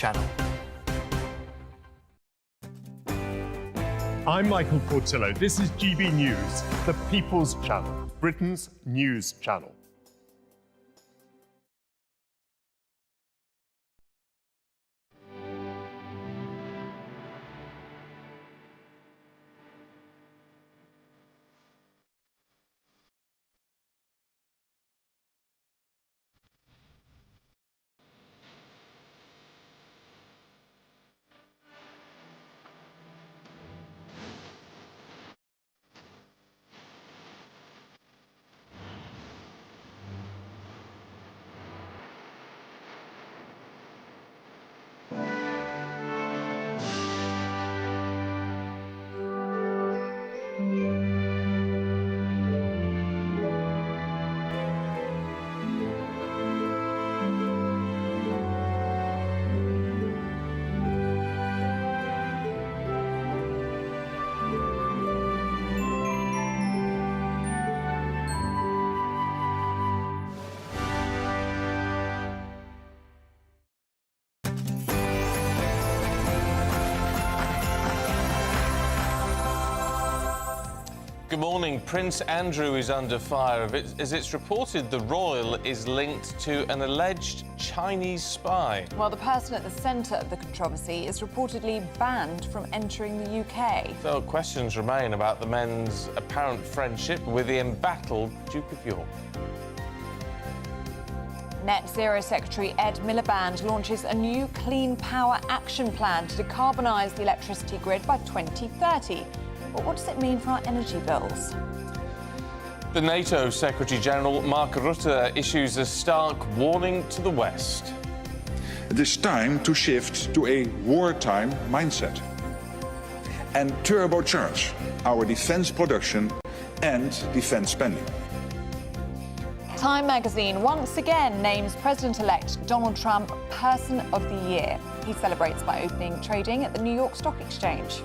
channel. I'm Michael Portillo. This is GB News, the People's Channel, Britain's news channel. Good morning. Prince Andrew is under fire as it's reported the royal is linked to an alleged Chinese spy. Well, the person at the centre of the controversy is reportedly banned from entering the UK. So questions remain about the men's apparent friendship with the embattled Duke of York. Net Zero Secretary Ed Miliband launches a new Clean Power Action Plan to decarbonise the electricity grid by 2030. But what does it mean for our energy bills? The NATO Secretary-General Mark Rutte issues a stark warning to the West. It is time to shift to a wartime mindset and turbocharge our defence production and defence spending. Time magazine once again names President-elect Donald Trump Person of the Year. He celebrates by opening trading at the New York Stock Exchange.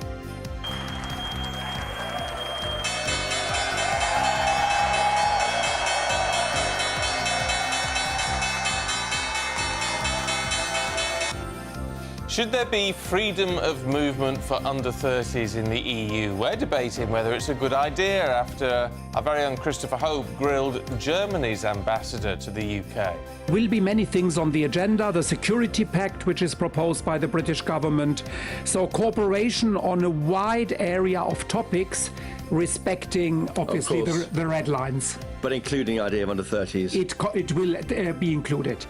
Should there be freedom of movement for under-30s in the EU? We're debating whether it's a good idea after our very own Christopher Hope grilled Germany's ambassador to the UK. Will be many things on the agenda, the security pact which is proposed by the British government, so cooperation on a wide area of topics respecting obviously the red lines. But including the idea of under-30s? It will be included.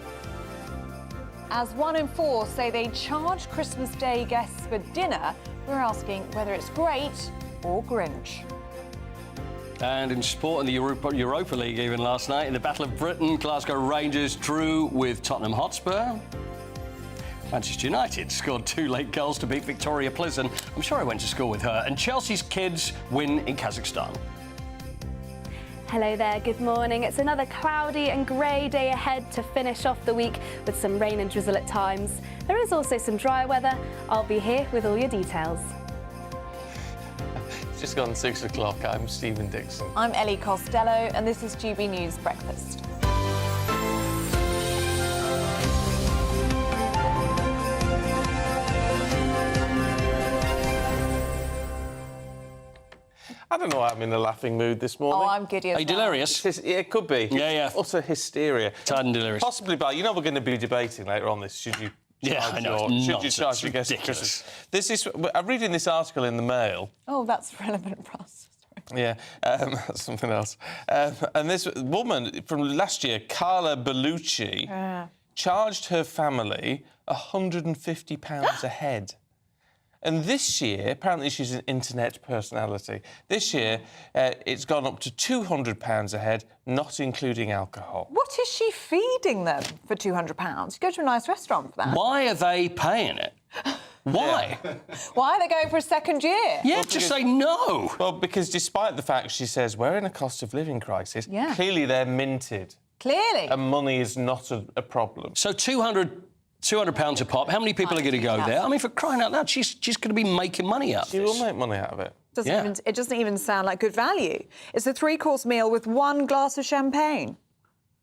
As 1 in 4 say they charge Christmas Day guests for dinner, we're asking whether it's great or Grinch. And in sport, in the Europa League even last night, in the Battle of Britain, Glasgow Rangers drew with Tottenham Hotspur. Manchester United scored 2 late goals to beat Victoria Plizen. I'm sure I went to school with her. And Chelsea's kids win in Kazakhstan. Hello there, good morning. It's another cloudy and grey day ahead to finish off the week with some rain and drizzle at times. There is also some dry weather. I'll be here with all your details. It's just gone 6 o'clock. I'm Stephen Dixon. I'm Ellie Costello and this is GB News Breakfast. I don't know why I'm in a laughing mood this morning. Oh, I'm giddy as Are you well. delirious? Yeah, it could be. Yeah. Utter hysteria. Tired and delirious. Possibly, but we're going to be debating later on this. Should you Yeah, I know. should you charge your guests at Ridiculous. Christmas? I'm reading this article in the Mail. Oh, that's relevant for us. Yeah, that's something else. And this woman from last year, Carla Bellucci, charged her family £150 a head. And this year, apparently she's an internet personality, this year it's gone up to £200 a head, not including alcohol. What is she feeding them for £200? You go to a nice restaurant for that. Why are they paying it? Why? Yeah. Why are they going for a second year? Yeah, just say no. Well, because despite the fact, she says, we're in a cost of living crisis, clearly they're minted. Clearly. And money is not a problem. So £200 a pop. How many people are going to go there? I mean, for crying out loud, she's going to be making money out of She this. will make money out of it. It doesn't even sound like good value. It's a 3-course meal with 1 glass of champagne.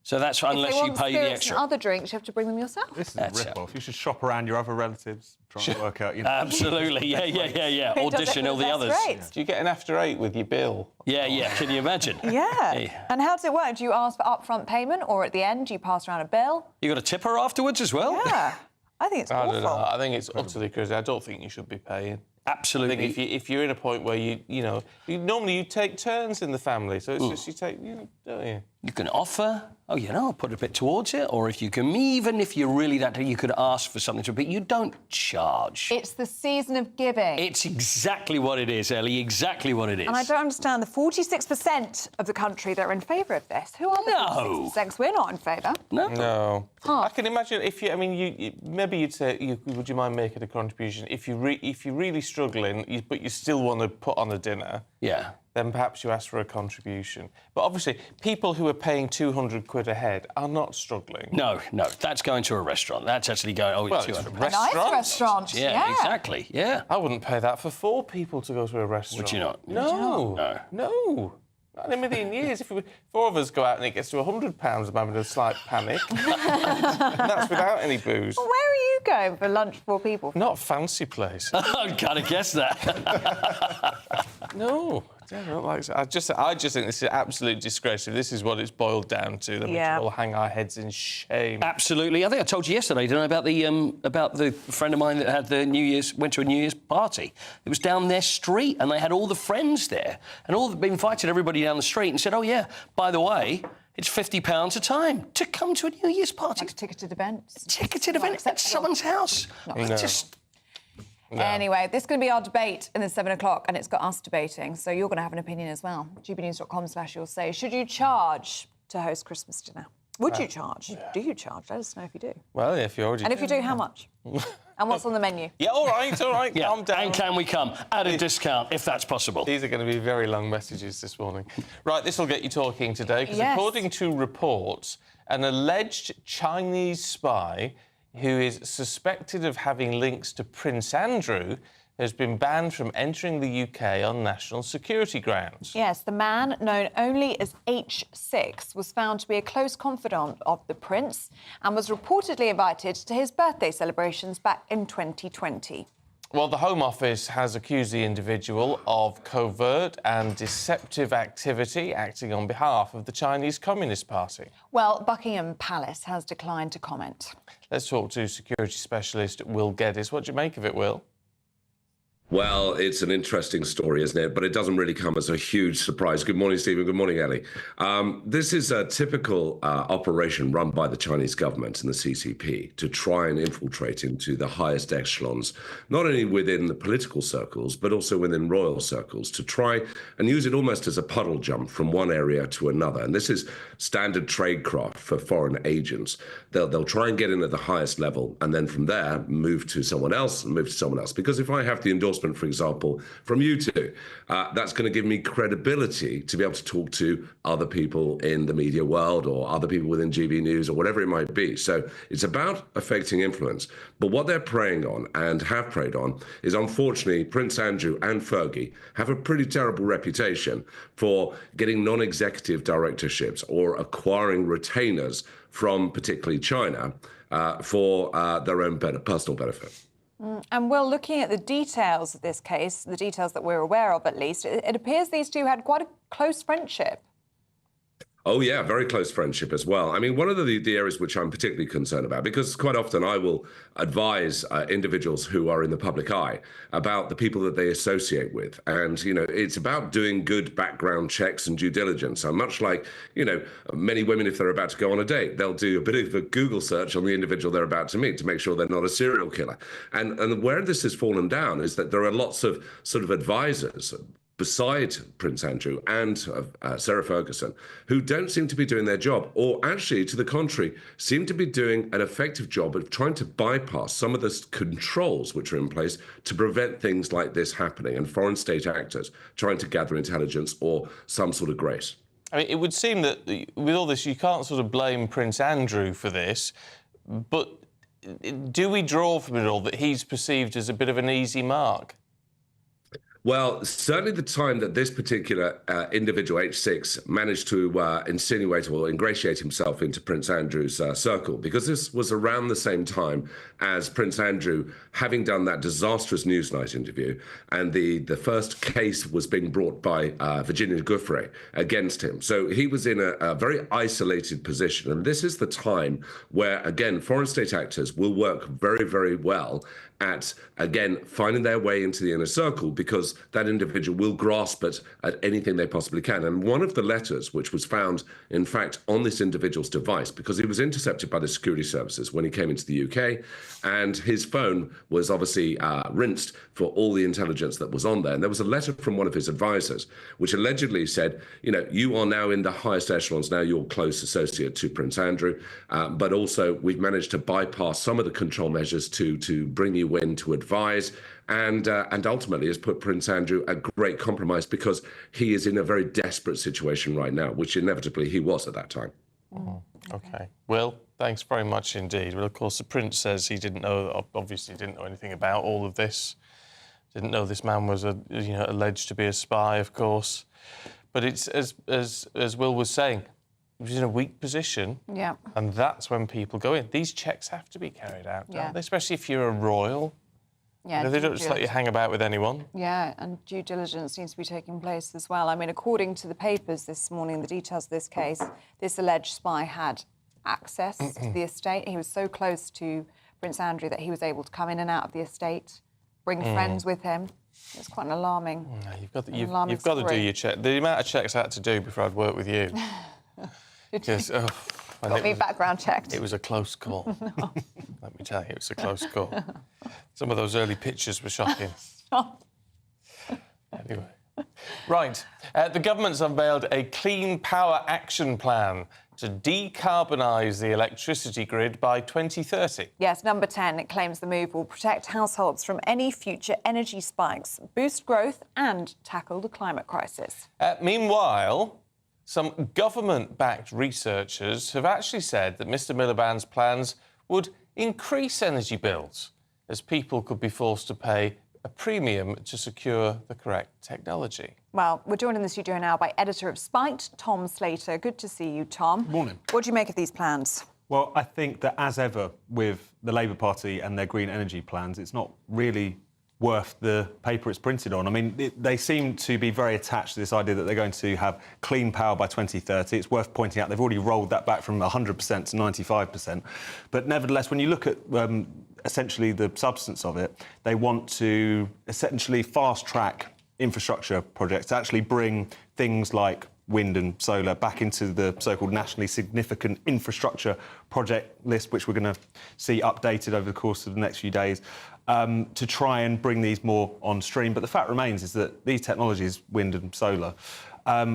So that's unless if they you want pay the spirits extra. and other drinks, you have to bring them yourself. This is That's a rip-off. You should shop around your other relatives, try and work out, you know. Absolutely, yeah. Who does Audition it all for the best others. rates? Do you get an after 8 with your bill? Yeah. Can you imagine? Yeah. And how does it work? Do you ask for upfront payment, or at the end, do you pass around a bill? You got a tipper afterwards as well? Yeah. I think it's I awful. don't know. I think it's utterly crazy. I don't think you should be paying. I Absolutely. think if you're in a point where normally you take turns in the family, so it's just you take, don't you? You can offer, I'll put a bit towards it, or if you're really that, you could ask for something but you don't charge. It's the season of giving. It's exactly what it is, Ellie, exactly what it is. And I don't understand the 46% of the country that are in favour of this. Who are the 46%? 'Cause we're not in favour. No. I can imagine if maybe you'd say, would you mind making a contribution if you're really struggling, but you still want to put on a dinner? Yeah. Then perhaps you ask for a contribution. But obviously, people who are paying 200 quid a head are not struggling. No, that's going to a restaurant. That's actually going, Well, it's 200. a A nice restaurant. Yeah, exactly, yeah. I wouldn't pay that for 4 people to go to a restaurant. Would you not? No. Not in a million years. If 4 of us go out and it gets to £100, I'm having a slight panic. And that's without any booze. Well, where are you going for lunch for 4 people? Not a fancy place. I kind of guess that. No. I don't like I just think this is an absolute disgrace. If this is what it's boiled down to, then we should all hang our heads in shame. Absolutely. I think I told you yesterday, didn't I, about the friend of mine that had went to a New Year's party. It was down their street, and they had all the friends there, and they invited everybody down the street and said, "Oh yeah, by the way, it's £50 a time to come to a New Year's party." Like ticketed events. Ticketed event at someone's house. Anyway, this is going to be our debate in the 7 o'clock, and it's got us debating, so you're going to have an opinion as well. gbnews.com/you'll say, should you charge to host Christmas dinner? Would you charge? Yeah. Do you charge? Let us know if you do. Well, if you already... And if you do, how much? And what's on the menu? Yeah, all right, Yeah. calm down. And can we come at a discount, if that's possible? These are going to be very long messages this morning. Right, this will get you talking today, because Yes. according to reports, an alleged Chinese spy who is suspected of having links to Prince Andrew has been banned from entering the UK on national security grounds. Yes, the man, known only as H6, was found to be a close confidant of the Prince and was reportedly invited to his birthday celebrations back in 2020. Well, the Home Office has accused the individual of covert and deceptive activity acting on behalf of the Chinese Communist Party. Well, Buckingham Palace has declined to comment. Let's talk to security specialist Will Geddes. What do you make of it, Will? Well, it's an interesting story, isn't it? But it doesn't really come as a huge surprise. Good morning, Stephen. Good morning, Ellie. This is a typical operation run by the Chinese government and the CCP to try and infiltrate into the highest echelons, not only within the political circles, but also within royal circles, to try and use it almost as a puddle jump from one area to another. And this is standard tradecraft for foreign agents. They'll try and get in at the highest level, and then from there, move to someone else and move to someone else. Because if I have the endorsement, for example, from you two, that's going to give me credibility to be able to talk to other people in the media world or other people within GB News or whatever it might be. So it's about affecting influence. But what they're preying on and have preyed on is, unfortunately, Prince Andrew and Fergie have a pretty terrible reputation for getting non-executive directorships or acquiring retainers from particularly China for their own personal benefit. And Will, looking at the details of this case, the details that we're aware of at least, it appears these two had quite a close friendship. Oh, yeah, very close friendship as well. I mean, one of the areas which I'm particularly concerned about, because quite often I will advise individuals who are in the public eye about the people that they associate with. And, you know, it's about doing good background checks and due diligence. And much like, you know, many women, if they're about to go on a date, they'll do a bit of a Google search on the individual they're about to meet to make sure they're not a serial killer. And where this has fallen down is that there are lots of sort of advisors beside Prince Andrew and Sarah Ferguson, who don't seem to be doing their job, or actually, to the contrary, seem to be doing an effective job of trying to bypass some of the controls which are in place to prevent things like this happening, and foreign state actors trying to gather intelligence or some sort of grace. I mean, it would seem that with all this, you can't sort of blame Prince Andrew for this, but do we draw from it all that he's perceived as a bit of an easy mark? Well, certainly the time that this particular individual, H6, managed to insinuate or ingratiate himself into Prince Andrew's circle, because this was around the same time as Prince Andrew having done that disastrous Newsnight interview, and the first case was being brought by Virginia Giuffre against him. So he was in a very isolated position, and this is the time where, again, foreign state actors will work very, very well at, again, finding their way into the inner circle, because that individual will grasp at anything they possibly can. And one of the letters, which was found, in fact, on this individual's device, because he was intercepted by the security services when he came into the UK, and his phone was obviously rinsed for all the intelligence that was on there. And there was a letter from one of his advisors, which allegedly said, you know, you are now in the highest echelons, now you're close associate to Prince Andrew, but also we've managed to bypass some of the control measures to bring you in to advise, and ultimately has put Prince Andrew at great compromise, because he is in a very desperate situation right now, which inevitably he was at that time. OK. Will, thanks very much indeed. Well, of course, the Prince says he obviously didn't know anything about all of this. Didn't know this man was, alleged to be a spy, of course. But it's, as Will was saying, he was in a weak position. Yeah. And that's when people go in. These checks have to be carried out, don't they? Especially if you're a royal. Yeah, they don't just let you hang about with anyone. Yeah, and due diligence needs to be taking place as well. I mean, according to the papers this morning, the details of this case, this alleged spy had access to the estate. He was so close to Prince Andrew that he was able to come in and out of the estate, bring friends with him. It's quite an alarming. No, you've got to do your check. The amount of checks I had to do before I'd work with you. Because, got me background checked. It was a close call. No. Let me tell you, it was a close call. Some of those early pictures were shocking. Anyway. Right. The government's unveiled a Clean Power Action Plan to decarbonise the electricity grid by 2030. Yes, number 10, it claims the move will protect households from any future energy spikes, boost growth and tackle the climate crisis. Meanwhile, some government-backed researchers have actually said that Mr Miliband's plans would increase energy bills, as people could be forced to pay a premium to secure the correct technology. Well, we're joined in the studio now by editor of Spiked, Tom Slater. Good to see you, Tom. Morning. What do you make of these plans? Well, I think that, as ever with the Labour Party and their green energy plans, it's not really worth the paper it's printed on. I mean, they seem to be very attached to this idea that they're going to have clean power by 2030. It's worth pointing out they've already rolled that back from 100% to 95%. But nevertheless, when you look at essentially the substance of it, they want to essentially fast-track infrastructure projects to actually bring things like wind and solar back into the so-called nationally significant infrastructure project list, which we're going to see updated over the course of the next few days, to try and bring these more on stream. But the fact remains is that these technologies, wind and solar,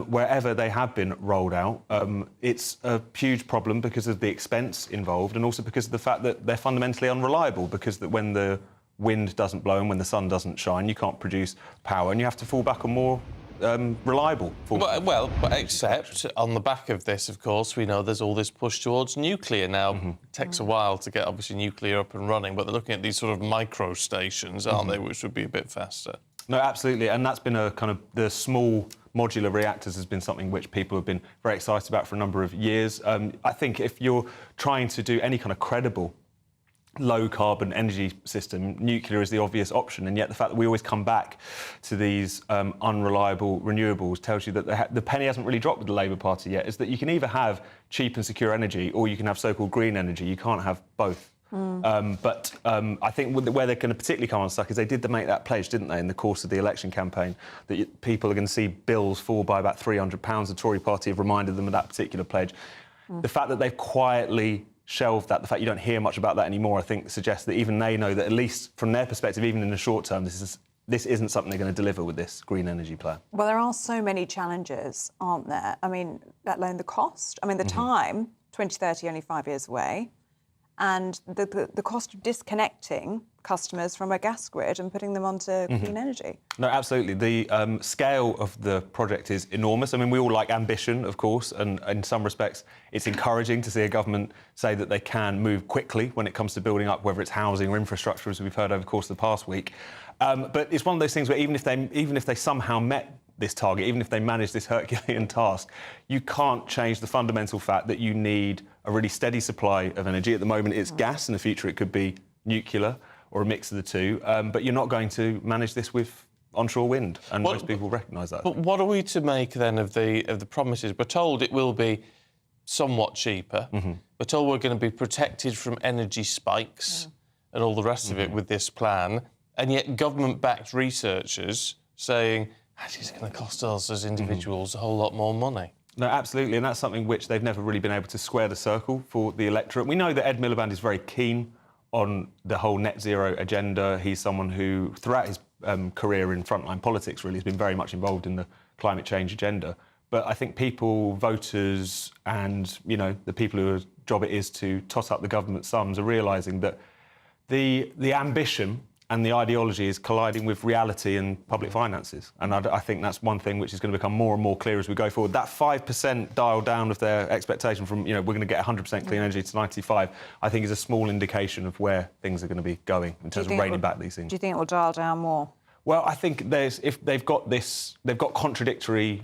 wherever they have been rolled out, it's a huge problem because of the expense involved, and also because of the fact that they're fundamentally unreliable, because that when the wind doesn't blow and when the sun doesn't shine, you can't produce power, and you have to fall back on more reliable. Well, but except on the back of this, of course, we know there's all this push towards nuclear now. It takes a while to get, obviously, nuclear up and running, but they're looking at these sort of micro stations, aren't they, which would be a bit faster. No, absolutely, and that's been a kind of the small modular reactors has been something which people have been very excited about for a number of years. I think if you're trying to do any kind of credible low-carbon energy system, nuclear is the obvious option, and yet the fact that we always come back to these unreliable renewables tells you that the penny hasn't really dropped with the Labour Party yet, is that you can either have cheap and secure energy or you can have so-called green energy. You can't have both. But I think where they're going to particularly come unstuck is they did make that pledge, didn't they, in the course of the election campaign, that people are going to see bills fall by about £300. The Tory party have reminded them of that particular pledge. The fact that they've quietly shelved that, the fact you don't hear much about that anymore, I think suggests that even they know that, at least from their perspective, even in the short term, this isn't something they're going to deliver with this green energy plan. Well, there are so many challenges, aren't there? I mean, let alone the cost. I mean, the time, 2030, only 5 years away, and the cost of disconnecting customers from a gas grid and putting them onto clean energy. No, absolutely. The scale of the project is enormous. I mean, we all like ambition, of course, and in some respects, it's encouraging to see a government say that they can move quickly when it comes to building up, whether it's housing or infrastructure, as we've heard over the course of the past week. But it's one of those things where even if they somehow met this target, even if they manage this Herculean task, you can't change the fundamental fact that you need a really steady supply of energy. At the moment, it's gas. In the future, it could be nuclear or a mix of the two, but you're not going to manage this with onshore wind, and most people recognise that. But what are we to make then of the promises? We're told it will be somewhat cheaper. We're told we're going to be protected from energy spikes and all the rest of it with this plan, and yet government-backed researchers saying actually it's going to cost us as individuals a whole lot more money. No, absolutely, and that's something which they've never really been able to square the circle for the electorate. We know that Ed Miliband is very keen on the whole net zero agenda. He's someone who, throughout his career in frontline politics, really has been very much involved in the climate change agenda. But I think people, voters, and the people whose job it is to toss up the government sums are realising that the ambition and the ideology is colliding with reality and public finances. And I think that's one thing which is going to become more and more clear as we go forward. That 5% dial down of their expectation from, we're going to get 100% clean energy to 95, I think is a small indication of where things are going to be going in terms of reining back these things. Do you think it will dial down more? Well, I think if they've got contradictory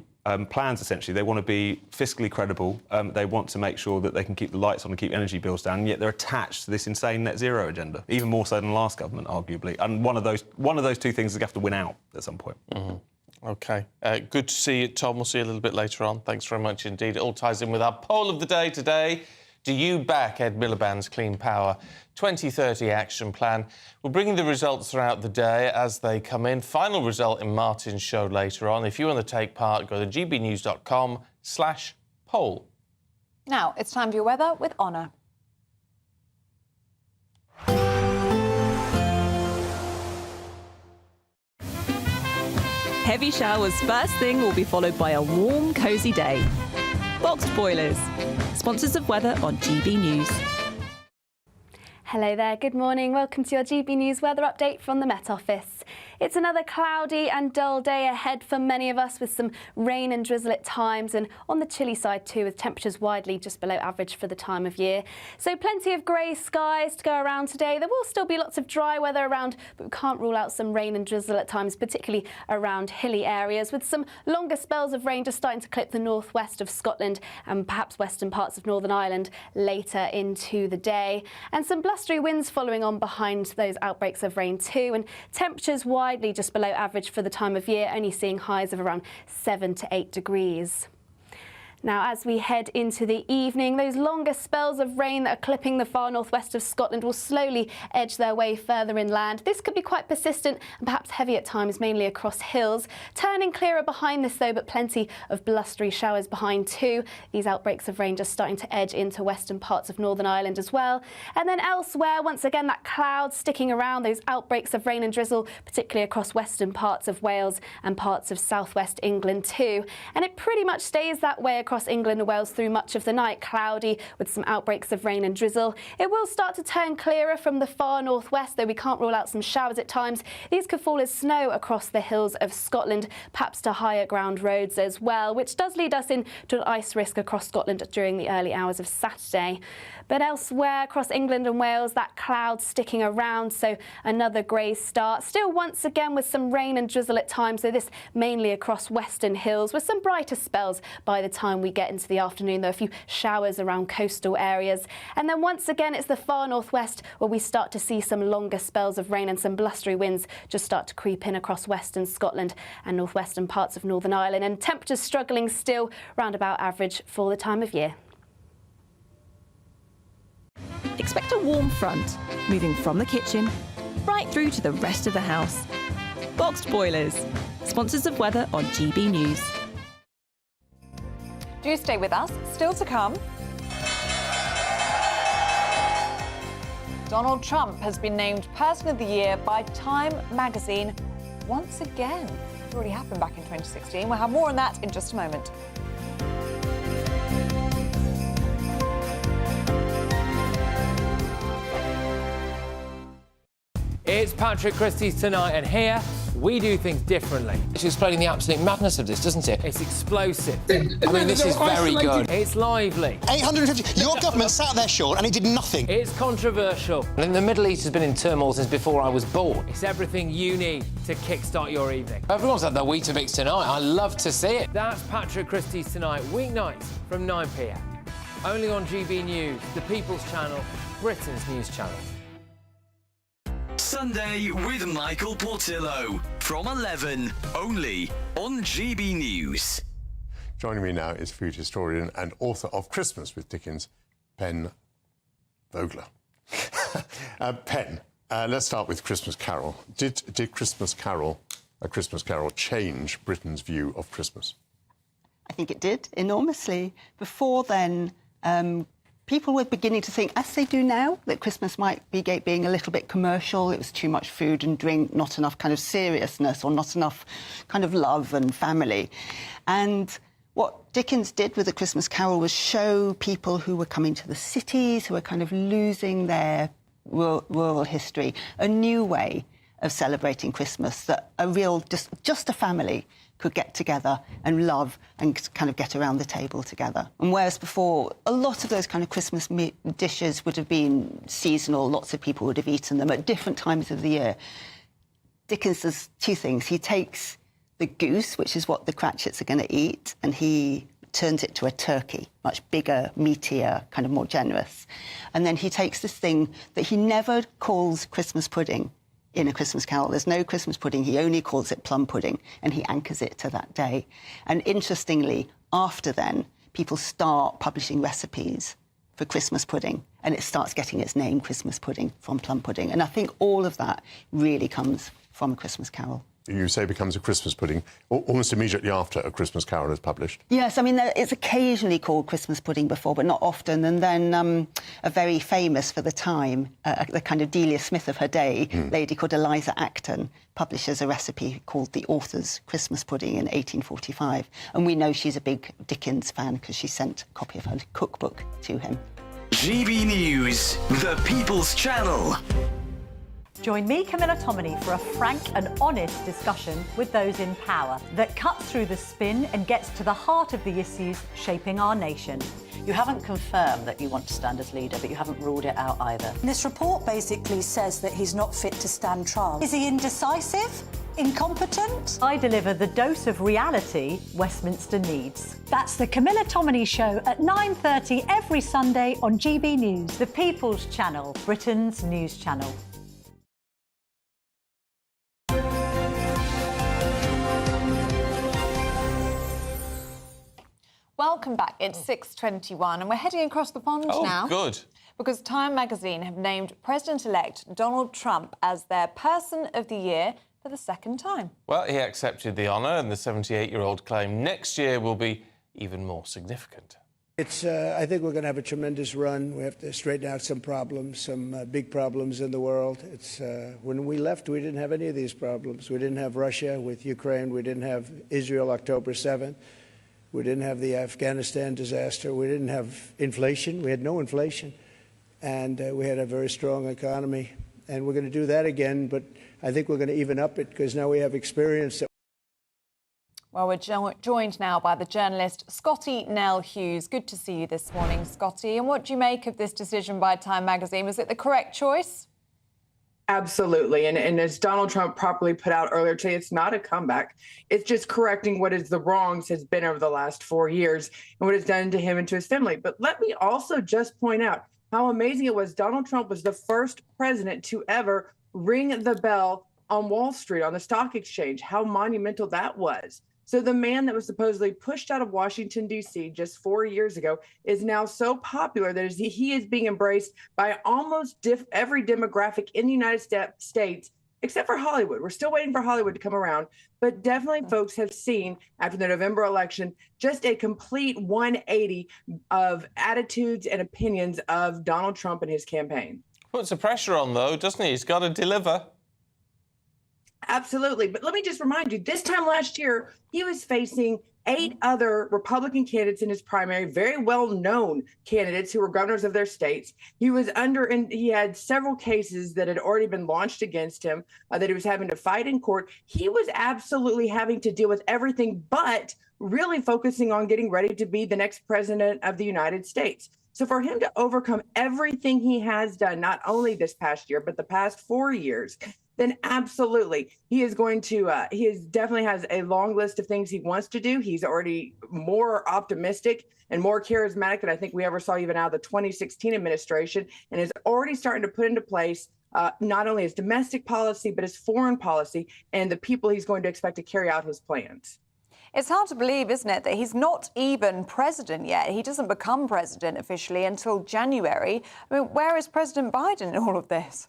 plans, essentially. They want to be fiscally credible. They want to make sure that they can keep the lights on and keep energy bills down, and yet they're attached to this insane net zero agenda, even more so than the last government, arguably. And one of those two things is going to have to win out at some point. OK. Good to see you, Tom. We'll see you a little bit later on. Thanks very much indeed. It all ties in with our poll of the day today. Do you back Ed Miliband's Clean Power 2030 action plan? We're bringing the results throughout the day as they come in. Final result in Martin's show later on. If you want to take part, go to gbnews.com/poll. Now, it's time for your weather with Honor. Heavy showers first thing will be followed by a warm, cosy day. Boxed boilers, sponsors of weather on GB News. Hello there, good morning. Welcome to your GB News weather update from the Met Office. It's another cloudy and dull day ahead for many of us, with some rain and drizzle at times, and on the chilly side too, with temperatures widely just below average for the time of year. So plenty of grey skies to go around today. There will still be lots of dry weather around, but we can't rule out some rain and drizzle at times, particularly around hilly areas, with some longer spells of rain just starting to clip the northwest of Scotland and perhaps western parts of Northern Ireland later into the day. And some blustery winds following on behind those outbreaks of rain too, and temperatures widely just below average for the time of year, only seeing highs of around 7 to 8 degrees. Now, as we head into the evening, those longer spells of rain that are clipping the far northwest of Scotland will slowly edge their way further inland. This could be quite persistent and perhaps heavy at times, mainly across hills. Turning clearer behind this, though, but plenty of blustery showers behind too. These outbreaks of rain just starting to edge into western parts of Northern Ireland as well. And then elsewhere, once again, that cloud sticking around, those outbreaks of rain and drizzle, particularly across western parts of Wales and parts of southwest England too. And it pretty much stays that way across England and Wales through much of the night, cloudy with some outbreaks of rain and drizzle. It will start to turn clearer from the far northwest, though we can't rule out some showers at times. These could fall as snow across the hills of Scotland, perhaps to higher ground roads as well, which does lead us into an ice risk across Scotland during the early hours of Saturday. But elsewhere across England and Wales, that cloud sticking around, so another grey start. Still once again with some rain and drizzle at times, so this mainly across western hills, with some brighter spells by the time we get into the afternoon, though a few showers around coastal areas. And then once again, it's the far northwest where we start to see some longer spells of rain and some blustery winds just start to creep in across western Scotland and northwestern parts of Northern Ireland, and temperatures struggling still round about average for the time of year. Expect a warm front, moving from the kitchen right through to the rest of the house. Boxed boilers, sponsors of weather on GB News. Do stay with us. Still to come. Donald Trump has been named Person of the Year by Time magazine once again. It already happened back in 2016. We'll have more on that in just a moment. It's Patrick Christie's Tonight, and here we do things differently. It's explaining the absolute madness of this, doesn't it? It's explosive. I mean, this is very good. It's lively. 850. Your government sat there, Sean, and it did nothing. It's controversial. And the Middle East has been in turmoil since before I was born. It's everything you need to kickstart your evening. Everyone's had their Weetabix tonight. I love to see it. That's Patrick Christie's Tonight, weeknights from 9 p.m. Only on GB News, the People's Channel, Britain's news channel. Sunday with Michael Portillo from 11, only on GB News. Joining me now is food historian and author of Christmas with Dickens, Pen Vogler. Pen, let's start with Christmas Carol. Did A Christmas Carol change Britain's view of Christmas? I think it did, enormously. Before then, people were beginning to think, as they do now, that Christmas might be being a little bit commercial. It was too much food and drink, not enough kind of seriousness or not enough kind of love and family. And what Dickens did with A Christmas Carol was show people who were coming to the cities, who were kind of losing their rural history, a new way of celebrating Christmas, that a real, just a family could get together and love and kind of get around the table together. And whereas before, a lot of those kind of Christmas dishes would have been seasonal, lots of people would have eaten them at different times of the year, Dickens does two things. He takes the goose, which is what the Cratchits are going to eat, and he turns it to a turkey, much bigger, meatier, kind of more generous. And then he takes this thing that he never calls Christmas pudding in A Christmas Carol. There's no Christmas pudding. He only calls it plum pudding, and he anchors it to that day. And interestingly, after then, people start publishing recipes for Christmas pudding, and it starts getting its name, Christmas pudding, from plum pudding. And I think all of that really comes from A Christmas Carol. You say becomes a Christmas pudding almost immediately after A Christmas Carol is published. Yes, I mean, it's occasionally called Christmas pudding before, but not often. And then a very famous for the time, the kind of Delia Smith of her day, lady called Eliza Acton, publishes a recipe called The Author's Christmas Pudding in 1845. And we know she's a big Dickens fan because she sent a copy of her cookbook to him. GB News, the People's Channel. Join me, Camilla Tominey, for a frank and honest discussion with those in power that cuts through the spin and gets to the heart of the issues shaping our nation. You haven't confirmed that you want to stand as leader, but you haven't ruled it out either. This report basically says that he's not fit to stand trial. Is he indecisive? Incompetent? I deliver the dose of reality Westminster needs. That's the Camilla Tominey Show at 9:30 every Sunday on GB News. The People's Channel, Britain's news channel. Welcome back. It's 6:21 and we're heading across the pond now. Oh, good. Because Time magazine have named President-elect Donald Trump as their Person of the Year for the second time. Well, he accepted the honour, and the 78-year-old claimed next year will be even more significant. I think we're going to have a tremendous run. We have to straighten out some problems, some big problems in the world. When we left, we didn't have any of these problems. We didn't have Russia with Ukraine. We didn't have Israel October 7th. We didn't have the Afghanistan disaster. We didn't have inflation. We had no inflation. And we had a very strong economy. And we're going to do that again, but I think we're going to even up it because now we have experience. Well, we're joined now by the journalist Scotty Nell Hughes. Good to see you this morning, Scotty. And what do you make of this decision by Time magazine? Was it the correct choice? Absolutely. And as Donald Trump properly put out earlier today, it's not a comeback. It's just correcting what is the wrongs has been over the last 4 years and what it's done to him and to his family. But let me also just point out how amazing it was. Donald Trump was the first president to ever ring the bell on Wall Street, on the stock exchange, how monumental that was. So the man that was supposedly pushed out of Washington, D.C. just 4 years ago is now so popular that he is being embraced by almost every demographic in the United States, except for Hollywood. We're still waiting for Hollywood to come around. But definitely folks have seen, after the November election, just a complete 180 of attitudes and opinions of Donald Trump and his campaign. Puts the pressure on, though, doesn't he? He's got to deliver. Absolutely. But let me just remind you, this time last year, he was facing 8 other Republican candidates in his primary, very well-known candidates who were governors of their states. He was and he had several cases that had already been launched against him that he was having to fight in court. He was absolutely having to deal with everything but really focusing on getting ready to be the next president of the United States. So for him to overcome everything he has done, not only this past year, but the past 4 years, then absolutely he is going to definitely has a long list of things he wants to do. He's already more optimistic and more charismatic than I think we ever saw even out of the 2016 administration, and is already starting to put into place not only his domestic policy, but his foreign policy and the people he's going to expect to carry out his plans. It's hard to believe, isn't it, that he's not even president yet. He doesn't become president officially until January. I mean, where is President Biden in all of this?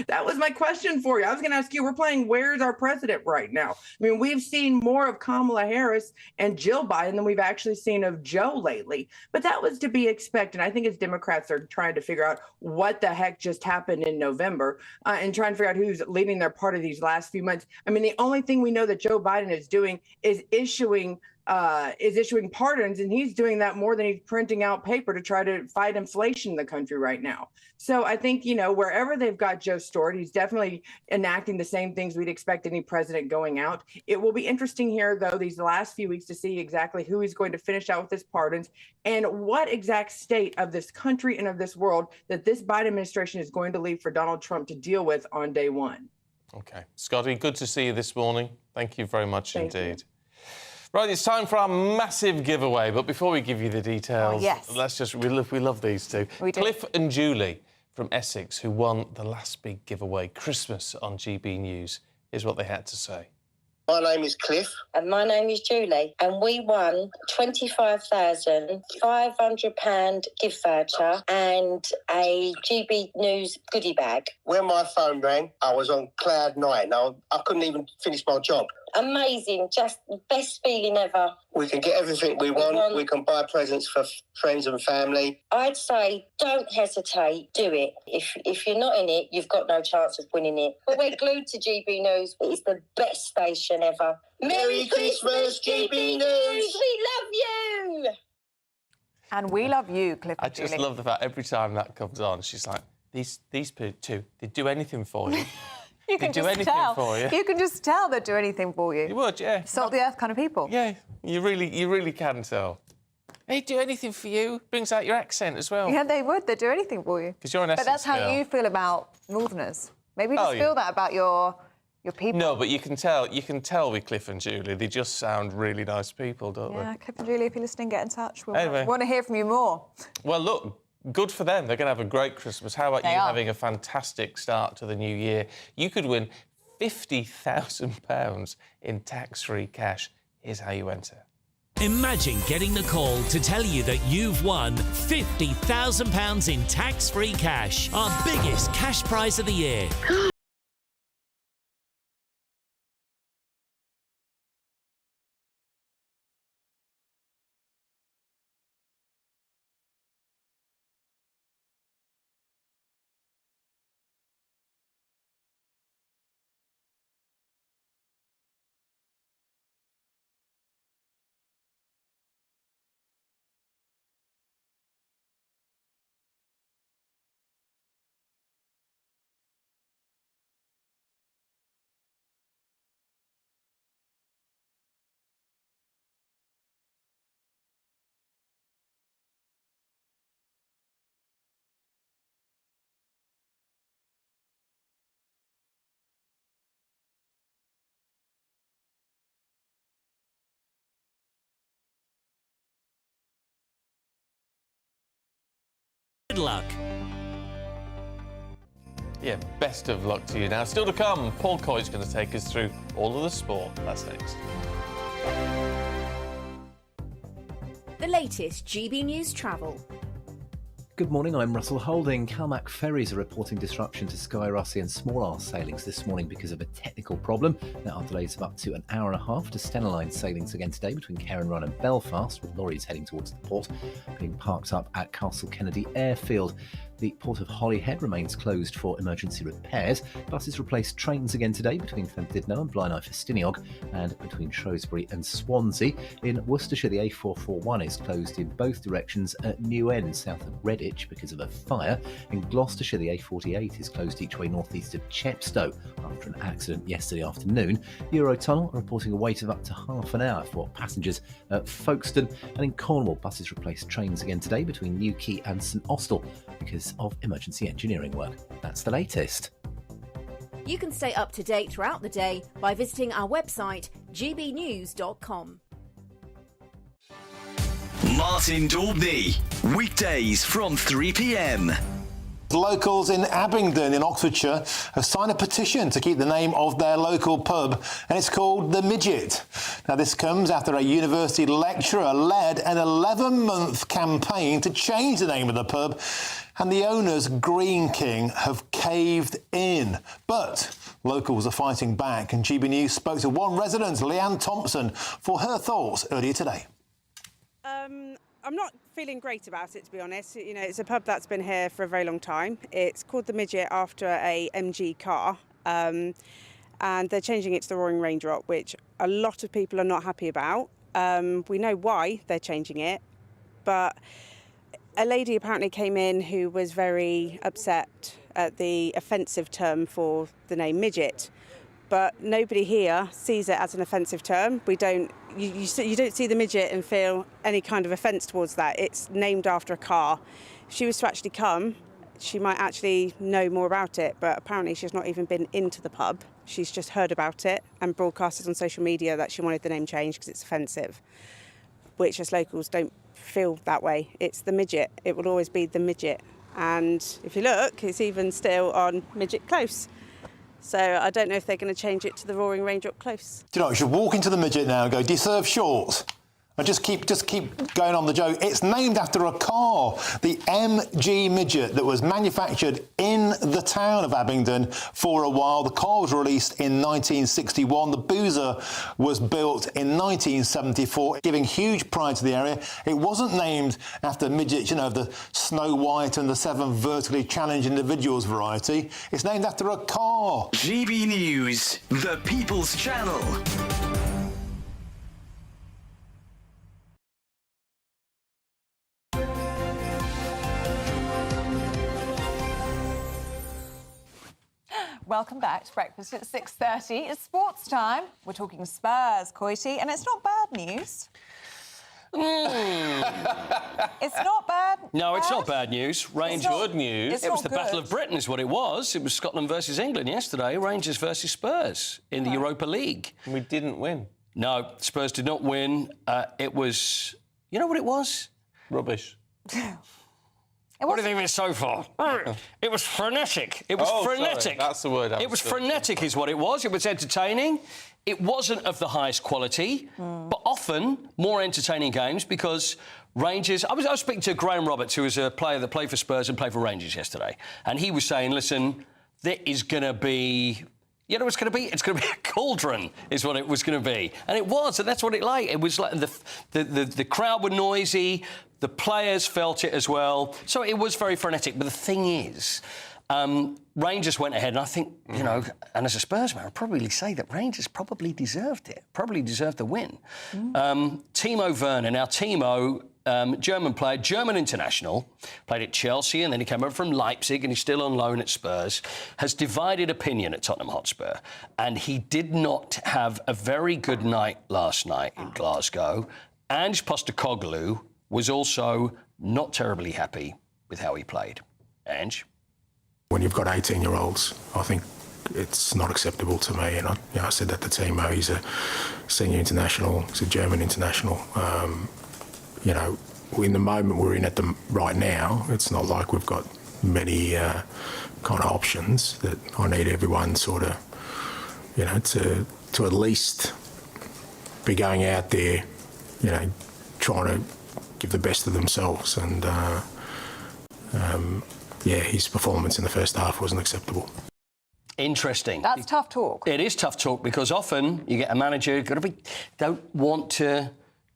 That was my question for you. I was going to ask you, we're playing where's our president right now? I mean, we've seen more of Kamala Harris and Jill Biden than we've actually seen of Joe lately. But that was to be expected. I think as Democrats are trying to figure out what the heck just happened in November and trying to figure out who's leading their part of these last few months. I mean, the only thing we know that Joe Biden is doing is issuing pardons, and he's doing that more than he's printing out paper to try to fight inflation in the country right now. So I think, you know, wherever they've got Joe stored, he's definitely enacting the same things we'd expect any president going out. It will be interesting here, though, these last few weeks to see exactly who he's going to finish out with his pardons and what exact state of this country and of this world that this Biden administration is going to leave for Donald Trump to deal with on day one. OK. Scotty, good to see you this morning. Thank you very much Thank indeed. Right, it's time for our massive giveaway. But before we give you the details, let's just, we love these two. We do. Cliff and Julie from Essex, who won the last big giveaway, Christmas on GB News. Here's what they had to say. My name is Cliff. And my name is Julie. And we won £25,500 gift voucher and a GB News goodie bag. When my phone rang, I was on cloud 9. I couldn't even finish my job. Amazing, just the best feeling ever. We can get everything we want. We can buy presents for friends and family. I'd say don't hesitate, do it. If you're not in it, you've got no chance of winning it. But we're glued to GB News. It's the best station ever. Merry Christmas, GB News! We love you! And we love you, Cliff and I just Julie. love the fact every time that comes on, she's like, these two, they'd do anything for you. You can just tell. You can just tell they'd do anything for you. You would, yeah. Salt the earth kind of people. Yeah, you really can tell. They'd do anything for you. Brings out your accent as well. Yeah, they would. They'd do anything for you. Because you're an Essex But that's how girl. you feel about Northerners. Maybe you just feel that about your people. No, but you can tell with Cliff and Julie, they just sound really nice people, don't Yeah, Cliff and Julie, if you're listening, get in touch. We Anyway. want to hear from you more. they? Well, look, good for them. They're going to have a great Christmas. How about They you are. having a fantastic start to the new year? You could win £50,000 in tax-free cash. Here's how you enter. Imagine getting the call to tell you that you've won £50,000 in tax-free cash, our biggest cash prize of the year. Good luck. Yeah, best of luck to you. Now, still to come, Paul Coy's going to take us through all of the sport. That's next. The latest GB News travel. Good morning, I'm Russell Holding. Calmac ferries are reporting disruption to Sky Russie and Small Isle sailings this morning because of a technical problem. There are delays of up to an hour and a half to Stena Line sailings again today between Cairn Run and Belfast, with lorries heading towards the port being parked up at Castle Kennedy Airfield. The Port of Holyhead remains closed for emergency repairs. Buses replaced trains again today between Llandudno and Blaenau Festiniog and between Shrewsbury and Swansea. In Worcestershire, the A441 is closed in both directions at New End, south of Redditch, because of a fire. In Gloucestershire, the A48 is closed each way northeast of Chepstow after an accident yesterday afternoon. Eurotunnel are reporting a wait of up to half an hour for passengers at Folkestone. And in Cornwall, buses replaced trains again today between Newquay and St Austell because of emergency engineering work. That's the latest. You can stay up to date throughout the day by visiting our website, gbnews.com. Martin Daubney, weekdays from 3 p.m. Locals in Abingdon in Oxfordshire have signed a petition to keep the name of their local pub, and it's called The Midget. Now, this comes after a university lecturer led an 11-month campaign to change the name of the pub, and the owners, Green King, have caved in. But locals are fighting back, and GB News spoke to one resident, Leanne Thompson, for her thoughts earlier today. I'm not feeling great about it, to be honest. You know, it's a pub that's been here for a very long time. It's called The Midget after a MG car, and they're changing it to the Roaring Raindrop, which a lot of people are not happy about. We know why they're changing it, but a lady apparently came in who was very upset at the offensive term for the name midget. But nobody here sees it as an offensive term. You don't see the midget and feel any kind of offence towards that. It's named after a car. If she was to actually come, she might actually know more about it, but apparently she's not even been into the pub. She's just heard about it and broadcasted on social media that she wanted the name changed because it's offensive, which as locals don't feel that way. It's the midget. It will always be the midget. And if you look, it's even still on Midget Close. So I don't know if they're going to change it to the Roaring Raindrop Close. Do you know, you should walk into the Midget now and go, do you serve shorts? And just keep going on the joke. It's named after a car, the MG Midget, that was manufactured in the town of Abingdon for a while. The car was released in 1961. The Boozer was built in 1974, giving huge pride to the area. It wasn't named after midgets, you know, the Snow White and the 7 vertically challenged individuals variety. It's named after a car. GB News, the People's Channel. Welcome back to Breakfast at 6:30. It's sports time. We're talking Spurs, Coity, and it's not bad news. It's not bad. No, it's not bad news. Rangers. Good news. It was the Battle of Britain, is what it was. It was Scotland versus England yesterday. Rangers versus Spurs in the Europa League. We didn't win. No, Spurs did not win. It was. You know what it was? Rubbish. What do you think of it so far? It was frenetic. It was frenetic. Sorry. That's the word. It was frenetic, is what it was. It was entertaining. It wasn't of the highest quality, but often more entertaining games because Rangers. I was speaking to Graham Roberts, who was a player that played for Spurs and played for Rangers yesterday, and he was saying, "Listen, there is going to be." You know what it's going to be? It's going to be a cauldron, is what it was going to be. And it was, and that's what it like. It was like the crowd were noisy, the players felt it as well. So it was very frenetic. But the thing is, Rangers went ahead, and I think, you know, and as a Spurs man, I'd probably say that Rangers probably deserved it, probably deserved the win. Timo Werner. Now, Timo, German player, German international, played at Chelsea and then he came over from Leipzig and he's still on loan at Spurs, has divided opinion at Tottenham Hotspur. And he did not have a very good night last night in Glasgow. Ange Postecoglou was also not terribly happy with how he played. Ange? When you've got 18-year-olds, I think it's not acceptable to me. And I said that to Timo. He's a senior international, he's a German international. You know, in the moment we're in at the right now, it's not like we've got many kind of options. That I need everyone sort of, you know, to at least be going out there, you know, trying to give the best of themselves. And yeah, his performance in the first half wasn't acceptable. Interesting. That's tough talk. It is tough talk because often you get a manager don't want to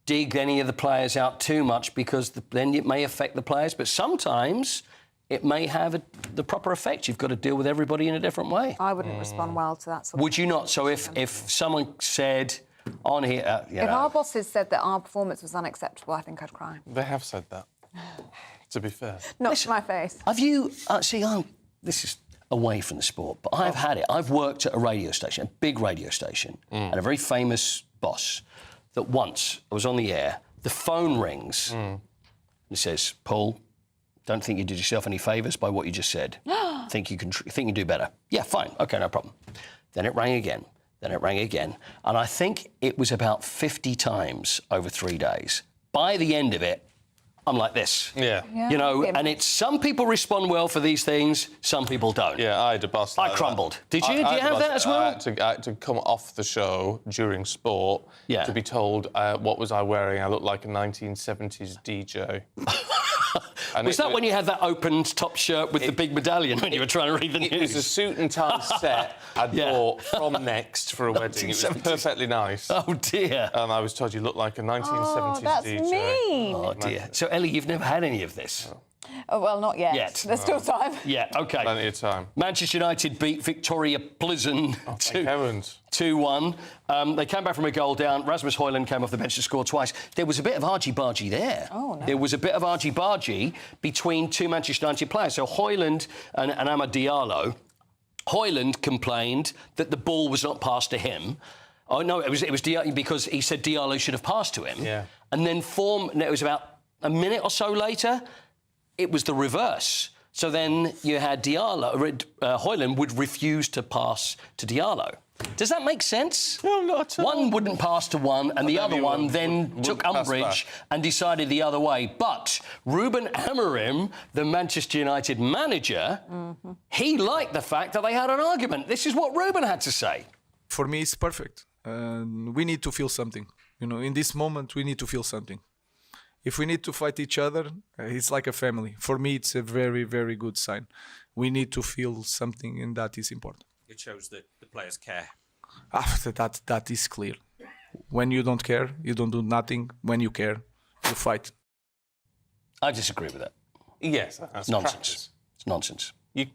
dig any of the players out too much because then it may affect the players. But sometimes it may have the proper effect. You've got to deal with everybody in a different way. I wouldn't respond well to that sort of Would you not? So if someone said on here... If our bosses said that our performance was unacceptable, I think I'd cry. They have said that, to be fair. Not to my face. Have you... this is away from the sport, but I've had it. I've worked at a radio station, a big radio station, and a very famous boss that once I was on the air, the phone rings, and it says, Paul, don't think you did yourself any favours by what you just said. think you can do better. Yeah, fine. OK, no problem. Then it rang again. Then it rang again. And I think it was about 50 times over 3 days. By the end of it, I'm like this. Yeah. You know, and it's some people respond well for these things, some people don't. Yeah, I had a boss I crumbled. Did you? Do you have that as well? I had to come off the show during sport to be told what was I wearing. I looked like a 1970s DJ. Was that when you had that opened top shirt with the big medallion when you were trying to read the news? It was a suit and tie set I'd bought from Next for a wedding. It was perfectly nice. Oh, dear. And I was told you look like a 1970s that's DJ. mean. Oh, dear. So, Ellie, you've never had any of this? Oh, well, not yet. There's still time. Yeah, OK. Plenty of time. Manchester United beat Victoria Pleasant 2-1. They came back from a goal down. Rasmus Højlund came off the bench to score twice. There was a bit of argy-bargy there. Oh, no. There was a bit of argy-bargy between two Manchester United players. So Højlund and Amad Diallo. Højlund complained that the ball was not passed to him. Oh, no, it was Diallo because he said Diallo should have passed to him. Yeah. And then it was about a minute or so later, it was the reverse. So then you had Højlund would refuse to pass to Diallo. Does that make sense? No, not at all. One wouldn't pass to one, and the other one then took umbrage and decided the other way. But Ruben Amorim, the Manchester United manager, he liked the fact that they had an argument. This is what Ruben had to say. For me, it's perfect. We need to feel something. You know, in this moment, we need to feel something. If we need to fight each other, it's like a family. For me, it's a very, very good sign. We need to feel something, and that is important. It shows that the players care. After that is clear. When you don't care, you don't do nothing. When you care, you fight. I disagree with that. Yes, that's nonsense. Practice. It's nonsense. You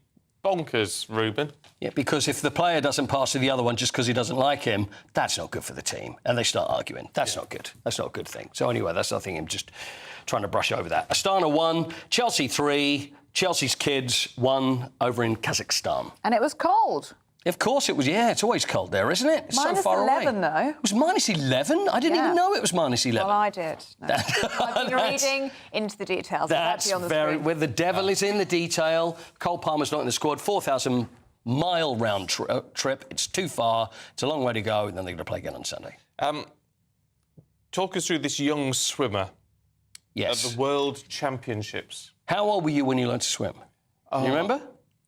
bonkers, Ruben. Yeah, because if the player doesn't pass to the other one just because he doesn't like him, that's not good for the team. And they start arguing. That's not good. That's not a good thing. So anyway, that's nothing. I'm just trying to brush over that. Astana 1, Chelsea 3. Chelsea's kids won over in Kazakhstan. And it was cold. Of course it was, yeah. It's always cold there, isn't it? It's so far away. -11, though. It was -11? I didn't even know it was -11. Well, I did. No. I've been reading into the details. That's on the very... screen. Where the devil is in the detail. Cole Palmer's not in the squad. 4,000-mile round trip. It's too far. It's a long way to go. And then they're going to play again on Sunday. Talk us through this young swimmer. Yes. At the World Championships. How old were you when you learned to swim? You remember?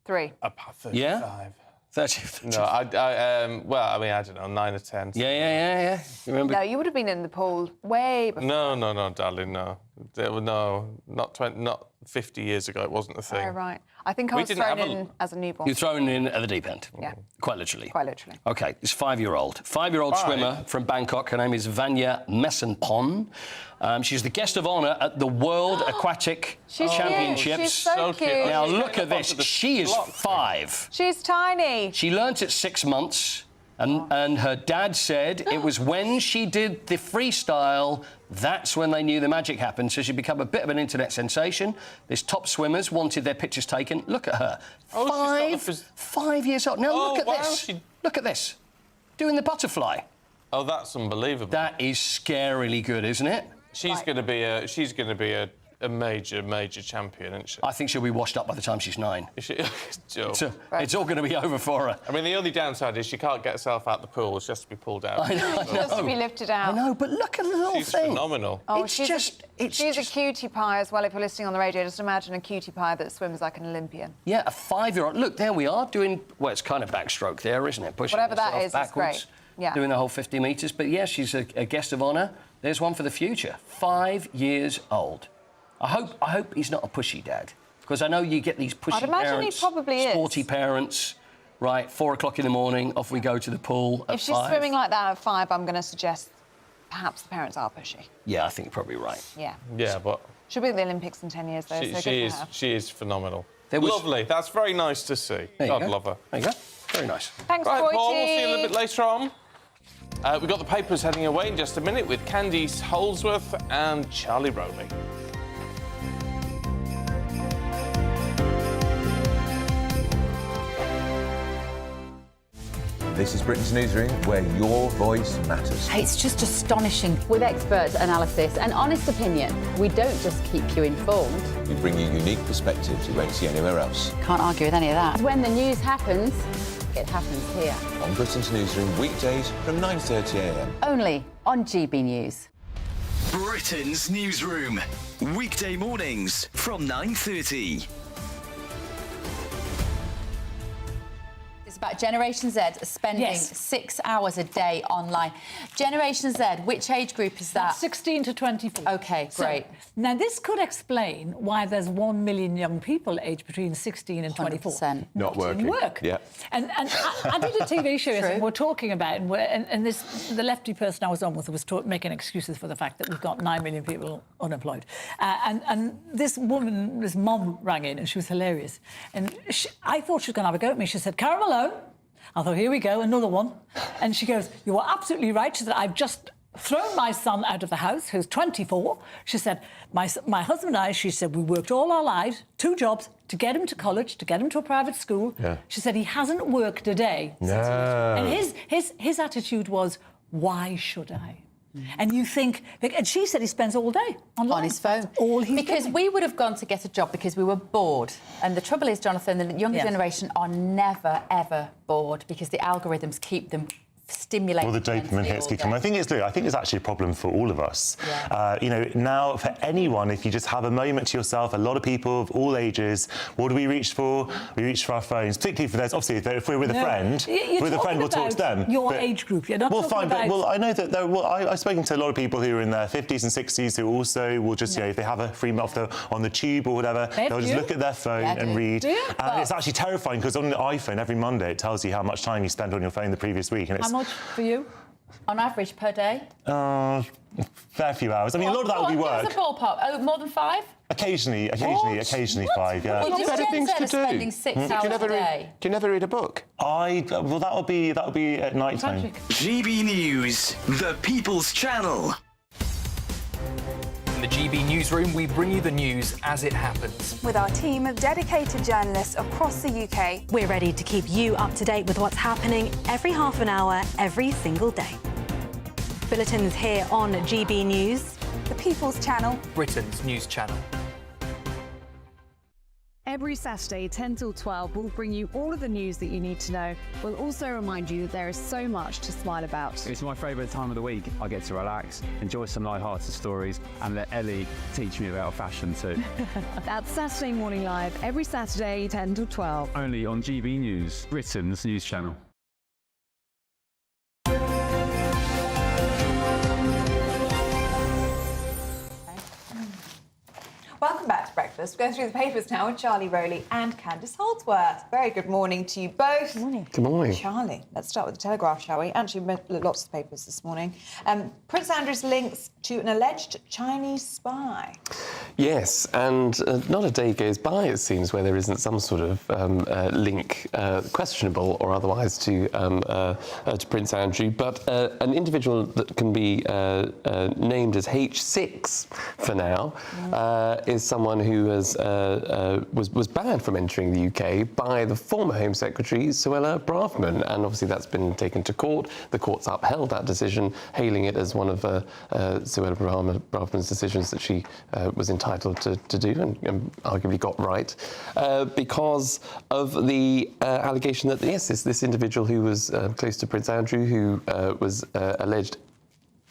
3. About 35. Yeah? 30. No, well, I mean, I don't know, 9 or 10. Yeah. You remember? No, you would have been in the pool way before. No, darling, no. Not 50 years ago. It wasn't a thing. Oh, right. I think I was thrown in as a newborn. You were thrown in at the deep end? Yeah. Quite literally? Quite literally. OK, this 5-year-old. 5-year-old swimmer from Bangkok. Her name is Vanya Mesenpon. She's the guest of honour at the World Aquatic Championships. She's so cute. Now, look at this. She is 5. She's tiny. She learnt at 6 months. And her dad said it was when she did the freestyle, that's when they knew the magic happened. So she'd become a bit of an internet sensation. These top swimmers wanted their pictures taken. Look at her. 5 years old. Now, look at this. Look at this. Doing the butterfly. Oh, that's unbelievable. That is scarily good, isn't it? She's going to be a major champion, isn't she? I think she'll be washed up by the time she's 9. It's all going to be over for her. I mean, the only downside is she can't get herself out the pool. She has to be pulled out. I know. She has to be lifted out. I know, but look at the little She's thing. phenomenal. Oh, she's a cutie pie as well. If you're listening on the radio, just imagine a cutie pie that swims like an Olympian. Yeah, a 5-year-old. Look, there we are doing... Well, it's kind of backstroke there, isn't it? Pushing whatever that herself is, backwards, it's great. Yeah. Doing the whole 50 metres. But, yeah, she's a guest of honour. There's one for the future. 5 years old. I hope he's not a pushy dad, because I know you get these pushy I'd imagine parents, he probably sporty is. parents. Right, 4 o'clock in the morning, off we go to the pool at If she's 5. swimming like that at 5, I'm going to suggest perhaps the parents are pushy. Yeah, I think you're probably right. Yeah. Yeah, but She'll be at the Olympics in 10 years, though, so good for her. She is phenomenal. Was... Lovely. That's very nice to see. God love her. There you go. Very nice. Thanks, right, Boydie. Paul, we'll see you a little bit later on. We've got the papers heading away in just a minute with Candice Holdsworth and Charlie Rowley. This is Britain's Newsroom, where your voice matters. It's just astonishing. With expert analysis and honest opinion, we don't just keep you informed. We bring you unique perspectives you won't see anywhere else. Can't argue with any of that. When the news happens, it happens here. On Britain's Newsroom, weekdays from 9:30 a.m. Only on GB News. Britain's Newsroom, weekday mornings from 9:30. It's about Generation Z spending 6 hours a day online. Generation Z, which age group is that? That's 16 to 24. OK, great. Now, this could explain why there's 1 million young people aged between 16 and 24 not working. work. Yeah. And I did a TV show yesterday, and we're talking about it, and the lefty person I was on with was making excuses for the fact that we've got 9 million people unemployed. And this woman, this mom, rang in, and she was hilarious. And I thought she was going to have a go at me. She said, "Carol Malone." I thought, here we go, another one. And she goes, "You are absolutely right." She said, "I've just thrown my son out of the house, who's 24. She said, my husband and I, she said, we worked all our lives, 2 jobs, to get him to college, to get him to a private school. Yeah. She said, he hasn't worked a day. No. And his attitude was, why should I? And you think... And she said he spends all day online. On his phone. All he's Because doing. we would have gone to get a job because we were bored. And the trouble is, Jonathan, the younger generation are never, ever bored because the algorithms keep them stimulated. Well, the dopamine hits keep coming. I think it's actually a problem for all of us. Yeah. You know, now for anyone, if you just have a moment to yourself, a lot of people of all ages, what do we reach for? We reach for our phones, particularly for those. Obviously, if we're with a friend, we'll talk to them. Your age group, you're not talking about... I know that. I've spoken to a lot of people who are in their 50s and 60s who also will just, you know, if they have a free month on the tube or whatever, they'll just look at their phone and read. And it's actually terrifying because on the iPhone every Monday it tells you how much time you spent on your phone the previous week, and it's How much for you? On average per day? Fair few hours. I mean, a lot of that will be work. What's a ballpark? Oh, more than 5? Occasionally 5. Yeah. Well, better things to do. Spending 6 hours a day. Do you never read a book? Well, that'll be at night time. GB News, the People's Channel. In the GB Newsroom, we bring you the news as it happens. With our team of dedicated journalists across the UK. We're ready to keep you up to date with what's happening every half an hour, every single day. Bulletins here on GB News. The People's Channel. Britain's news channel. Every Saturday, 10 till 12, we'll bring you all of the news that you need to know. We'll also remind you that there is so much to smile about. It's my favourite time of the week. I get to relax, enjoy some light-hearted stories, and let Ellie teach me about fashion too. That's Saturday Morning Live, every Saturday, 10 till 12. Only on GB News, Britain's news channel. Welcome back to breakfast. We're going through the papers now with Charlie Rowley and Candice Holdsworth. Very good morning to you both. Good morning. Good morning. Charlie, let's start with the Telegraph, shall we? Actually, we read lots of papers this morning. Prince Andrew's links to an alleged Chinese spy. Yes, and not a day goes by, it seems, where there isn't some sort of link, questionable or otherwise, to Prince Andrew. But an individual that can be named as H6 for now is someone who was banned from entering the UK by the former Home Secretary, Suella Braverman, and obviously that's been taken to court. The court's upheld that decision, hailing it as one of Suella Braverman's decisions that she was entitled to do and arguably got right, because of the allegation that, yes, this individual who was close to Prince Andrew, who was alleged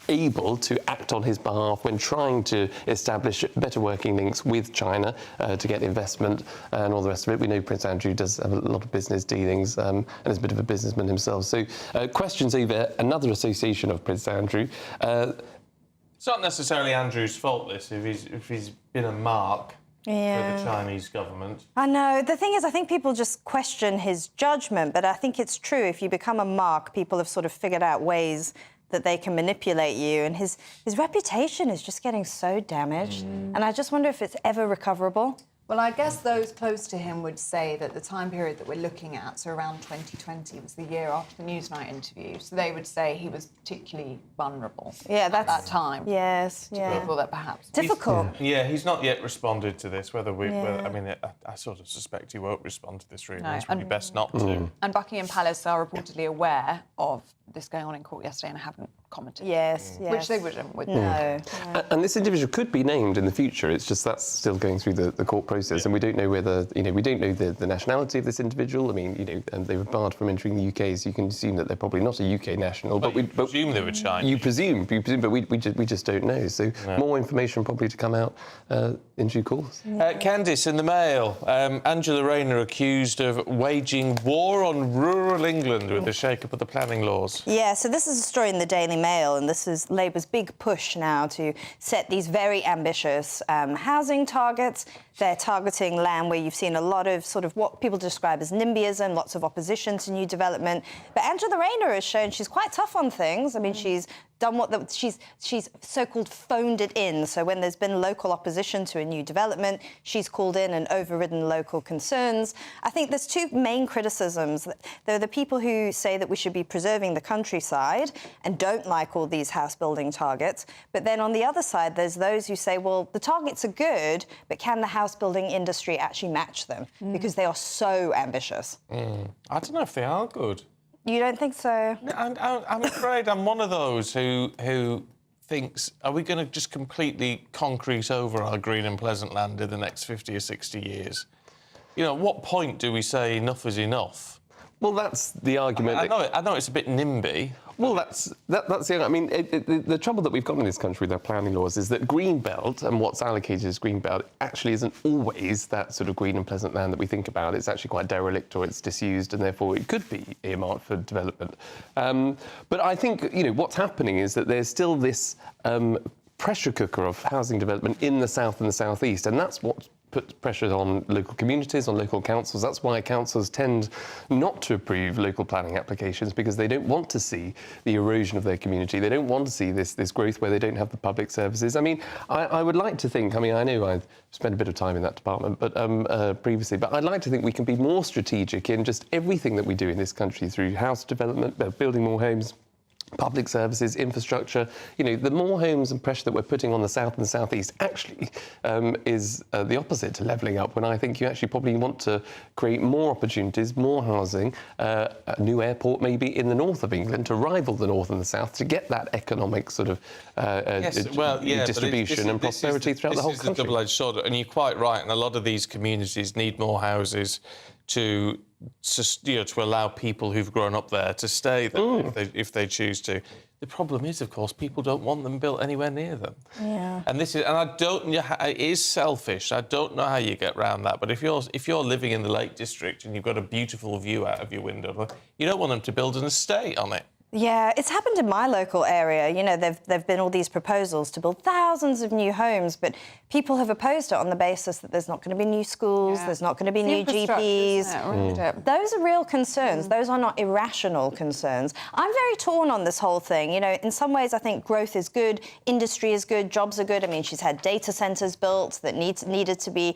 able to act on his behalf when trying to establish better working links with China to get investment and all the rest of it. We know Prince Andrew does have a lot of business dealings and is a bit of a businessman himself. So questions over another association of Prince Andrew. It's not necessarily Andrew's fault, this, if he's been a mark for the Chinese government. I know. The thing is, I think people just question his judgment, but I think it's true. If you become a mark, people have sort of figured out ways that they can manipulate you, and his reputation is just getting so damaged. And I just wonder if it's ever recoverable. Well, I guess those close to him would say that the time period that we're looking at, so around 2020, was the year after the Newsnight interview. So they would say he was particularly vulnerable at that time. Yes, to people that perhaps... Difficult. He's not yet responded to this. I sort of suspect he won't respond to this, really. No, It's probably best not to. And Buckingham Palace are reportedly aware of this going on in court yesterday and haven't commented. Yes, Which they wouldn't, would they? No. And this individual could be named in the future. It's just that's still going through the court process, and we don't know whether we don't know the nationality of this individual. I mean, and they were barred from entering the UK, so you can assume that they're probably not a UK national. But we presume they were Chinese. You presume, but we just don't know. So more information probably to come out in due course. Candice, in the Mail, Angela Rayner accused of waging war on rural England with the shake-up of the planning laws. Yeah, so this is a story in the Daily Mail, and this is Labour's big push now to set these very ambitious housing targets. They're targeting land where you've seen a lot of sort of what people describe as NIMBYism, lots of opposition to new development. But Angela Rayner has shown she's quite tough on things. I mean, she's done she's so-called phoned it in. So when there's been local opposition to a new development, she's called in and overridden local concerns. I think there's two main criticisms. There are the people who say that we should be preserving the countryside and don't like all these house building targets. But then on the other side, there's those who say, well, the targets are good, but can the house building industry actually match them? Because they are so ambitious. I don't know if they are good. You don't think so? I'm afraid I'm one of those who thinks, are we going to just completely concrete over our green and pleasant land in the next 50 or 60 years? You know, at what point do we say enough is enough? Well, that's the argument. I know it's a bit NIMBY. Well, that's the. I mean, the trouble that we've got in this country with our planning laws is that green belt and what's allocated as green belt actually isn't always that sort of green and pleasant land that we think about. It's actually quite derelict or it's disused, and therefore it could be earmarked for development. But I think what's happening is that there's still this pressure cooker of housing development in the south and the southeast, and that's what puts pressure on local communities, on local councils. That's why councils tend not to approve local planning applications, because they don't want to see the erosion of their community. They don't want to see this growth where they don't have the public services. I mean, I would like to think, I know I've spent a bit of time in that department previously, but I'd like to think we can be more strategic in just everything that we do in this country through house development, building more homes, public services, infrastructure. The more homes and pressure that we're putting on the south and the southeast actually is the opposite to levelling up, when I think you actually probably want to create more opportunities, more housing, a new airport maybe in the north of England to rival the north and the south, to get that economic sort of distribution and prosperity throughout the whole country. This is a double-edged sword, and you're quite right, and a lot of these communities need more houses to allow people who've grown up there to stay there if they choose to. The problem is, of course, people don't want them built anywhere near them. Yeah. And I don't. It is selfish. I don't know how you get around that. But if you're living in the Lake District and you've got a beautiful view out of your window, you don't want them to build an estate on it. Yeah, it's happened in my local area. There've been all these proposals to build thousands of new homes, but people have opposed it on the basis that there's not going to be new schools, there's not going to be new GPs. Those are real concerns. Those are not irrational concerns. I'm very torn on this whole thing. In some ways, I think growth is good, industry is good, jobs are good. I mean, she's had data centres built that needed to be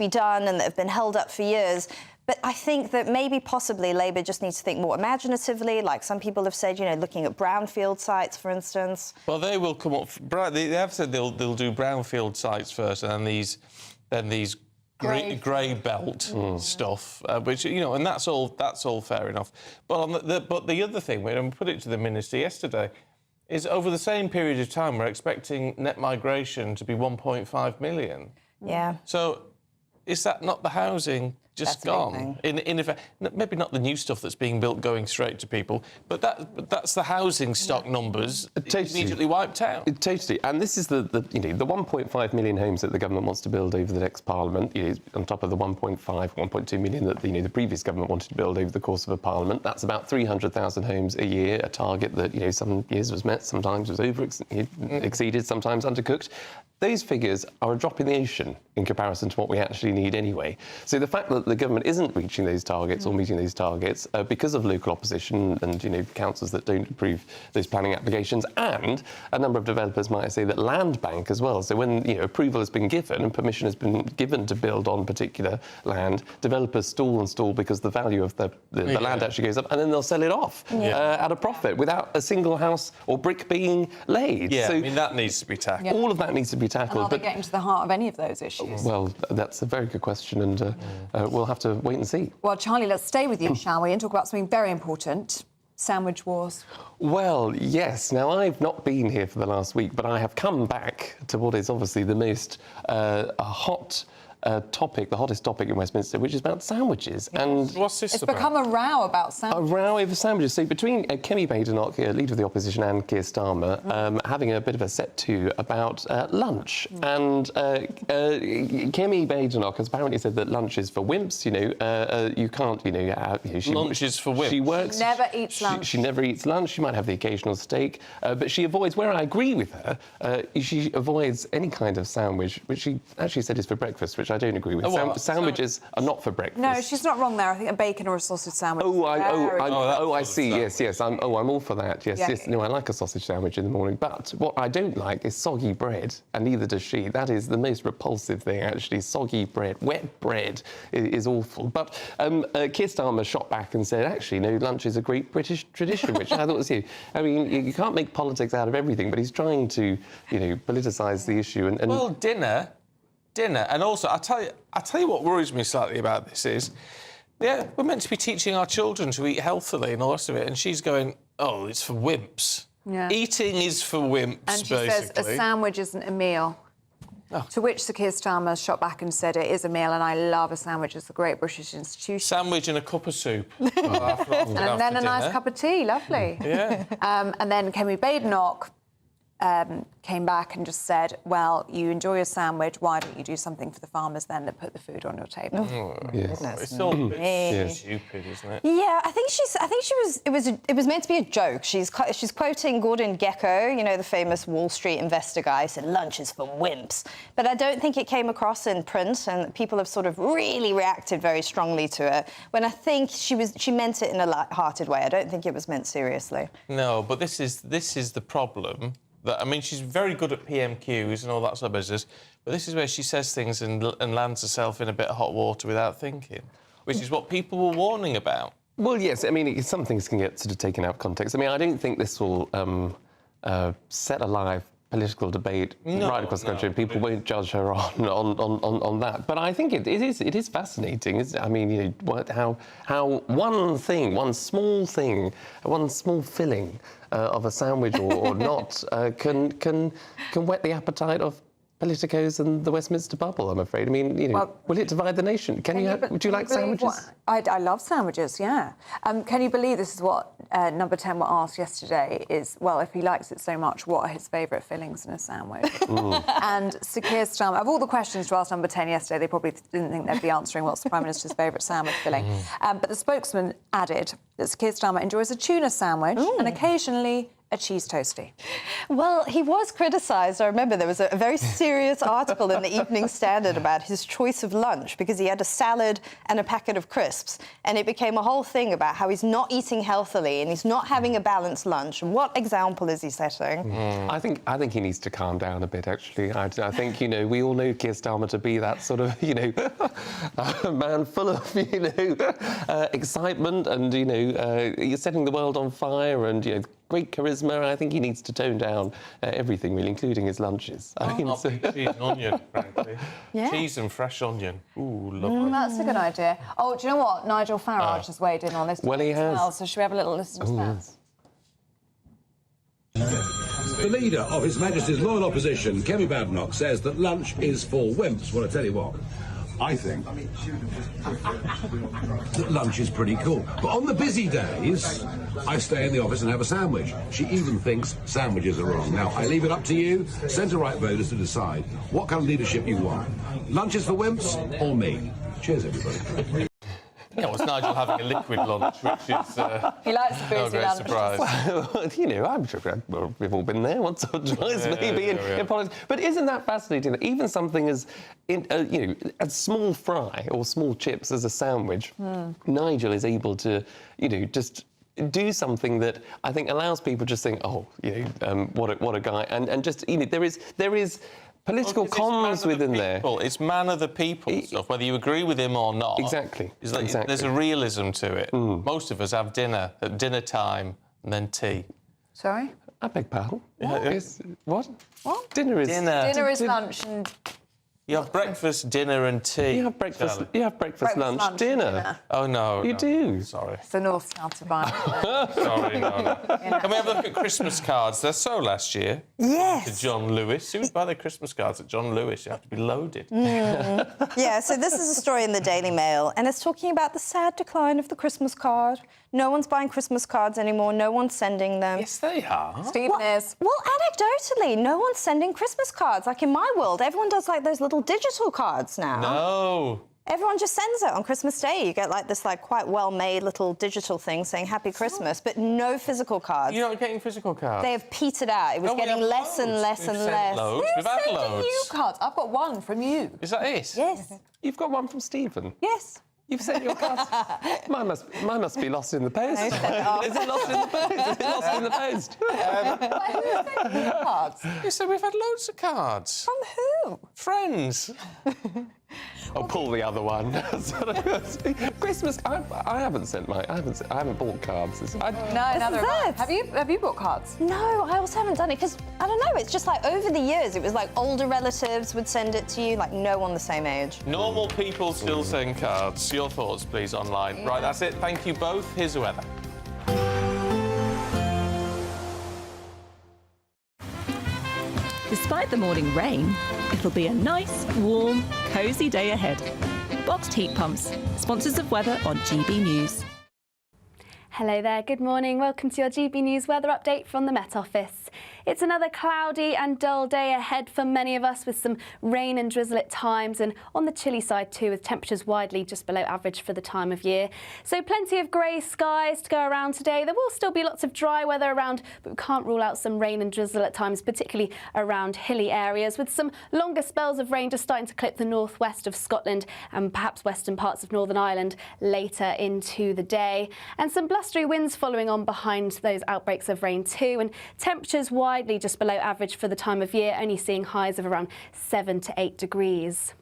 done and that have been held up for years. But I think that maybe possibly Labour just needs to think more imaginatively, like some people have said, looking at brownfield sites, for instance. Well, they will come up. They have said they'll do brownfield sites first, and then these grey belt stuff, which and that's all fair enough. But the other thing, we put it to the minister yesterday, is over the same period of time we're expecting net migration to be 1.5 million. Yeah. So is that not the housing just gone? In effect, maybe not the new stuff that's being built going straight to people, but that's the housing stock numbers immediately wiped out. Totally. And this is the 1.5 million homes that the government wants to build over the next parliament, on top of the 1.2 million that the previous government wanted to build over the course of a parliament. That's about 300,000 homes a year, a target that some years was met, sometimes was exceeded, sometimes undercooked. Those figures are a drop in the ocean in comparison to what we actually need anyway. So the fact that the government isn't reaching those targets or meeting those targets because of local opposition and, you know, councils that don't approve those planning applications, and a number of developers might say that land bank as well. So when, you know, approval has been given and permission has been given to build on particular land, developers stall and stall because the value of the land actually goes up, and then they'll sell it off at a profit without a single house or brick being laid. Yeah, so I mean, that needs to be tackled. all of that needs to be tackled. And are they getting to the heart of any of those issues? Well, that's a very good question, and we'll have to wait and see. Well, Charlie, let's stay with you, shall we, and talk about something very important. Sandwich wars. Well, yes. Now, I've not been here for the last week, but I have come back to what is obviously the most hot topic, the hottest topic in Westminster, which is about sandwiches. Yes. And what's this It's about? become a row about sandwiches. A row over sandwiches. So between Kemi Badenoch, leader of the opposition, and Keir Starmer, having a bit of a set-to about lunch. And Kemi Badenoch has apparently said that lunch is for wimps. You know, you can't. You know, lunch is for wimps. She works. She never eats lunch. She never eats lunch. She might have the occasional steak, but she avoids. Where I agree with her, she avoids any kind of sandwich, which she actually said is for breakfast, which I don't agree with. Sandwiches are not for breakfast. No, she's not wrong there. I think a bacon or a sausage sandwich. I see. Yes. I'm all for that. Yes, Yeah. yes. No, I like a sausage sandwich in the morning. But what I don't like is soggy bread, and neither does she. That is the most repulsive thing, actually. Soggy bread, wet bread is awful. But Keir Starmer shot back and said, actually, no, lunch is a great British tradition, which I thought was you. I mean, you can't make politics out of everything, but he's trying to, you know, politicise the issue. And well, dinner, and also I tell you what worries me slightly about this is, yeah, we're meant to be teaching our children to eat healthily and all the rest of it, and she's going, oh, it's for wimps. Yeah. Eating is for wimps, And she basically. says a sandwich isn't a meal. To which Sir Keir Starmer shot back and said it is a meal, and I love a sandwich. It's a great British institution. Sandwich and a cup of soup. And then a nice cup of tea, lovely. Yeah. And then Kemi Badenoch came back and just said, well, you enjoy your sandwich, why don't you do something for the farmers then that put the food on your table? It's all a bit stupid, isn't it? Yeah, I think it was meant to be a joke. She's quoting Gordon Gekko, you know, the famous Wall Street investor guy, who said lunch is for wimps. But I don't think it came across in print, and people have sort of really reacted very strongly to it, when I think she meant it in a light-hearted way. I don't think it was meant seriously. No, but this is the problem. I mean, she's very good at PMQs and all that sort of business, but this is where she says things and lands herself in a bit of hot water without thinking, which is what people were warning about. Well, yes, I mean, some things can get sort of taken out of context. I mean, I don't think this will set a live political debate right across the country. People won't judge her on that. But I think it is fascinating, isn't it? I mean, you know, how one thing, one small thing, one small filling of a sandwich or not can whet the appetite of politicos and the Westminster bubble, I'm afraid. I mean, you know, will it divide the nation? Would you like sandwiches? I love sandwiches, yeah. Can you believe this is what Number 10 were asked yesterday is, well, if he likes it so much, what are his favourite fillings in a sandwich? And Sir Keir Starmer, of all the questions to ask Number 10 yesterday, they probably didn't think they'd be answering what's the Prime Minister's favourite sandwich filling. But the spokesman added that Sir Keir Starmer enjoys a tuna sandwich and occasionally a cheese toastie. Well, he was criticised. I remember there was a very serious article in the Evening Standard about his choice of lunch because he had a salad and a packet of crisps, and it became a whole thing about how he's not eating healthily and he's not having a balanced lunch. What example is he setting? I think he needs to calm down a bit, actually. I think, you know, we all know Keir Starmer to be that sort of, you know, man full of, you know, excitement and, you know, you're setting the world on fire and, you know, great charisma. I think he needs to tone down everything, really, including his lunches. Cheese and onion, frankly. Yeah. Cheese and fresh onion. Ooh, lovely. That's a good idea. Oh, do you know what? Nigel Farage has weighed in on this. Well, he has. Well, so should we have a little listen to that? The leader of His Majesty's loyal opposition, Kemi Badenoch, says that lunch is for wimps. Well, I tell you what, I think that lunch is pretty cool. But on the busy days, I stay in the office and have a sandwich. She even thinks sandwiches are wrong. Now, I leave it up to you, centre-right voters, to decide what kind of leadership you want. Lunch is for wimps or me? Cheers, everybody. Yeah, well, it's Nigel having a liquid lunch, which is he likes the no boozy great lunch. surprise. Well, you know, I'm sure we've all been there once or twice, maybe in politics. But isn't that fascinating? That even something as, you know, a small fry or small chips as a sandwich, Nigel is able to, you know, just do something that I think allows people to just think, oh, you know, what a guy, and just, you know, there is political comms within there. It's man of the people stuff, whether you agree with him or not. Exactly. There's a realism to it. Most of us have dinner at dinner time and then tea. Sorry? I beg pardon? What? What? Dinner is lunch and... You have breakfast, dinner and tea. You have breakfast, lunch, dinner. Oh, no. You do? Sorry. It's the North-South divide. Sorry, no. Can we have a look at Christmas cards? They're so last year. Yes. To John Lewis. Who would buy their Christmas cards at John Lewis? You have to be loaded. Yeah, so this is a story in the Daily Mail, and it's talking about the sad decline of the Christmas card. No one's buying Christmas cards anymore. No one's sending them. Yes, they are. Stephen is. Well, anecdotally, no one's sending Christmas cards. Like in my world, everyone does like those little digital cards now. No. Everyone just sends it on Christmas Day. You get like this quite well-made little digital thing saying Happy Christmas, but no physical cards. You're not getting physical cards? They have petered out. It was getting less and less and less. We've had loads. You cards? I've got one from you. Is that it? Yes. You've got one from Stephen? Yes. You've sent your cards. mine must be lost in the post. Is it lost in the post? Is it lost in the post? Who sent you cards? You said we've had loads of cards. From who? Friends. I'll pull the other one. Christmas. I haven't sent my. I haven't bought cards. No, neither have I. Have you bought cards? No, I also haven't done it because I don't know. It's just like over the years, it was like older relatives would send it to you, like no one the same age. Normal people still send cards. Your thoughts, please, online. Right, that's it. Thank you both. Here's the weather. Despite the morning rain, it'll be a nice, warm, cosy day ahead. Boxed heat pumps, sponsors of weather on GB News. Hello there, good morning. Welcome to your GB News weather update from the Met Office. It's another cloudy and dull day ahead for many of us, with some rain and drizzle at times, and on the chilly side too, with temperatures widely just below average for the time of year. So plenty of grey skies to go around today. There will still be lots of dry weather around, but we can't rule out some rain and drizzle at times, particularly around hilly areas, with some longer spells of rain just starting to clip the northwest of Scotland and perhaps western parts of Northern Ireland later into the day. And some blustery winds following on behind those outbreaks of rain too, and temperatures widely just below average for the time of year, only seeing highs of around 7 to 8 degrees.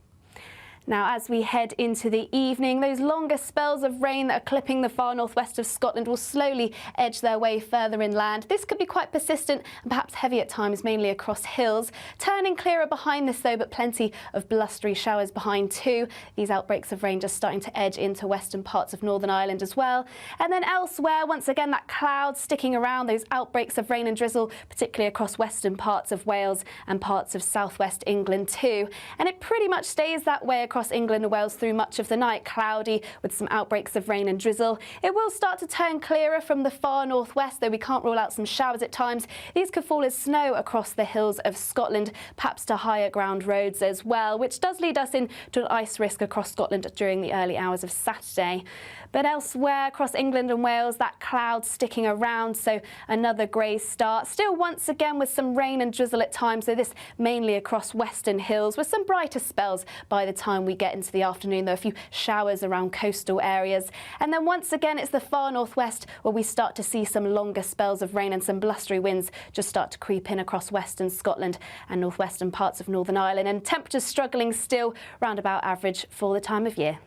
Now, as we head into the evening, those longer spells of rain that are clipping the far northwest of Scotland will slowly edge their way further inland. This could be quite persistent and perhaps heavy at times, mainly across hills. Turning clearer behind this though, but plenty of blustery showers behind too. These outbreaks of rain just starting to edge into western parts of Northern Ireland as well. And then elsewhere, once again, that cloud sticking around, those outbreaks of rain and drizzle, particularly across western parts of Wales and parts of southwest England too. And it pretty much stays that way across England and Wales through much of the night, cloudy with some outbreaks of rain and drizzle. It will start to turn clearer from the far northwest, though we can't rule out some showers at times. These could fall as snow across the hills of Scotland, perhaps to higher ground roads as well, which does lead us into an ice risk across Scotland during the early hours of Saturday. But elsewhere across England and Wales, that cloud sticking around, so another grey start. Still once again with some rain and drizzle at times, so this mainly across western hills, with some brighter spells by the time we get into the afternoon, though a few showers around coastal areas. And then once again, it's the far northwest where we start to see some longer spells of rain and some blustery winds just start to creep in across western Scotland and northwestern parts of Northern Ireland, and temperatures struggling still round about average for the time of year.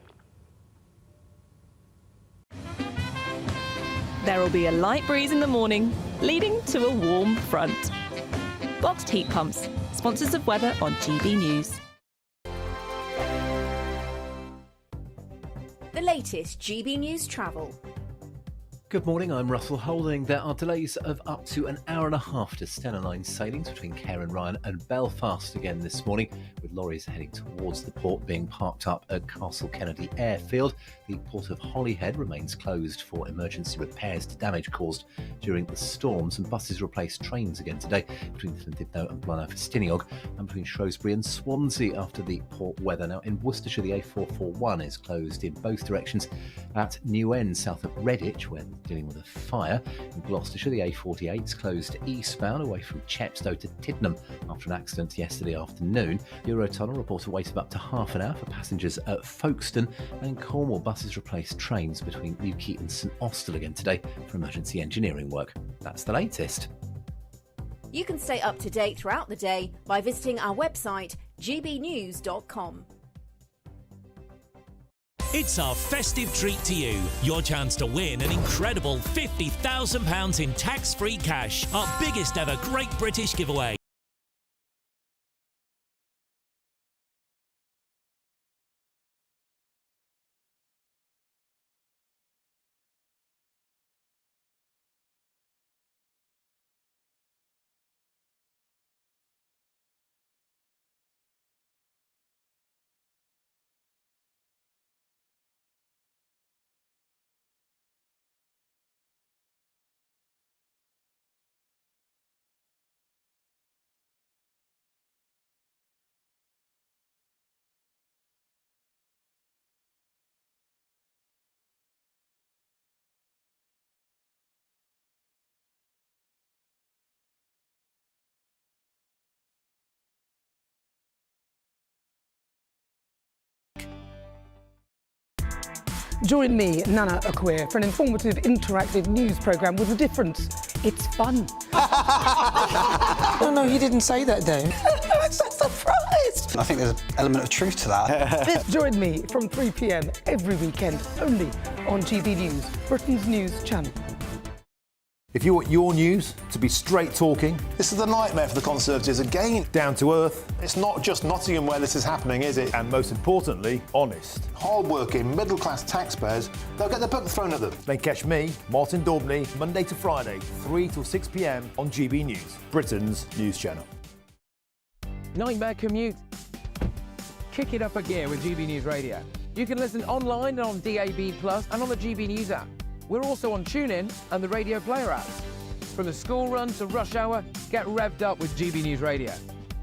There will be a light breeze in the morning, leading to a warm front. Boxed heat pumps, sponsors of weather on GB News. The latest GB News travel. Good morning, I'm Russell Holding. There are delays of up to an hour and a half to Stena Line sailings between Cairn Ryan and Belfast again this morning, with lorries heading towards the port being parked up at Castle Kennedy Airfield. The port of Holyhead remains closed for emergency repairs to damage caused during the storms, and buses replaced trains again today between Llandudno and Blaenau-Festiniog and between Shrewsbury and Swansea after the port weather. Now in Worcestershire, the A441 is closed in both directions at New End, south of Redditch, where dealing with a fire. In Gloucestershire, the A48 is closed eastbound away from Chepstow to Tiddenham after an accident yesterday afternoon. Eurotunnel report a wait of up to half an hour for passengers at Folkestone, and in Cornwall, buses replaced trains between Newquay and St Austell again today for emergency engineering work. That's the latest. You can stay up to date throughout the day by visiting our website gbnews.com. It's our festive treat to you. Your chance to win an incredible £50,000 in tax-free cash. Our biggest ever Great British giveaway. Join me, Nana Akweer, for an informative, interactive news programme with a difference. It's fun. No, he didn't say that, though. I'm so surprised. I think there's an element of truth to that. Join me from 3 p.m. every weekend, only on GB News, Britain's news channel. If you want your news to be straight talking... This is the nightmare for the Conservatives again. Down to earth. It's not just Nottingham where this is happening, is it? And most importantly, honest. Hard-working, middle-class taxpayers, they'll get their book thrown at them. Then catch me, Martin Daubney, Monday to Friday, 3 till 6 p.m. on GB News, Britain's news channel. Nightmare commute? Kick it up a gear with GB News Radio. You can listen online and on DAB+ and on the GB News app. We're also on TuneIn and the Radio Player apps. From the school run to rush hour, get revved up with GB News Radio.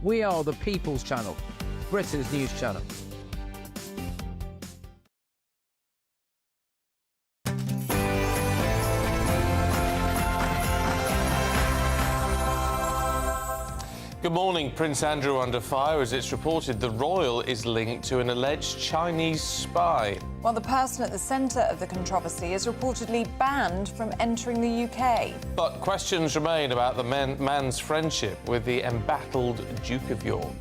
We are the People's Channel, Britain's news channel. Good morning. Prince Andrew under fire as it's reported the royal is linked to an alleged Chinese spy. Well, the person at the centre of the controversy is reportedly banned from entering the UK. But questions remain about the man's friendship with the embattled Duke of York.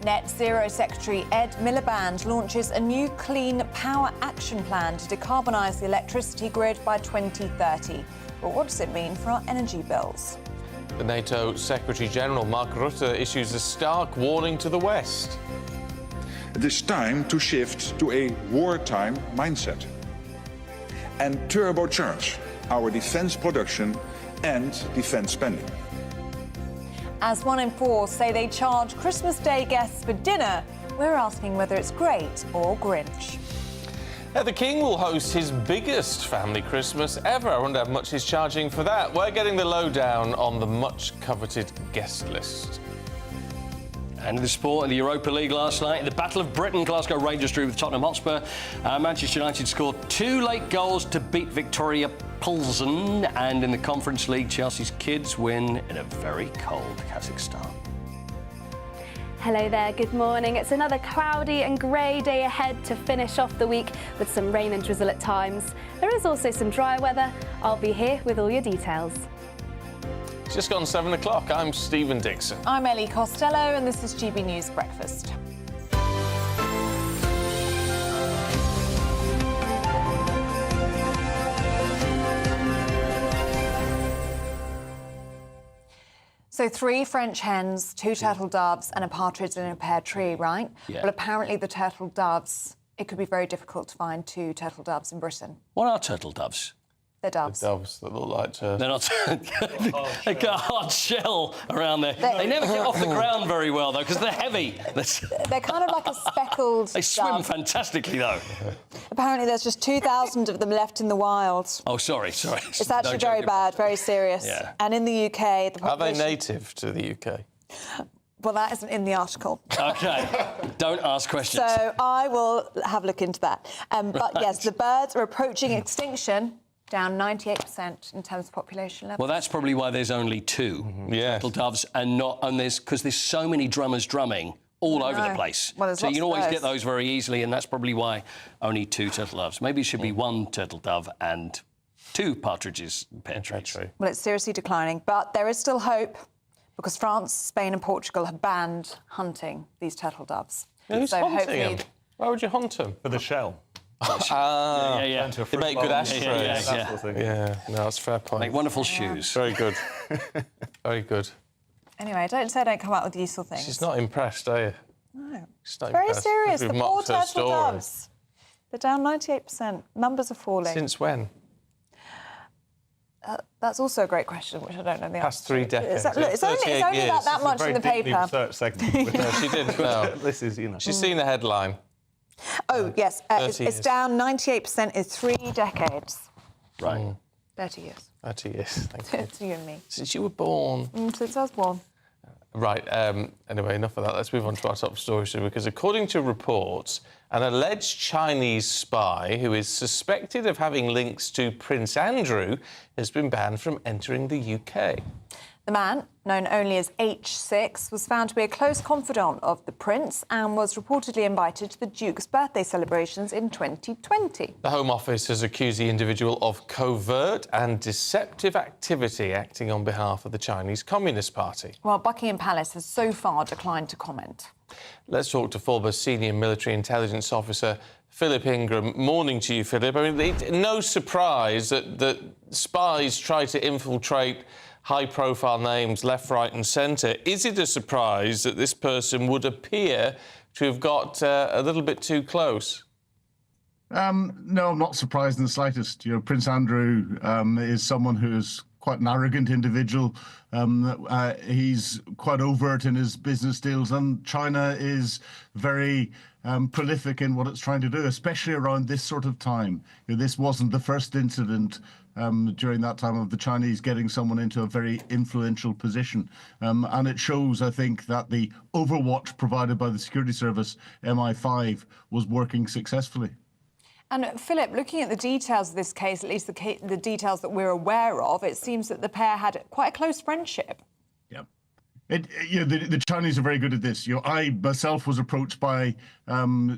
Net Zero Secretary Ed Miliband launches a new Clean Power Action Plan to decarbonise the electricity grid by 2030. But what does it mean for our energy bills? The NATO Secretary-General Mark Rutte issues a stark warning to the West. It is time to shift to a wartime mindset and turbocharge our defence production and defence spending. As 1 in 4 say they charge Christmas Day guests for dinner, we're asking whether it's great or Grinch. The King will host his biggest family Christmas ever. I wonder how much he's charging for that. We're getting the lowdown on the much-coveted guest list. And in the sport, in the Europa League last night, the Battle of Britain, Glasgow Rangers drew with Tottenham Hotspur. Manchester United scored 2 late goals to beat Victoria Pilsen. And in the Conference League, Chelsea's kids win in a very cold Kazakhstan. Hello there, good morning. It's another cloudy and grey day ahead to finish off the week with some rain and drizzle at times. There is also some dry weather. I'll be here with all your details. It's just gone 7 o'clock. I'm Stephen Dixon. I'm Ellie Costello and this is GB News Breakfast. So 3 French hens, 2 turtle doves and a partridge in a pear tree, right? Yeah. Well, apparently the turtle doves, it could be very difficult to find 2 turtle doves in Britain. What are turtle doves? They're doves. Doves that look like turtles. They're not. They got a hard shell around there. They never get off the ground very well, though, because they're heavy. They're kind of like a speckled They swim dove. fantastically, though. Apparently, there's just 2,000 of them left in the wild. Oh, sorry. It's actually No very joking. bad, very serious. Yeah. And in the UK, the Are they population... native to the UK? Well, that isn't in the article. OK. Don't ask questions. So I will have a look into that. But yes, the birds are approaching extinction, down 98% in terms of population level. Well, that's probably why there's only two turtle doves, and there's because there's so many drummers drumming all over the place. Well, there's so you can lots of always those. get those very easily, and that's probably why only 2 turtle doves. Maybe it should be 1 turtle dove and 2 partridges and petrels. Well, it's seriously declining, but there is still hope because France, Spain and Portugal have banned hunting these turtle doves. Who's hunting them? Why would you hunt them? For the shell. Yeah. They make good ashtrays. Yeah. No, that's a fair point. Make wonderful shoes. Very good. Very good. Anyway, don't say don't come out with useful things. She's not impressed, are you? No. She's not Very impressed. serious. We've The poor mocked her turtle story. doves. They're down 98%. Numbers are falling. Since when? That's also a great question, which I don't know the answer. Past 3 decades. Look, it's only 38 years. that much in the paper. Research segment. No, she didn't know. This is, She's seen the headline. Oh, yes. 30 It's years. down 98% in 3 decades. Right. 30 years. 30 years, thank you. It's you and me. Since you were born. Since I was born. Right, anyway, enough of that. Let's move on to our top story, because according to reports, an alleged Chinese spy who is suspected of having links to Prince Andrew has been banned from entering the UK. The man, known only as H6, was found to be a close confidant of the Prince and was reportedly invited to the Duke's birthday celebrations in 2020. The Home Office has accused the individual of covert and deceptive activity acting on behalf of the Chinese Communist Party. Well, Buckingham Palace has so far declined to comment. Let's talk to former senior military intelligence officer Philip Ingram. Morning to you, Philip. I mean, it's no surprise that spies try to infiltrate high-profile names left, right and centre. Is it a surprise that this person would appear to have got a little bit too close? No, I'm not surprised in the slightest. You know, Prince Andrew is someone who is quite an arrogant individual. He's quite overt in his business deals, and China is very prolific in what it's trying to do, especially around this sort of time. You know, this wasn't the first incident during that time of the Chinese getting someone into a very influential position. And it shows, I think, that the overwatch provided by the security service, MI5, was working successfully. And Philip, looking at the details of this case, at least the details that we're aware of, it seems that the pair had quite a close friendship. The Chinese are very good at this. I myself was approached by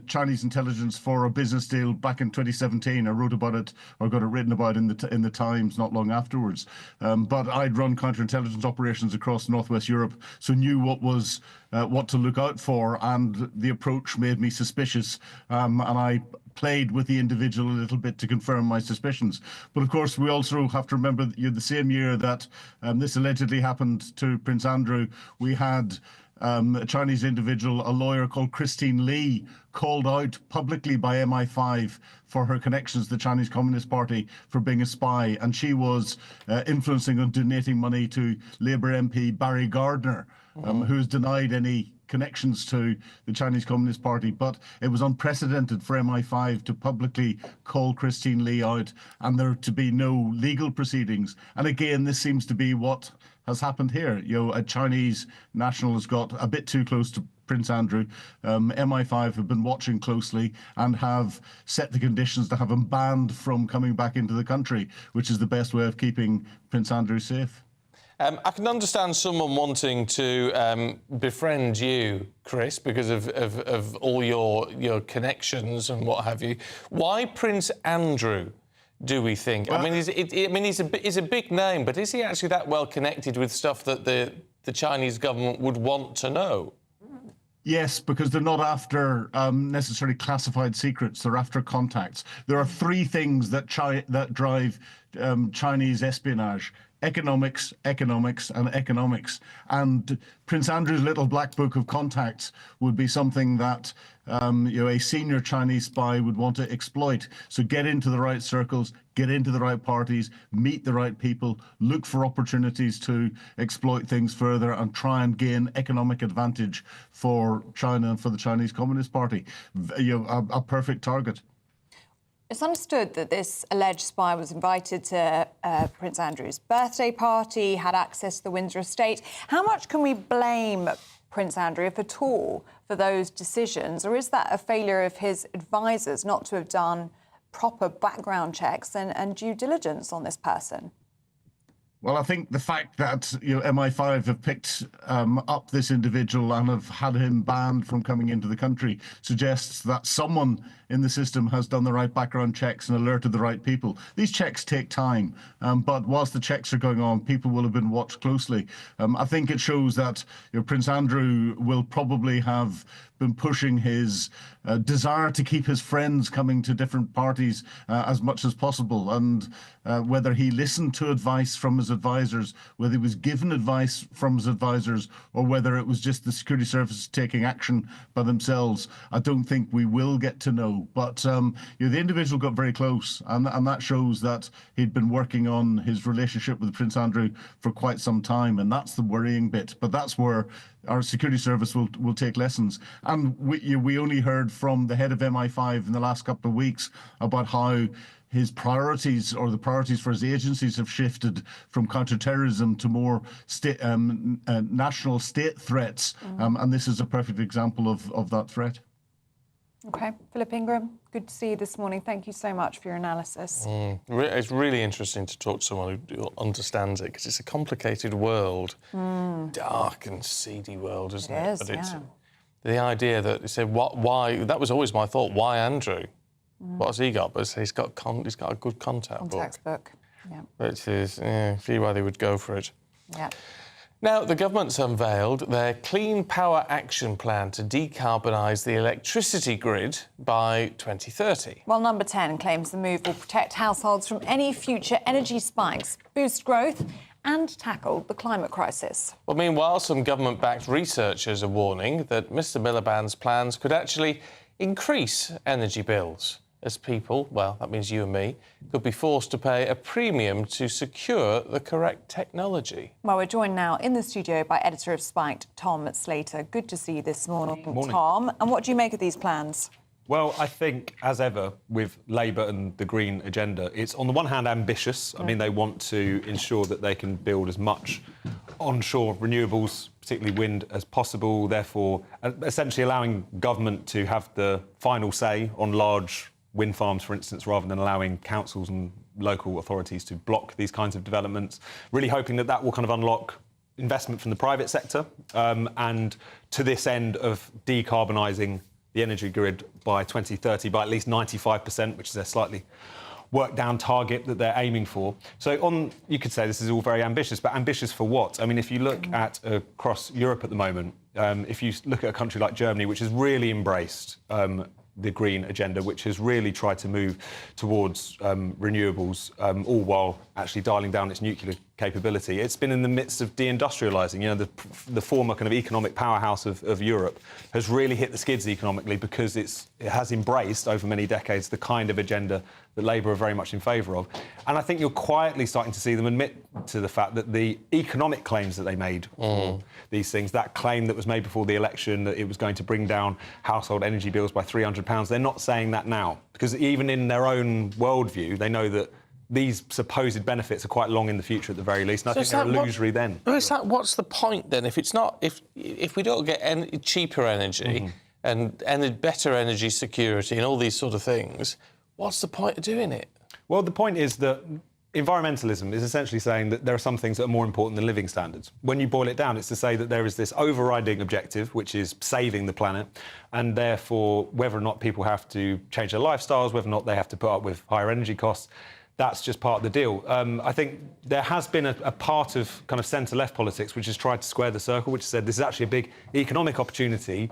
Chinese intelligence for a business deal back in 2017. I wrote about it, or got it written about in the Times not long afterwards. But I'd run counterintelligence operations across Northwest Europe, so knew what to look out for, and the approach made me suspicious. And I played with the individual a little bit to confirm my suspicions. But of course, we also have to remember that the same year that this allegedly happened to Prince Andrew, we had a Chinese individual, a lawyer called Christine Lee, called out publicly by MI5 for her connections to the Chinese Communist Party for being a spy. And she was influencing and donating money to Labour MP Barry Gardner, who has denied any connections to the Chinese Communist Party. But it was unprecedented for MI5 to publicly call Christine Lee out and there to be no legal proceedings. And again, this seems to be what has happened here. A Chinese national has got a bit too close to Prince Andrew. MI5 have been watching closely and have set the conditions to have him banned from coming back into the country, which is the best way of keeping Prince Andrew safe. I can understand someone wanting to befriend you, Chris, because of all your connections and what have you. Why Prince Andrew, do we think? Well, he's a big name, but is he actually that well connected with stuff that the Chinese government would want to know? Yes, because they're not after necessarily classified secrets. They're after contacts. There are 3 things that drive Chinese espionage: economics, economics, and economics. And Prince Andrew's little black book of contacts would be something that a senior Chinese spy would want to exploit. So get into the right circles, get into the right parties, meet the right people, look for opportunities to exploit things further and try and gain economic advantage for China and for the Chinese Communist Party. A perfect target. It's understood that this alleged spy was invited to Prince Andrew's birthday party, had access to the Windsor estate. How much can we blame Prince Andrew, if at all, for those decisions? Or is that a failure of his advisors not to have done proper background checks and due diligence on this person? Well, I think the fact that MI5 have picked up this individual and have had him banned from coming into the country suggests that someone in the system has done the right background checks and alerted the right people. These checks take time, but whilst the checks are going on, people will have been watched closely. I think it shows that Prince Andrew will probably have been pushing his desire to keep his friends coming to different parties as much as possible, and whether he listened to advice from his advisors, whether he was given advice from his advisors, or whether it was just the security services taking action by themselves, I don't think we will get to know. But the individual got very close, and that shows that he'd been working on his relationship with Prince Andrew for quite some time, and that's the worrying bit. But that's where our security service will take lessons. And we only heard from the head of MI5 in the last couple of weeks about how his priorities, or the priorities for his agencies, have shifted from counterterrorism to more national state threats. And this is a perfect example of that threat. OK. Philip Ingram, good to see you this morning. Thank you so much for your analysis. It's really interesting to talk to someone who understands it, because it's a complicated world, dark and seedy world, isn't it? It is, But it's yeah. the idea that he said, why? That was always my thought. Why Andrew? What has he got? But he's got a good Contacts book. Yeah. Which is, see why they would go for it. Yeah. Now, the government's unveiled their Clean Power Action Plan to decarbonise the electricity grid by 2030. Well, Number 10 claims the move will protect households from any future energy spikes, boost growth and tackle the climate crisis. Well, meanwhile, some government-backed researchers are warning that Mr Miliband's plans could actually increase energy bills, as people, well, that means you and me, could be forced to pay a premium to secure the correct technology. Well, we're joined now in the studio by editor of Spiked, Tom Slater. Good to see you this morning, Morning. Tom. And what do you make of these plans? Well, I think, as ever, with Labour and the Green agenda, it's on the one hand ambitious. I mean, they want to ensure that they can build as much onshore renewables, particularly wind, as possible, therefore essentially allowing government to have the final say on large wind farms, for instance, rather than allowing councils and local authorities to block these kinds of developments. Really hoping that will kind of unlock investment from the private sector, and to this end of decarbonising the energy grid by 2030 by at least 95%, which is a slightly worked down target that they're aiming for. So you could say this is all very ambitious, but ambitious for what? I mean, if you look at across Europe at the moment, if you look at a country like Germany, which has really embraced the green agenda, which has really tried to move towards renewables, all while actually dialing down its nuclear capability. It's been in the midst of deindustrialising. You know, the former kind of economic powerhouse of Europe has really hit the skids economically because it has embraced over many decades the kind of agenda that Labour are very much in favour of. And I think you're quietly starting to see them admit to the fact that the economic claims that they made for these things, that claim that was made before the election that it was going to bring down household energy bills by £300, they're not saying that now. Because even in their own worldview, they know that these supposed benefits are quite long in the future at the very least, and I think they're illusory then. What's the point then? If it's not, if we don't get cheaper energy and better energy security and all these sort of things, what's the point of doing it? Well, the point is that environmentalism is essentially saying that there are some things that are more important than living standards. When you boil it down, it's to say that there is this overriding objective, which is saving the planet, and therefore whether or not people have to change their lifestyles, whether or not they have to put up with higher energy costs, that's just part of the deal. I think there has been a part of kind of centre-left politics which has tried to square the circle, which has said this is actually a big economic opportunity.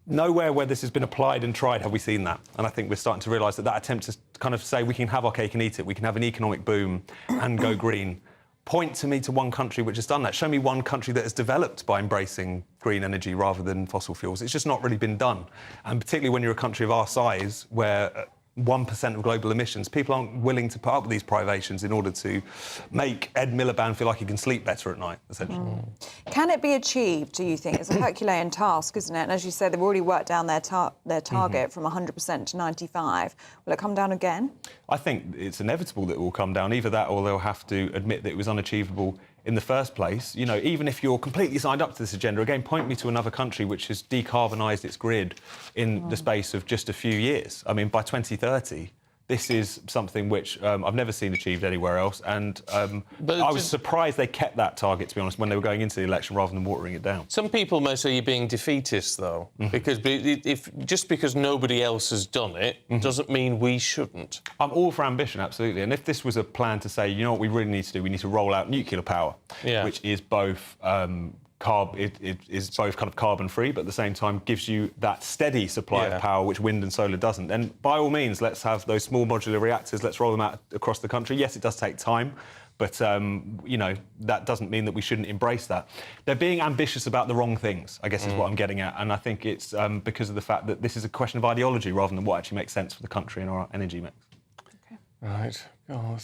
Nowhere where this has been applied and tried have we seen that. And I think we're starting to realise that attempt to kind of say we can have our cake and eat it, we can have an economic boom and go green, point to me to one country which has done that. Show me one country that has developed by embracing green energy rather than fossil fuels. It's just not really been done. And particularly when you're a country of our size, where 1% of global emissions, people aren't willing to put up with these privations in order to make Ed Miliband feel like he can sleep better at night, essentially. Can it be achieved, do you think? It's a Herculean task, isn't it? And as you said, they've already worked down their target from 100% to 95%. Will it come down again? I think it's inevitable that it will come down. Either that or they'll have to admit that it was unachievable in the first place. You know, even if you're completely signed up to this agenda, again, point me to another country which has decarbonised its grid in the space of just a few years. I mean, by 2030, this is something which I've never seen achieved anywhere else, and I was surprised they kept that target, to be honest, when they were going into the election rather than watering it down. Some people may say you're being defeatist, though, because just because nobody else has done it doesn't mean we shouldn't. I'm all for ambition, absolutely, and if this was a plan to say, you know what we really need to do, we need to roll out nuclear power, which is both it is both kind of carbon-free, but at the same time gives you that steady supply of power, which wind and solar doesn't. And by all means, let's have those small modular reactors, let's roll them out across the country. Yes, it does take time, but, you know, that doesn't mean that we shouldn't embrace that. They're being ambitious about the wrong things, I guess is what I'm getting at, and I think it's because of the fact that this is a question of ideology rather than what actually makes sense for the country and our energy mix. Right. Oh,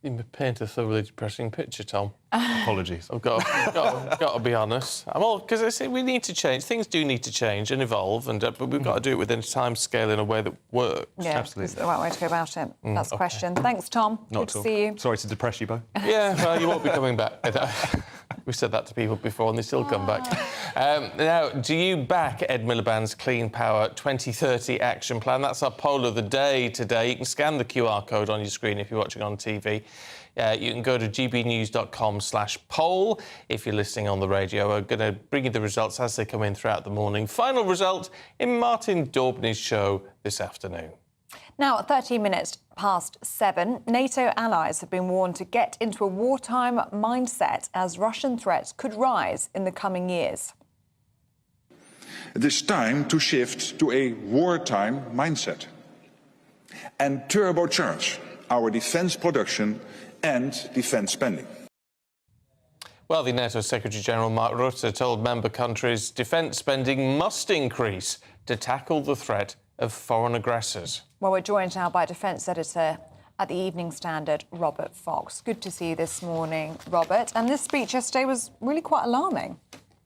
you paint a thoroughly depressing picture, Tom. Apologies. I've got to be honest. I'm all because I say we need to change. Things do need to change and evolve, and but we've got to do it within a time scale in a way that works. Yeah, absolutely. It's the right way to go about it. That's the question. Thanks, Tom. Not Good to see you. Sorry to depress you both. Yeah, well, you won't be coming back. We've said that to people before and they still come back. Now, do you back Ed Miliband's Clean Power 2030 action plan? That's our poll of the day today. You can scan the QR code on your screen if you're watching on TV. You can go to gbnews.com/poll if you're listening on the radio. We're going to bring you the results as they come in throughout the morning. Final result in Martin Daubney's show this afternoon. Now, at 13 minutes past 7, NATO allies have been warned to get into a wartime mindset as Russian threats could rise in the coming years. It is time to shift to a wartime mindset and turbocharge our defence production and defence spending. Well, the NATO Secretary-General Mark Rutte told member countries defence spending must increase to tackle the threat of foreign aggressors. Well, we're joined now by Defence Editor at the Evening Standard, Robert Fox. Good to see you this morning, Robert. And this speech yesterday was really quite alarming.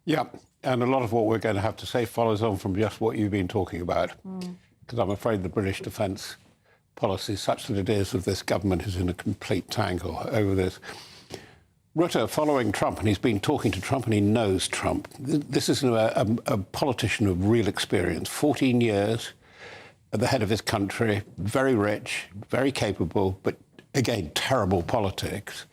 Yeah, and a lot of what we're going to have to say follows on from just what you've been talking about. Because I'm afraid the British defence policy, such that it is, of this government is in a complete tangle over this. Rutte, following Trump, and he's been talking to Trump and he knows Trump. This is a politician of real experience, 14 years at the head of his country, very rich, very capable, but again, terrible politics.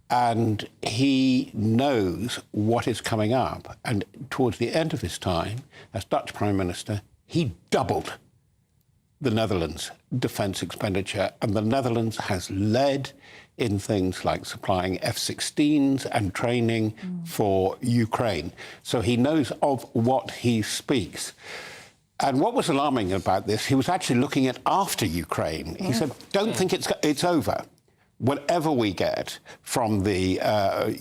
And he knows what is coming up. And towards the end of his time as Dutch Prime Minister, he doubled the Netherlands' defence expenditure. And the Netherlands has led in things like supplying F-16s and training for Ukraine. So he knows of what he speaks. And what was alarming about this, he was actually looking at after Ukraine. He said, don't think it's over. Whatever we get from the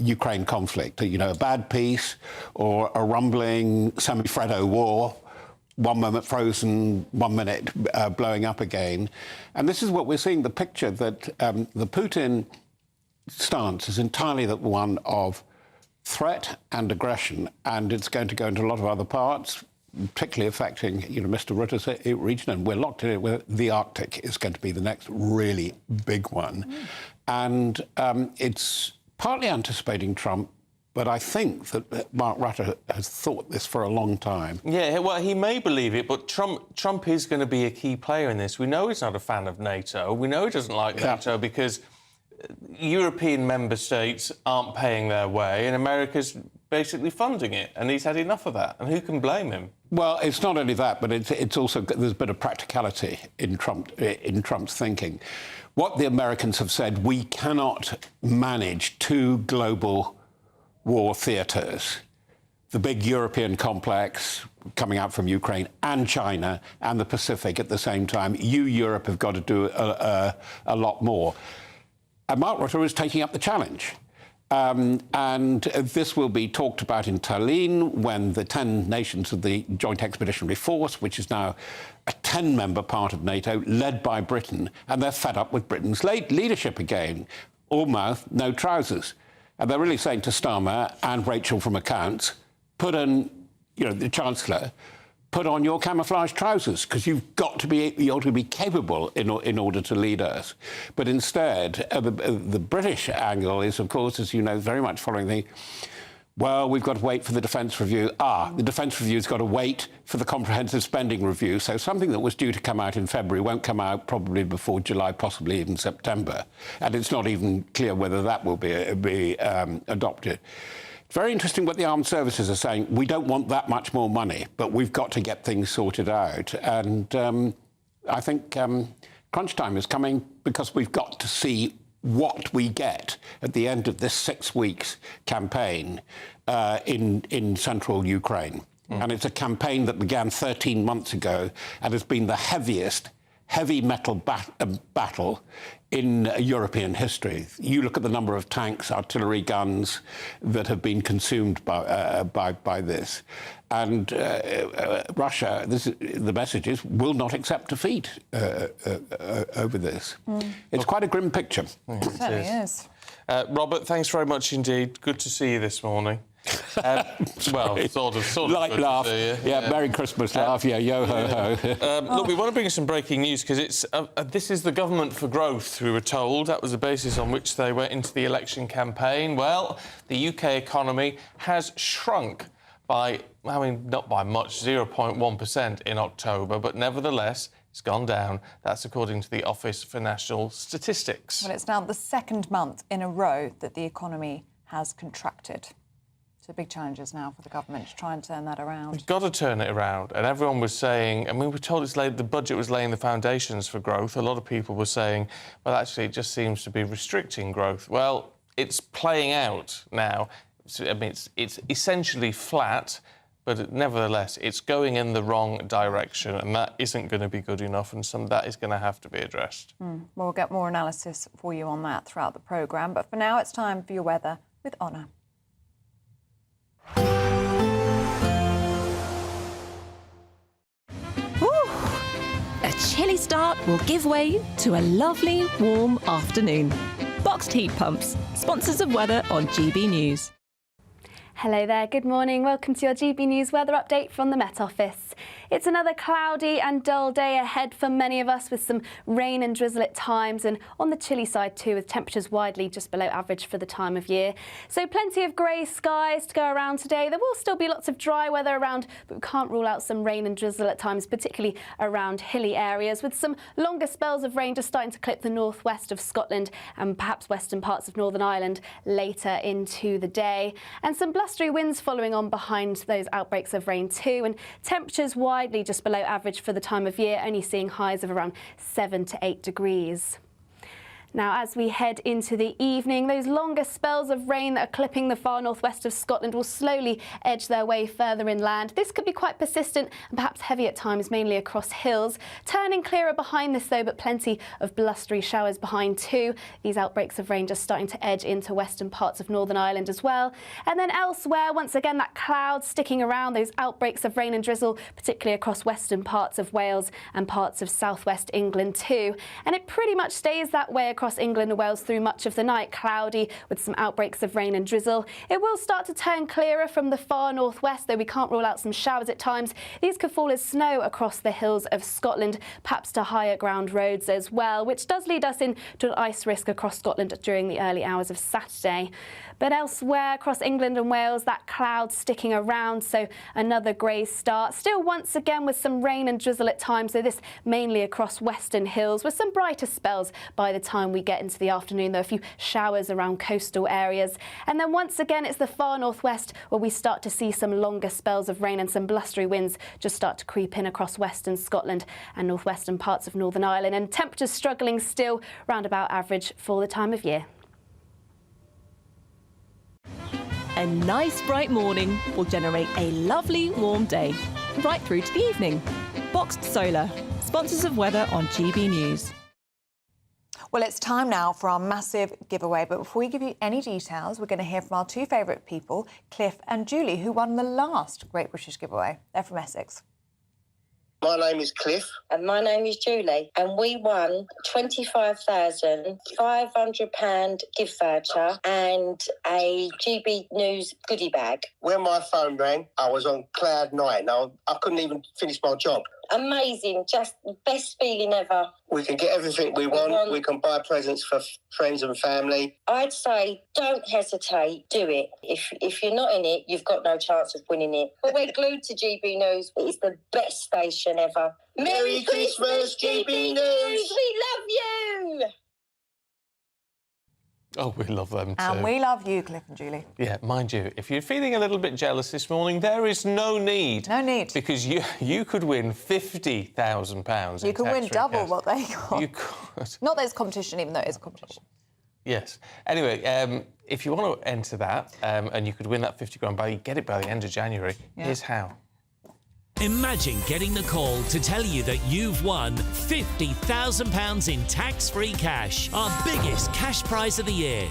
Ukraine conflict, you know, a bad peace or a rumbling semi-Freddo war, one moment frozen, 1 minute blowing up again. And this is what we're seeing, the picture that the Putin stance is entirely the one of threat and aggression, and it's going to go into a lot of other parts, particularly affecting, you know, Mr. Rutte's region, and we're locked in it with the Arctic is going to be the next really big one. And it's partly anticipating Trump, but I think that Mark Rutte has thought this for a long time. Yeah, well, he may believe it, but Trump is going to be a key player in this. We know he's not a fan of NATO. We know he doesn't like NATO because European member states aren't paying their way and America's basically funding it, and he's had enough of that. And who can blame him? Well, it's not only that, but it's also there's a bit of practicality in Trump's thinking. What the Americans have said, we cannot manage two global war theatres, the big European complex coming out from Ukraine and China and the Pacific at the same time. You, Europe, have got to do a lot more. And Mark Rutte is taking up the challenge. And this will be talked about in Tallinn when the 10 nations of the Joint Expeditionary Force, which is now a 10-member part of NATO, led by Britain, and they're fed up with Britain's leadership again. All mouth, no trousers. And they're really saying to Starmer and Rachel from Accounts, put on, the Chancellor, put on your camouflage trousers, because you ought to be capable in order to lead us. But instead, the British angle is, of course, as you know, very much following the, well, we've got to wait for the defence review. The defence review's got to wait for the comprehensive spending review. So something that was due to come out in February won't come out probably before July, possibly even September. And it's not even clear whether that will be adopted. Very interesting what the armed services are saying. We don't want that much more money, but we've got to get things sorted out. And I think crunch time is coming because we've got to see what we get at the end of this 6 weeks campaign in central Ukraine. And it's a campaign that began 13 months ago and has been the heaviest heavy metal battle in European history. You look at the number of tanks, artillery guns that have been consumed by this. And Russia, the message is, will not accept defeat over this. It's quite a grim picture. It certainly is. Robert, thanks very much indeed. Good to see you this morning. Well, sort of. Light laugh. Yeah, Merry Christmas laugh. Yeah, yo ho ho. Look, we want to bring you some breaking news because it's this is the government for growth, we were told. That was the basis on which they went into the election campaign. Well, the UK economy has shrunk by, I mean, not by much, 0.1% in October, but nevertheless, it's gone down. That's according to the Office for National Statistics. Well, it's now the second month in a row that the economy has contracted. So big challenges now for the government to try and turn that around. We've got to turn it around. And everyone was saying, I mean, we were told the budget was laying the foundations for growth. A lot of people were saying, well, actually, it just seems to be restricting growth. Well, it's playing out now. I mean, it's essentially flat, but nevertheless, it's going in the wrong direction, and that isn't going to be good enough, and some of that is going to have to be addressed. Well, we'll get more analysis for you on that throughout the programme. But for now, it's time for your weather with Honor. A chilly start will give way to a lovely, warm afternoon. Boxed heat pumps, sponsors of weather on GB News. Hello there, good morning. Welcome to your GB News weather update from the Met Office. It's another cloudy and dull day ahead for many of us, with some rain and drizzle at times, and on the chilly side too, with temperatures widely just below average for the time of year. So plenty of grey skies to go around today. There will still be lots of dry weather around, but we can't rule out some rain and drizzle at times, particularly around hilly areas, with some longer spells of rain just starting to clip the northwest of Scotland and perhaps western parts of Northern Ireland later into the day. And some blustery winds following on behind those outbreaks of rain too, and temperatures widely just below average for the time of year, only seeing highs of around 7 to 8 degrees. Now, as we head into the evening, those longer spells of rain that are clipping the far northwest of Scotland will slowly edge their way further inland. This could be quite persistent and perhaps heavy at times, mainly across hills. Turning clearer behind this, though, but plenty of blustery showers behind too. These outbreaks of rain just starting to edge into western parts of Northern Ireland as well. And then elsewhere, once again, that cloud sticking around, those outbreaks of rain and drizzle, particularly across western parts of Wales and parts of southwest England too. And it pretty much stays that way across England and Wales through much of the night, cloudy with some outbreaks of rain and drizzle. It will start to turn clearer from the far northwest, though we can't rule out some showers at times. These could fall as snow across the hills of Scotland, perhaps to higher ground roads as well, which does lead us into an ice risk across Scotland during the early hours of Saturday. But elsewhere across England and Wales, that cloud sticking around, so another grey start. Still once again with some rain and drizzle at times, so this mainly across western hills, with some brighter spells by the time we get into the afternoon, though a few showers around coastal areas. And then once again, it's the far northwest where we start to see some longer spells of rain and some blustery winds just start to creep in across western Scotland and northwestern parts of Northern Ireland, and temperatures struggling still round about average for the time of year. A nice bright morning will generate a lovely warm day, right through to the evening. Boxed Solar, sponsors of weather on GB News. Well, it's time now for our massive giveaway. But before we give you any details, we're going to hear from our two favourite people, Cliff and Julie, who won the last Great British Giveaway. They're from Essex. My name is Cliff. And my name is Julie. And we won £25,500 gift voucher and a GB News goodie bag. When my phone rang, I was on cloud nine. I couldn't even finish my job. Amazing, just the best feeling ever. We can get everything we want. We can buy presents for friends and family. I'd say don't hesitate, do it. If you're not in it, you've got no chance of winning it. But we're glued to GB News. It's the best station ever. Merry Christmas, GB News! We love you! Oh, we love them too. And we love you, Cliff and Julie. Yeah, mind you, if you're feeling a little bit jealous this morning, there is no need. No need. Because you could win £50,000. You could win double what they got. You could. Not that it's competition, even though it is a competition. Yes. Anyway, if you want to enter that and you could win that 50 grand, get it by the end of January, here's how. Imagine getting the call to tell you that you've won £50,000 in tax-free cash, our biggest cash prize of the year.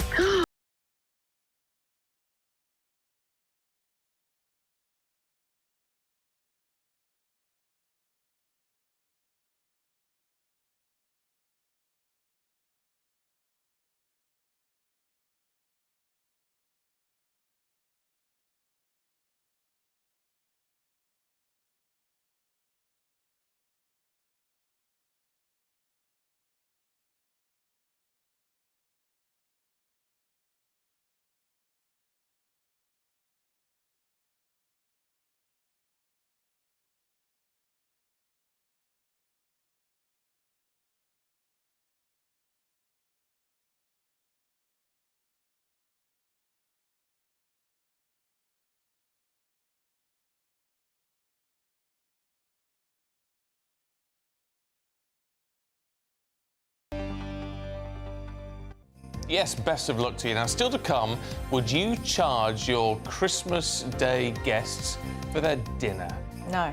Yes, best of luck to you. Now, still to come, would you charge your Christmas Day guests for their dinner? No.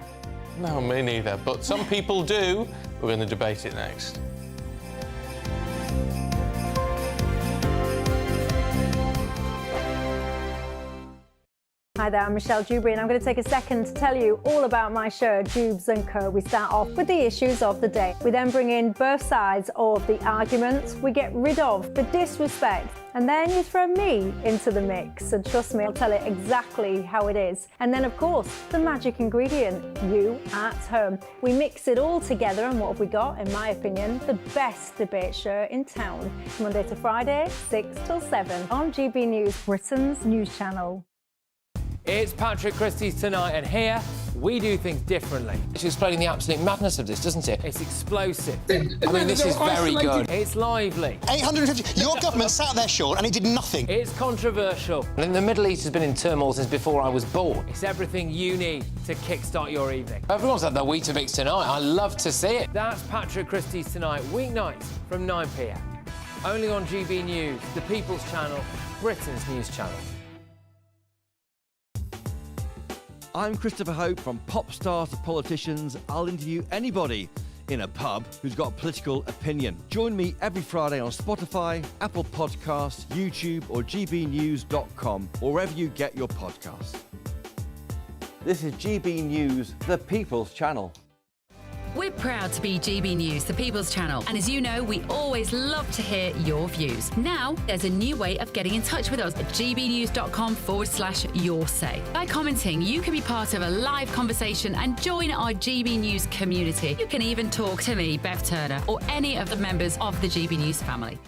No, me neither. But some people do. We're going to debate it next. Hi there, I'm Michelle Dewberry and I'm going to take a second to tell you all about my show, Dubes & Co. We start off with the issues of the day. We then bring in both sides of the arguments. We get rid of the disrespect. And then you throw me into the mix. And trust me, I'll tell it exactly how it is. And then, of course, the magic ingredient, you at home. We mix it all together and what have we got, in my opinion, the best debate show in town. Monday to Friday, 6 till 7 on GB News, Britain's news channel. It's Patrick Christie's Tonight, and here we do things differently. It's explaining the absolute madness of this, doesn't it? It's explosive. I mean, this is very good. It's lively. 850. Your government sat there, Sean, and it did nothing. It's controversial. And the Middle East has been in turmoil since before I was born. It's everything you need to kickstart your evening. Everyone's had their Weetabix tonight. I love to see it. That's Patrick Christie's Tonight, weeknights from 9 p.m. Only on GB News, the People's Channel, Britain's news channel. I'm Christopher Hope. From pop stars to politicians, I'll interview anybody in a pub who's got a political opinion. Join me every Friday on Spotify, Apple Podcasts, YouTube or gbnews.com, or wherever you get your podcasts. This is GB News, the People's Channel. We're proud to be GB News, the People's Channel. And as you know, we always love to hear your views. Now, there's a new way of getting in touch with us at gbnews.com/yoursay. By commenting, you can be part of a live conversation and join our GB News community. You can even talk to me, Bev Turner, or any of the members of the GB News family.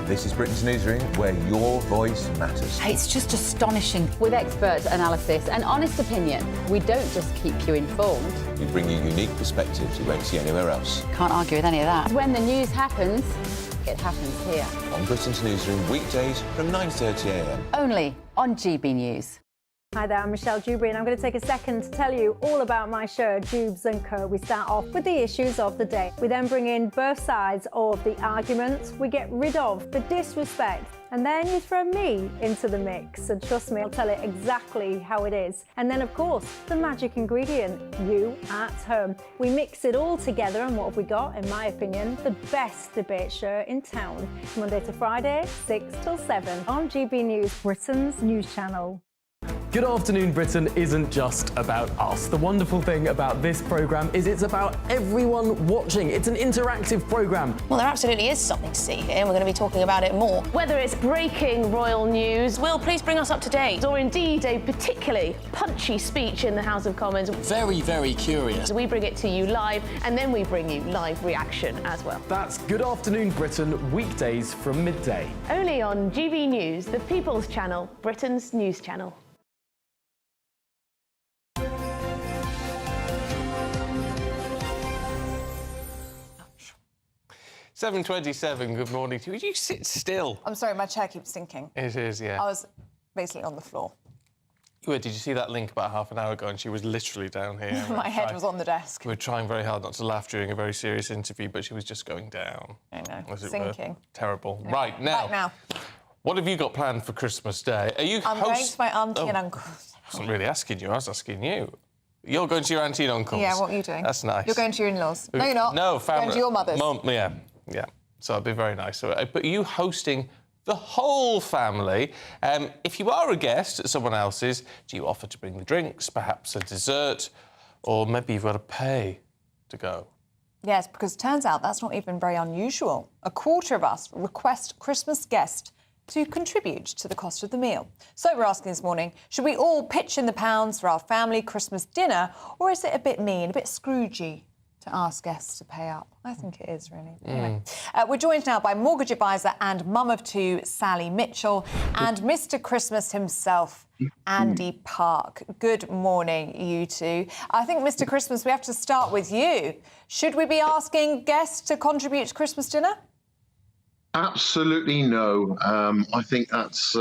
This is Britain's Newsroom, where your voice matters. It's just astonishing. With expert analysis and honest opinion, we don't just keep you informed. We bring you unique perspectives you won't see anywhere else. Can't argue with any of that. When the news happens, it happens here. On Britain's Newsroom, weekdays from 9:30 a.m. Only on GB News. Hi there, I'm Michelle Dewberry, and I'm going to take a second to tell you all about my show, Jubes & Co. We start off with the issues of the day. We then bring in both sides of the argument. We get rid of the disrespect. And then you throw me into the mix. And trust me, I'll tell it exactly how it is. And then, of course, the magic ingredient, you at home. We mix it all together, and what have we got? In my opinion, the best debate show in town. Monday to Friday, 6 till 7 on GB News, Britain's news channel. Good Afternoon Britain isn't just about us. The wonderful thing about this programme is it's about everyone watching. It's an interactive programme. Well, there absolutely is something to see here, and we're going to be talking about it more. Whether it's breaking royal news, Will, please bring us up to date, or indeed a particularly punchy speech in the House of Commons. Very, very curious. We bring it to you live, and then we bring you live reaction as well. That's Good Afternoon Britain, weekdays from midday. Only on GB News, the People's Channel, Britain's news channel. 7:27, good morning to you. Would you sit still? I'm sorry, my chair keeps sinking. It is, yeah. I was basically on the floor. Did you see that link about half an hour ago? And she was literally down here. My head was on the desk. We were trying very hard not to laugh during a very serious interview, but she was just going down. I know, as it sinking. were. Terrible. Yeah. Right, now. What have you got planned for Christmas Day? Are you I'm going to my auntie and uncle's. I wasn't really asking you, I was asking you. You're going to your auntie and uncle's? Yeah, what are you doing? That's nice. You're going to your in-laws. No, you're not. No, family. Going to your mother's. Mum, yeah. So it'd be very nice. But are you hosting the whole family? If you are a guest at someone else's, do you offer to bring the drinks, perhaps a dessert, or maybe you've got to pay to go? Yes, because it turns out that's not even very unusual. A quarter of us request Christmas guests to contribute to the cost of the meal. So we're asking this morning, should we all pitch in the pounds for our family Christmas dinner, or is it a bit mean, a bit Scroogey to ask guests to pay up? I think it is, really. Anyway, we're joined now by mortgage advisor and mum of two, Sally Mitchell, and Mr. Christmas himself, Andy Park. Good morning, you two. I think, Mr. Christmas, we have to start with you. Should we be asking guests to contribute to Christmas dinner? Absolutely no. I think that's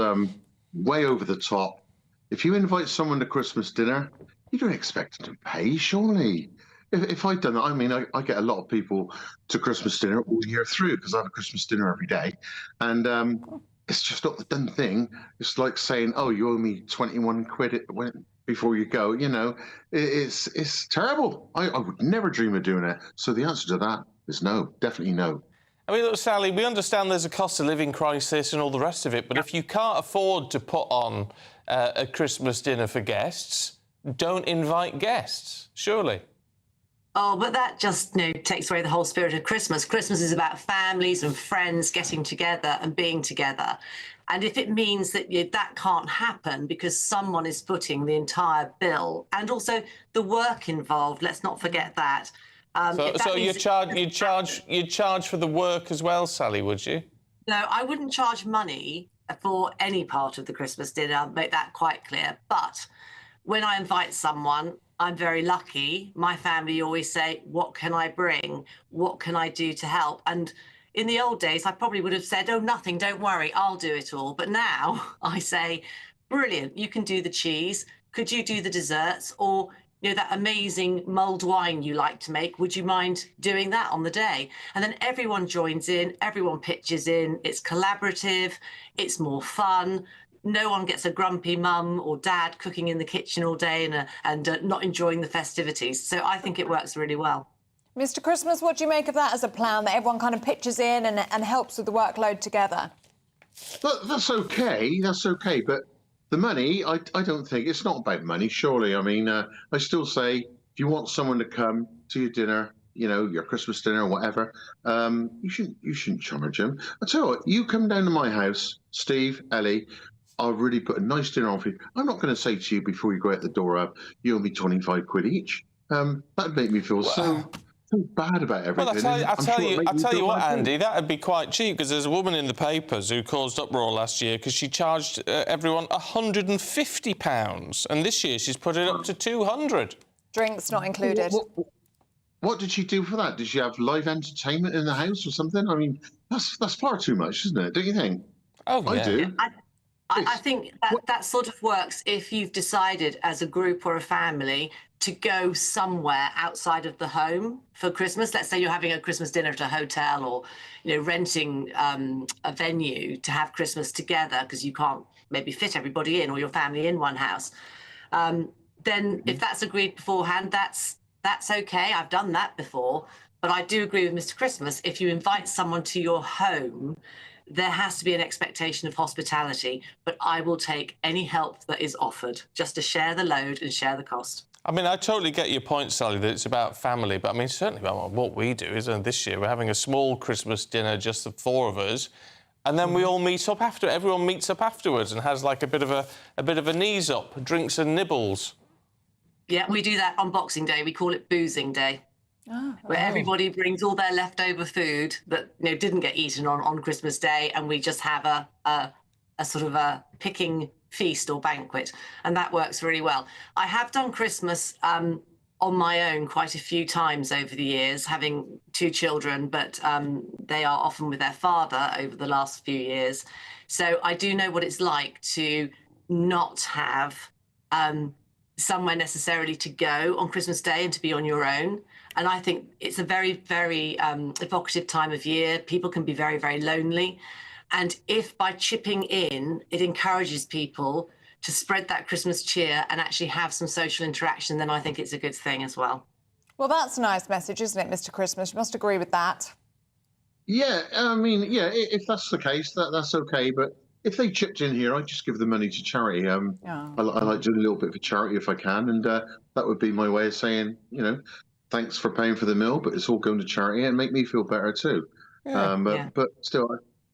way over the top. If you invite someone to Christmas dinner, you don't expect them to pay, surely. If I'd done that, I mean, I get a lot of people to Christmas dinner all year through because I have a Christmas dinner every day. And it's just not the done thing. It's like saying, oh, you owe me 21 quid before you go. You know, it's terrible. I would never dream of doing it. So the answer to that is no, definitely no. I mean, look, Sally, we understand there's a cost of living crisis and all the rest of it, but if you can't afford to put on a Christmas dinner for guests, don't invite guests, surely. Oh, but that just, takes away the whole spirit of Christmas. Christmas is about families and friends getting together and being together. And if it means that that can't happen because someone is footing the entire bill, and also the work involved, let's not forget that. So you'd charge for the work as well, Sally, would you? No, I wouldn't charge money for any part of the Christmas dinner. I'll make that quite clear. But when I invite someone, I'm very lucky. My family always say, what can I bring? What can I do to help? And in the old days, I probably would have said, oh, nothing, don't worry, I'll do it all. But now I say, brilliant, you can do the cheese. Could you do the desserts? Or that amazing mulled wine you like to make, would you mind doing that on the day? And then everyone joins in, everyone pitches in, it's collaborative, it's more fun. No one gets a grumpy mum or dad cooking in the kitchen all day and not enjoying the festivities. So I think it works really well. Mr. Christmas, what do you make of that as a plan, that everyone kind of pitches in and helps with the workload together? That's okay, but the money, I don't think, it's not about money, surely. I mean, I still say, if you want someone to come to your dinner, your Christmas dinner or whatever, you shouldn't charge them. I tell you what, you come down to my house, Steve, Ellie, I'll really put a nice dinner on for you. I'm not going to say to you before you go out the door, you owe me 25 quid each. That'd make me feel so bad about everything. Well, I tell you what, Andy, that'd be quite cheap, because there's a woman in the papers who caused uproar last year because she charged everyone £150, and this year she's put it up to 200. Drinks not included. What did she do for that? Did she have live entertainment in the house or something? I mean, that's far too much, isn't it? Don't you think? Oh, yeah. I do. I think that sort of works if you've decided as a group or a family to go somewhere outside of the home for Christmas. Let's say you're having a Christmas dinner at a hotel, or renting a venue to have Christmas together because you can't maybe fit everybody in, or your family in one house. Then if that's agreed beforehand, that's okay. I've done that before. But I do agree with Mr. Christmas. If you invite someone to your home, there has to be an expectation of hospitality, but I will take any help that is offered just to share the load and share the cost. I mean, I totally get your point, Sally, that it's about family, but I mean, certainly about what we do is this year we're having a small Christmas dinner, just the four of us, and then we all meet up after. Everyone meets up afterwards and has like a bit of a knees up, drinks and nibbles. Yeah, we do that on Boxing Day. We call it Boozing Day. Where everybody brings all their leftover food that didn't get eaten on Christmas Day, and we just have a sort of a picking feast or banquet, and that works really well. I have done Christmas on my own quite a few times over the years, having two children, but they are often with their father over the last few years. So I do know what it's like to not have somewhere necessarily to go on Christmas Day and to be on your own. And I think it's a very, very evocative time of year. People can be very, very lonely. And if by chipping in, it encourages people to spread that Christmas cheer and actually have some social interaction, then I think it's a good thing as well. Well, that's a nice message, isn't it, Mr. Christmas? You must agree with that. Yeah, I mean, yeah, if that's the case, that's okay. But if they chipped in here, I'd just give the money to charity. I like doing a little bit for charity if I can, and that would be my way of saying, thanks for paying for the meal, but it's all going to charity and make me feel better too. But still,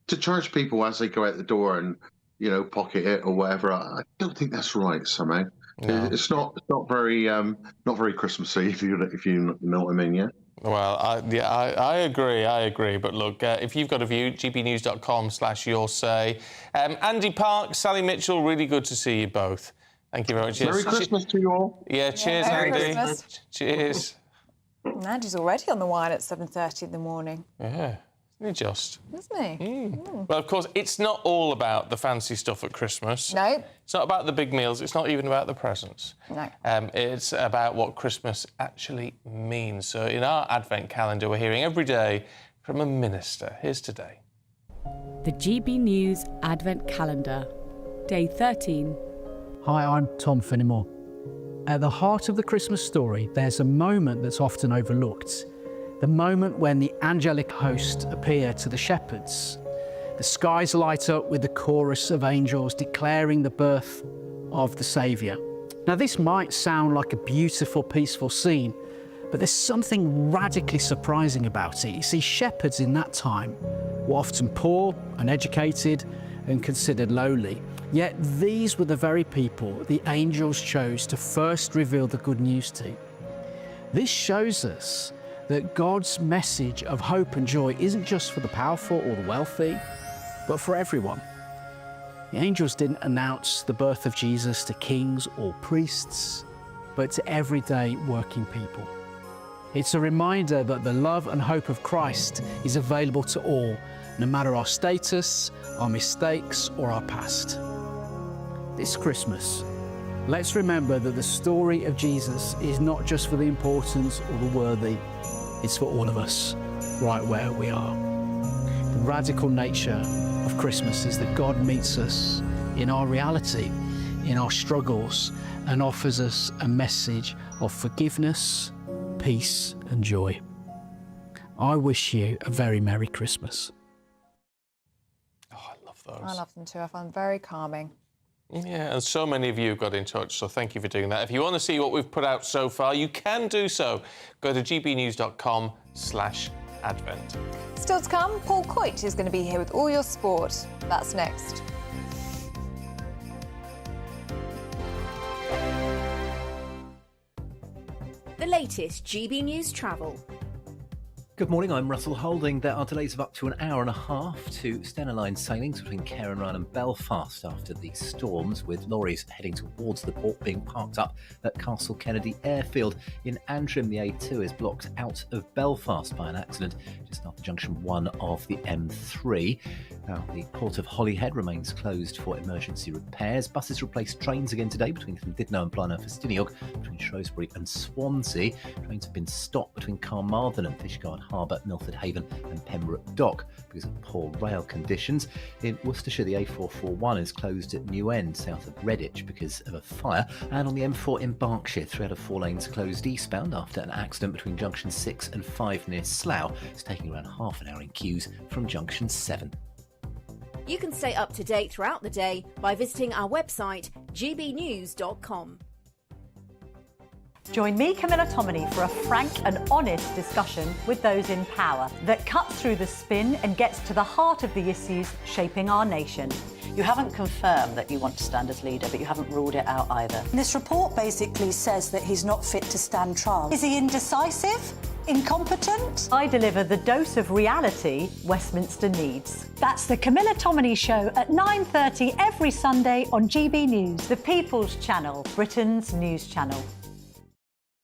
to charge people as they go out the door and pocket it or whatever, I don't think that's right somehow. No. It's not very Christmassy if you know what I mean. Yeah. Well, I agree. But look, if you've got a view, gbnews.com/your say. Andy Park, Sally Mitchell, really good to see you both. Thank you very much. Merry Christmas to you all. Yeah, cheers, Merry Andy. Christmas. Cheers. Andy's already on the wine at 7:30 in the morning. Yeah. Just. Isn't he? Well, of course, it's not all about the fancy stuff at Christmas. No. It's not about the big meals. It's not even about the presents. No. It's about what Christmas actually means. So in our Advent calendar, we're hearing every day from a minister. Here's today. The GB News Advent Calendar, Day 13. Hi, I'm Tom Finnemore. At the heart of the Christmas story, there's a moment that's often overlooked. The moment when the angelic host appear to the shepherds. The skies light up with the chorus of angels declaring the birth of the Saviour. Now, this might sound like a beautiful, peaceful scene, but there's something radically surprising about it. You see, shepherds in that time were often poor, uneducated, and considered lowly. Yet these were the very people the angels chose to first reveal the good news to. This shows us that God's message of hope and joy isn't just for the powerful or the wealthy, but for everyone. The angels didn't announce the birth of Jesus to kings or priests, but to everyday working people. It's a reminder that the love and hope of Christ is available to all, no matter our status, our mistakes, or our past. This Christmas, let's remember that the story of Jesus is not just for the important or the worthy, it's for all of us, right where we are. The radical nature of Christmas is that God meets us in our reality, in our struggles, and offers us a message of forgiveness, peace, and joy. I wish you a very Merry Christmas. Oh, I love those. I love them too. I find them very calming. Yeah, and so many of you got in touch, so thank you for doing that. If you want to see what we've put out so far, you can do so. Go to gbnews.com/advent. Still to come, Paul Coit is going to be here with all your sport. That's next. The latest GB News travel. Good morning, I'm Russell Holding. There are delays of up to an hour and a half to Stena Line sailings between Cairnryan and Belfast after the storms, with lorries heading towards the port being parked up at Castle Kennedy Airfield. In Antrim, the A2 is blocked out of Belfast by an accident just after junction 1 of the M3. Now, the Port of Holyhead remains closed for emergency repairs. Buses replaced trains again today between Llandudno and Blaenau Ffestiniog, between Shrewsbury and Swansea. Trains have been stopped between Carmarthen and Fishguard Harbour, Milford Haven and Pembroke Dock because of poor rail conditions. In Worcestershire, the A441 is closed at New End, south of Redditch, because of a fire. And on the M4 in Berkshire, 3 out of 4 lanes closed eastbound after an accident between junction 6 and 5 near Slough. It's taking around half an hour in queues from junction 7. You can stay up to date throughout the day by visiting our website, gbnews.com. Join me, Camilla Tominey, for a frank and honest discussion with those in power that cuts through the spin and gets to the heart of the issues shaping our nation. You haven't confirmed that you want to stand as leader, but you haven't ruled it out either. This report basically says that he's not fit to stand trial. Is he indecisive? Incompetent? I deliver the dose of reality Westminster needs. That's the Camilla Tominey Show at 9:30 every Sunday on GB News, the People's Channel, Britain's news channel.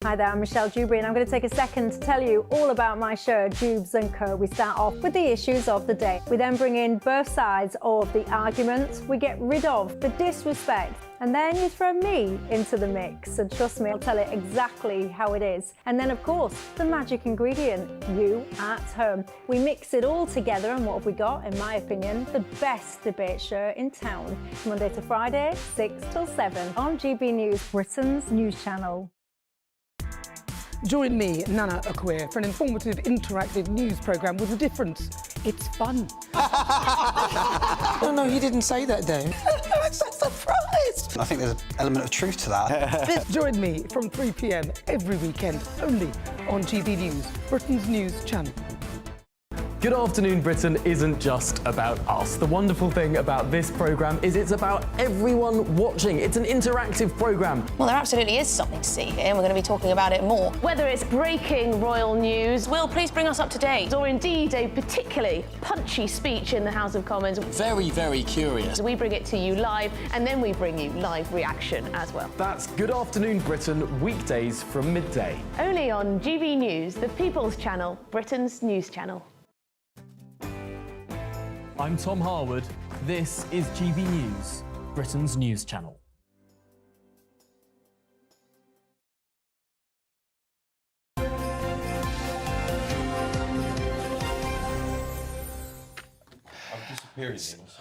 Hi there, I'm Michelle Dewberry, and I'm going to take a second to tell you all about my show, Jubes & Co. We start off with the issues of the day. We then bring in both sides of the argument. We get rid of the disrespect. And then you throw me into the mix. And trust me, I'll tell it exactly how it is. And then, of course, the magic ingredient, you at home. We mix it all together, and what have we got? In my opinion, the best debate show in town. Monday to Friday, 6 till 7 on GB News, Britain's news channel. Join me, Nana Akwe, for an informative, interactive news programme with a difference. It's fun. No, he didn't say that, though. I'm so surprised. I think there's an element of truth to that. Join me from 3 p.m. every weekend, only on GB News, Britain's news channel. Good Afternoon Britain isn't just about us. The wonderful thing about this programme is it's about everyone watching. It's an interactive programme. Well, there absolutely is something to see here, and we're going to be talking about it more. Whether it's breaking royal news, Will, please bring us up to date, or indeed a particularly punchy speech in the House of Commons. Very, very curious. We bring it to you live, and then we bring you live reaction as well. That's Good Afternoon Britain, weekdays from midday. Only on GB News, the People's Channel, Britain's news channel. I'm Tom Harwood. This is GB News, Britain's news channel.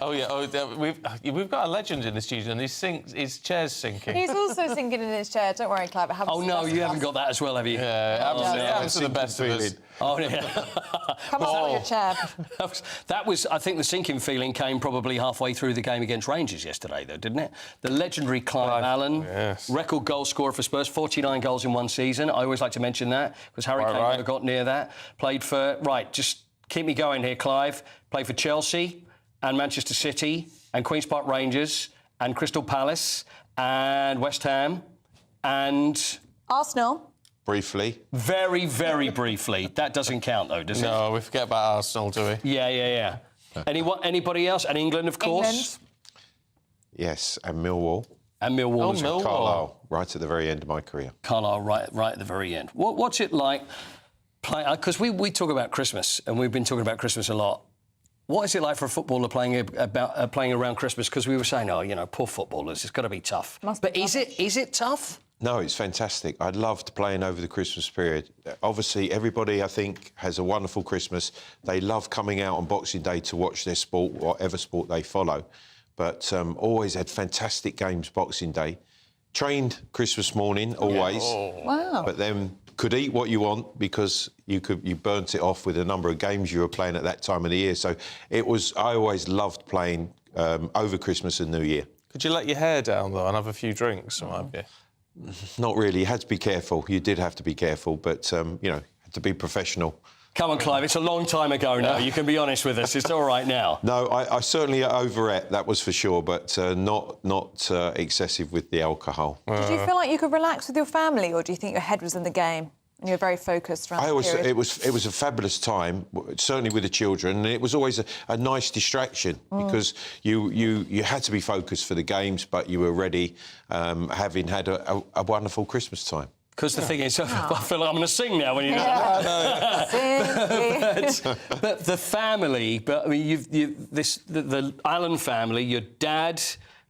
Oh yeah, we've got a legend in the studio, and his chair's sinking. He's also sinking in his chair. Don't worry, Clive. Oh no, you haven't got that as well, have you? Yeah, absolutely. It happens to the best of us. Oh yeah. Come out of your chair. That was, I think, the sinking feeling came probably halfway through the game against Rangers yesterday, though, didn't it? The legendary Clive Allen, record goal scorer for Spurs, 49 goals in one season. I always like to mention that because Harry Kane never got near that. Played for just keep me going here, Clive. Played for Chelsea and Manchester City and Queen's Park Rangers and Crystal Palace and West Ham and Arsenal. Briefly. Very, very briefly. That doesn't count, though, does it? No, we forget about Arsenal, do we? Yeah. Anybody else? And England, of course? England. Yes, and Millwall. And Millwall. Oh, Millwall. Carlisle, right at the very end of my career. Right at the very end. What's it like playing... Because we talk about Christmas, and we've been talking about Christmas a lot. What is it like for a footballer playing around Christmas? Because we were saying, poor footballers, it's got to be tough. But is it tough? No, it's fantastic. I loved playing over the Christmas period. Obviously, everybody, I think, has a wonderful Christmas. They love coming out on Boxing Day to watch their sport, whatever sport they follow. But always had fantastic games Boxing Day. Trained Christmas morning, always. Yeah. Wow. But then could eat what you want because you burnt it off with a number of games you were playing at that time of the year. So I always loved playing over Christmas and New Year. Could you let your hair down, though, and have a few drinks? Not really. You had to be careful. You did have to be careful, but, had to be professional. Come on, Clive, it's a long time ago now. You can be honest with us. It's all right now. No, I certainly overate, that was for sure, but not excessive with the alcohol. Did you feel like you could relax with your family, or do you think your head was in the game and you were very focused around the period? It was a fabulous time, certainly with the children, and it was always a nice distraction because you had to be focused for the games, but you were ready, having had a wonderful Christmas time. Because the thing is, I feel like I'm going to sing now when you know. But the family, I mean, the Allen family, your dad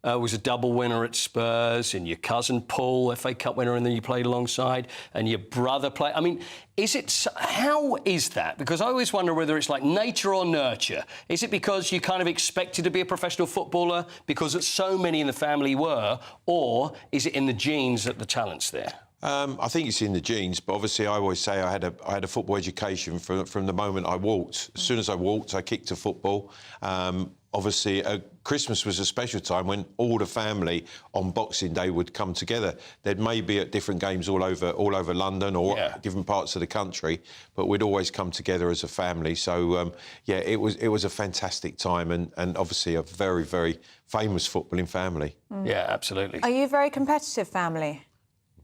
was a double winner at Spurs, and your cousin Paul, FA Cup winner, and then you played alongside, and your brother played. I mean, how is that? Because I always wonder whether it's like nature or nurture. Is it because you kind of expected to be a professional footballer because so many in the family were, or is it in the genes that the talent's there? I think it's in the genes, but obviously I always say I had a football education from the moment I walked. As soon as I walked, I kicked to football. Obviously, Christmas was a special time when all the family on Boxing Day would come together. They'd maybe at different games all over London or different parts of the country, but we'd always come together as a family. So it was a fantastic time, and obviously a very, very famous footballing family. Yeah, absolutely. Are you a very competitive family?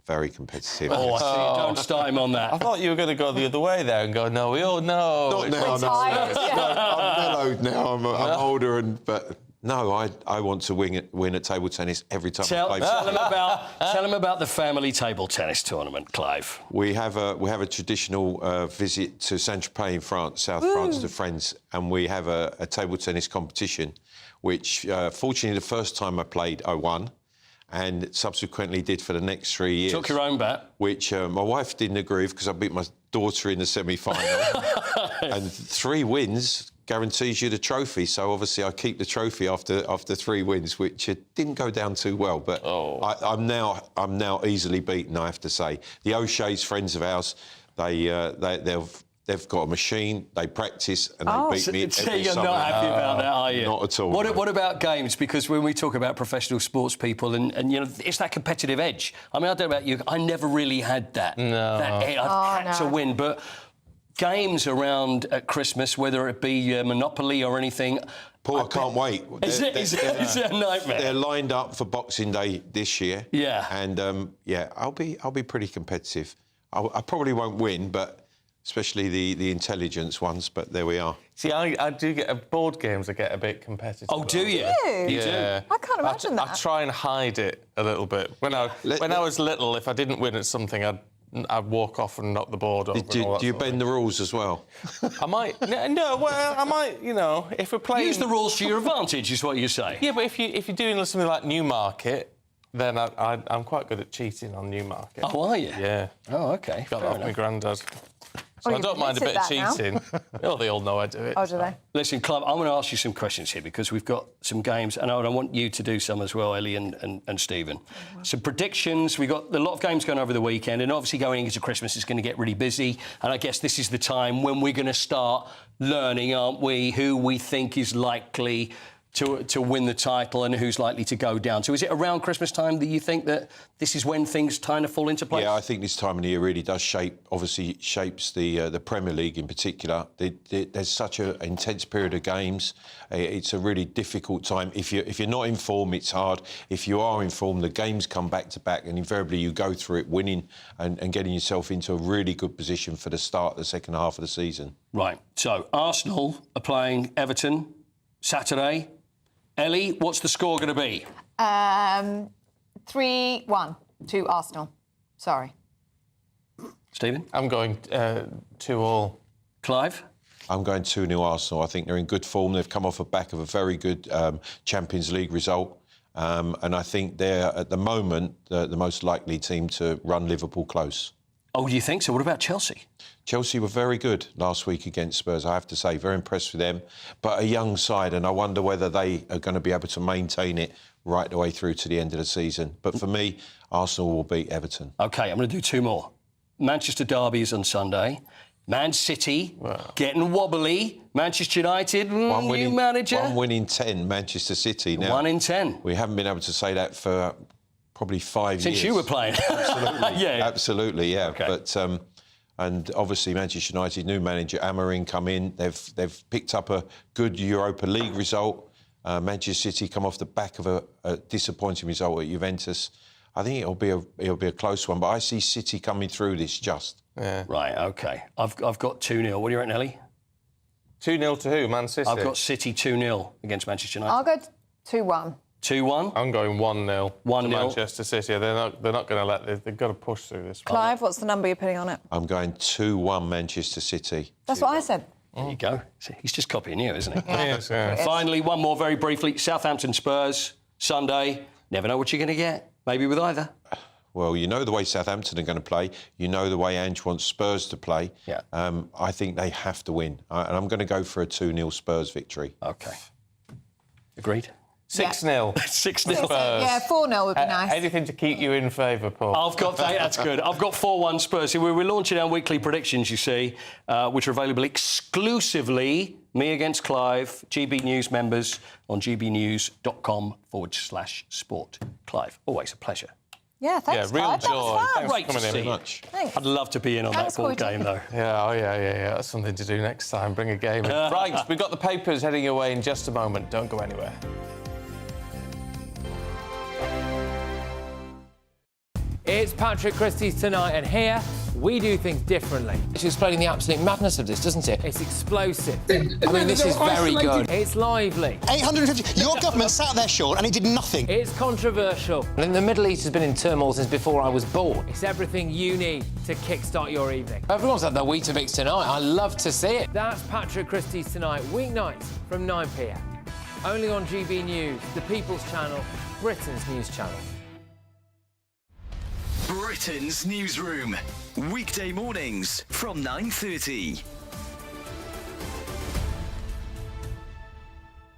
Very competitive. Oh, I see. Don't start him on that. I thought you were going to go the other way there and go, no, we all know. Not now, no. I'm mellowed now. I'm older, but no, I want to win at table tennis every time I play. Tell them about the family table tennis tournament, Clive. We have a traditional visit to Saint-Tropez in France, South France, to friends, and we have a table tennis competition, which fortunately the first time I played, I won. And subsequently did for the next 3 years. Took your own bet. Which my wife didn't agree with because I beat my daughter in the semi-final. And 3 wins guarantees you the trophy. So obviously I keep the trophy after 3 wins, which didn't go down too well. But I'm now easily beaten, I have to say. The O'Shea's friends of ours, they've got a machine, they practice, and they beat me every You're summer. not happy about that, are you? Not at all. What about games? Because when we talk about professional sports people, and you know, it's that competitive edge. I mean, I don't know about you, I never really had that. No. I've had to win, but games around at Christmas, whether it be Monopoly or anything. Paul, I can't wait. Is it a nightmare? They're lined up for Boxing Day this year. Yeah. And I'll be pretty competitive. I probably won't win, but especially the intelligence ones. But there we are. See, I do get board games. I get a bit competitive. Oh, do you? You Yeah. do? I can't imagine that. I try and hide it a little bit. When I was little, if I didn't win at something, I'd walk off and knock the board over. Do you bend the rules as well? I might. No, well, I might. You know, if we're playing, Use the rules to your advantage, is what you say. Yeah, but if you're doing something like Newmarket, then I'm quite good at cheating on Newmarket. Oh, are you? Yeah. Oh, OK. Got that off my granddad. So I don't mind a bit of cheating. Well, they all know I do it. Oh, do they? Listen, Clive, I'm going to ask you some questions here because we've got some games, and I want you to do some as well, Ellie and Stephen. Some predictions. We've got a lot of games going over the weekend, and obviously going into Christmas is going to get really busy. And I guess this is the time when we're going to start learning, aren't we, who we think is likely to win the title and who's likely to go down. So is it around Christmas time that you think that this is when things kind of fall into place? Yeah, I think this time of the year really does shapes the Premier League in particular. There's such an intense period of games. It's a really difficult time. If you're not in form, it's hard. If you are in form, the games come back to back, and invariably you go through it winning and getting yourself into a really good position for the start of the second half of the season. Right. So Arsenal are playing Everton Saturday. Ellie, what's the score going to be? 3-1 to Arsenal. Sorry. Stephen? I'm going 2-2. Clive? I'm going 2-0 Arsenal. I think they're in good form. They've come off the back of a very good Champions League result. And I think they're, at the moment, the most likely team to run Liverpool close. Oh, do you think so? What about Chelsea? Chelsea were very good last week against Spurs, I have to say. Very impressed with them. But a young side, and I wonder whether they are going to be able to maintain it right the way through to the end of the season. But for me, Arsenal will beat Everton. OK, I'm going to do 2 more. Manchester Derby is on Sunday. Man City, getting wobbly. Manchester United, new manager. 1 win in 10, Manchester City. Now, 1 in 10. We haven't been able to say that for probably 5 years. Since you were playing. Absolutely. Yeah. Absolutely, yeah. Okay. But, and obviously Manchester United, new manager, Amorim come in. They've picked up a good Europa League result. Manchester City come off the back of a disappointing result at Juventus. I think it'll be a close one, but I see City coming through this just. Yeah. Right, OK. I've got 2-0. What do you reckon, Ellie? 2-0 to who? Man City? I've got City 2-0 against Manchester United. I'll go 2-1. 2-1? I'm going 1-0 to 1-0. Manchester City. They're not going to let this. They've got to push through this one. Clive, what's the number you're putting on it? I'm going 2-1 Manchester City. That's what I said. There you go. See, he's just copying you, isn't he? Yes, yeah. Finally, one more very briefly. Southampton Spurs, Sunday. Never know what you're going to get. Maybe with either. Well, you know the way Southampton are going to play. You know the way Ange wants Spurs to play. Yeah. I think they have to win. And I'm going to go for a 2-0 Spurs victory. OK. Agreed? 6-0. 6-0. Spurs. Yeah, 4-0 would be nice. Anything to keep you in favour, Paul. I've got that. That's good. I've got 4-1 Spurs. See, we're launching our weekly predictions, you see, which are available exclusively, me against Clive, GB News members on gbnews.com/sport. Clive, always a pleasure. Yeah, thanks, real Clive. joy. That was fun. Thanks for coming in. Much. Thanks. I'd love to be in on Thanks, that ball Courtney. game, though. Yeah. That's something to do next time. Bring a game in. Right, we've got the papers heading your way in just a moment. Don't go anywhere. It's Patrick Christie's Tonight, and here we do things differently. It's explaining the absolute madness of this, doesn't it? It's explosive. I mean, this is very good. It's lively. 850. Your government sat there, Sean, and it did nothing. It's controversial. And the Middle East has been in turmoil since before I was born. It's everything you need to kickstart your evening. Everyone's had their Weetabix tonight. I love to see it. That's Patrick Christie's Tonight, weeknights from 9 p.m. Only on GB News, the People's Channel, Britain's news channel. Britain's newsroom, weekday mornings from 9:30.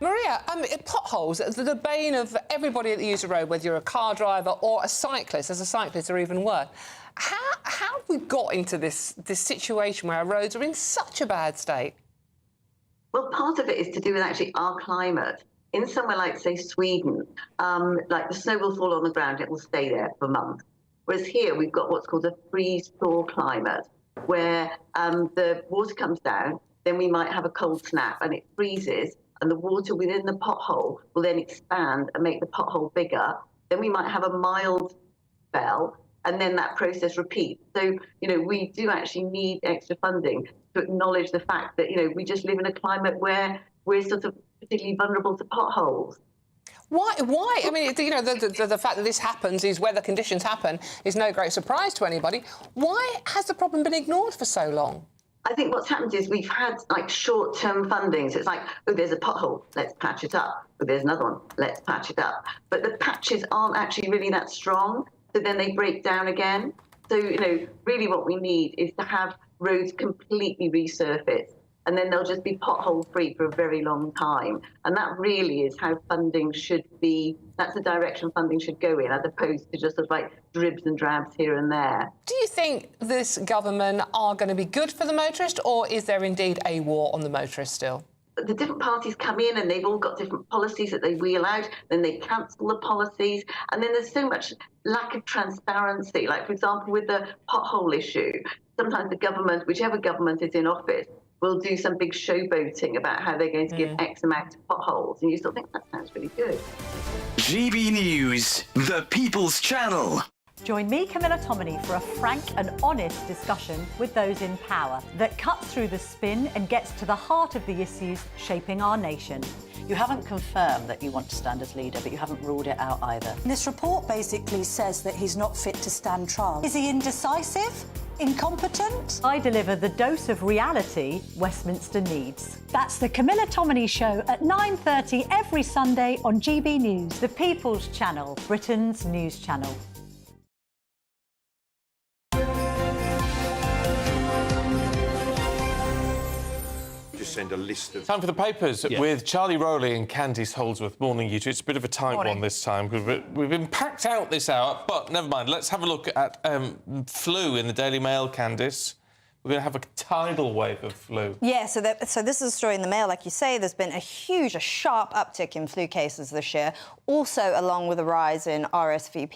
Maria, potholes are the bane of everybody that uses the road, whether you're a car driver or a cyclist. As a cyclist, are even worse. How have we got into this situation where our roads are in such a bad state? Well, part of it is to do with actually our climate. In somewhere like, say, Sweden, like the snow will fall on the ground, it will stay there for months. Whereas here we've got what's called a freeze-thaw climate, where the water comes down, then we might have a cold snap and it freezes, and the water within the pothole will then expand and make the pothole bigger. Then we might have a mild spell, and then that process repeats. So, we do actually need extra funding to acknowledge the fact that, we just live in a climate where we're sort of particularly vulnerable to potholes. Why? I mean, the fact that this happens, these weather conditions happen, is no great surprise to anybody. Why has the problem been ignored for so long? I think what's happened is we've had short-term funding. So it's like, oh, there's a pothole, let's patch it up. Oh, there's another one, let's patch it up. But the patches aren't actually really that strong, so then they break down again. So, really what we need is to have roads completely resurfaced, and then they'll just be pothole-free for a very long time. And that really is how funding should be. That's the direction funding should go in, as opposed to just sort of dribs and drabs here and there. Do you think this government are going to be good for the motorist, or is there indeed a war on the motorist still? The different parties come in and they've all got different policies that they wheel out, then they cancel the policies, and then there's so much lack of transparency. Like, for example, with the pothole issue, sometimes the government, whichever government is in office, will do some big showboating about how they're going to give X amount of potholes, and you still think that sounds really good. GB News, the People's Channel. Join me, Camilla Tominey, for a frank and honest discussion with those in power that cuts through the spin and gets to the heart of the issues shaping our nation. You haven't confirmed that you want to stand as leader, but you haven't ruled it out either. This report basically says that he's not fit to stand trial. Is he indecisive? Incompetent? I deliver the dose of reality Westminster needs. That's the Camilla Tominey Show at 9:30 every Sunday on GB News, the People's Channel, Britain's news channel. Send a list of... Time for the papers with Charlie Rowley and Candice Holdsworth. Morning, you two. It's a bit of a tight one this time because we've been packed out this hour, but never mind. Let's have a look at flu in the Daily Mail, Candice. We're going to have a tidal wave of flu. Yeah, so this is a story in the Mail, like you say. There's been a sharp uptick in flu cases this year, also along with a rise in RSV,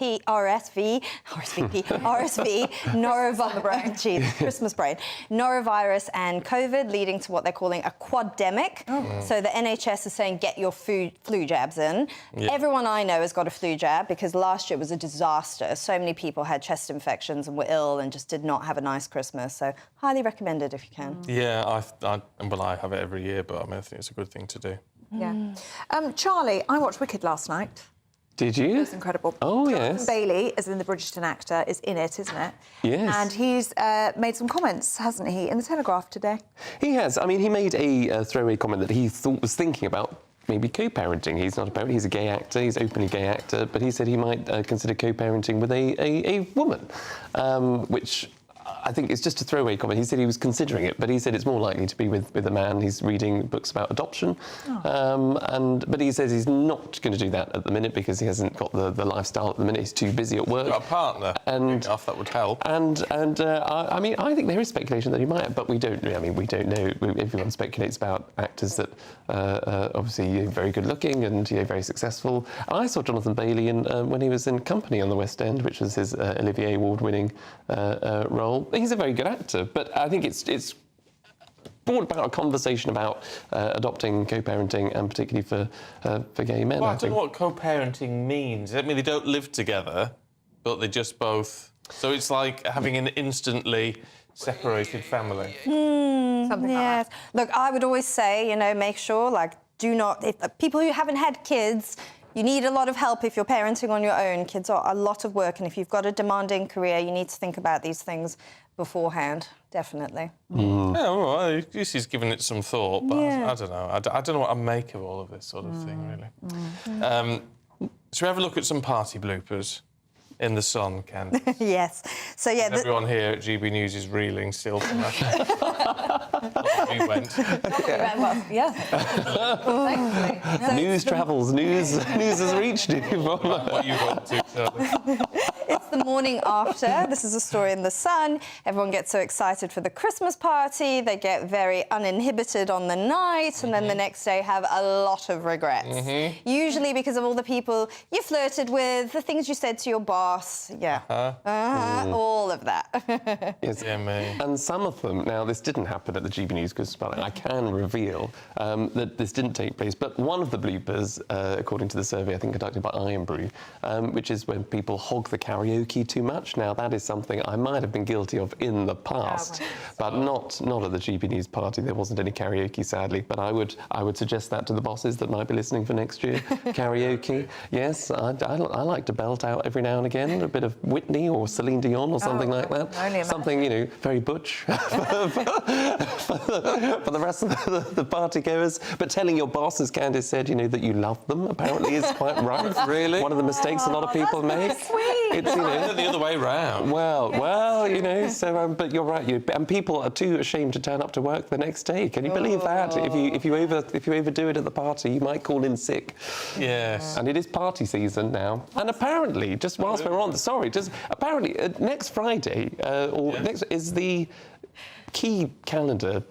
norovirus, Christmas brain, norovirus and COVID, leading to what they're calling a quademic. So the NHS is saying get your flu jabs in. Yeah. Everyone I know has got a flu jab because last year was a disaster. So many people had chest infections and were ill and just did not have a nice Christmas. So highly recommended if you can. Yeah, I have it every year, but I think it's a good thing to do. Yeah. Charlie, I watched Wicked last night. Did you? It was incredible. Oh, Jonathan yes. Bailey, as in the Bridgerton actor, is in it, isn't it? Yes. And he's made some comments, hasn't he, in the Telegraph today? He has. I mean, he made a throwaway comment that he was thinking about maybe co-parenting. He's not a parent, he's a gay actor, he's an openly gay actor, but he said he might consider co-parenting with a woman, which I think is just a throwaway comment. He said he was considering it, but he said it's more likely to be with a man. He's reading books about adoption, but he says he's not going to do that at the minute because he hasn't got the lifestyle at the minute. He's too busy at work. Got a partner, and that would help. I mean, I think there is speculation that he might, but we don't. I mean, we don't know. Everyone speculates about actors that obviously very good looking and very successful. I saw Jonathan Bailey when he was in Company on the West End, which was his Olivier Award-winning role. He's a very good actor, but I think it's brought about a conversation about adopting, co-parenting, and particularly for gay men. Well, I don't know what co-parenting means. I mean, they don't live together, but they just both... So it's like having an instantly separated family. Something like that. Look, I would always say, make sure, do not... If people who haven't had kids... You need a lot of help if you're parenting on your own. Kids are a lot of work, and if you've got a demanding career, you need to think about these things beforehand, definitely. Yeah, well, he's given it some thought, but Yeah. I don't know. I don't know what I make of all of this sort of thing, really. Should we have a look at some party bloopers in the sun, Candice? Yes. So, yeah... Everyone here at GB News is reeling still from that. We went. News travels, news has reached you. What you got to tell us. It's the morning after. This is a story in The Sun. Everyone gets so excited for the Christmas party. They get very uninhibited on the night, and then the next day have a lot of regrets. Usually because of all the people you flirted with, the things you said to your boss. Yeah. All of that. Yes. And some of them, now this didn't happen at the GB News Christmas party, I can reveal that this didn't take place, but one of the bloopers, according to the survey I think conducted by Iron Brew, which is when people hog the karaoke too much. Now that is something I might have been guilty of in the past, but not at the GB News party. There wasn't any karaoke, sadly, but I would suggest that to the bosses that might be listening for next year. Karaoke, yes, I like to belt out every now and again, a bit of Whitney or Celine Dion or something like that. Something, very butch for the rest of the party goers. But telling your boss, as Candice said, that you love them apparently is quite right. Really? One of the mistakes a lot of people make. It's the other way round. Well, so but you're right. And people are too ashamed to turn up to work the next day. Can you believe that? If you overdo it at the party, you might call in sick. Yes. And it is party season now. And apparently, just whilst we're on, apparently next Friday next is the key calendar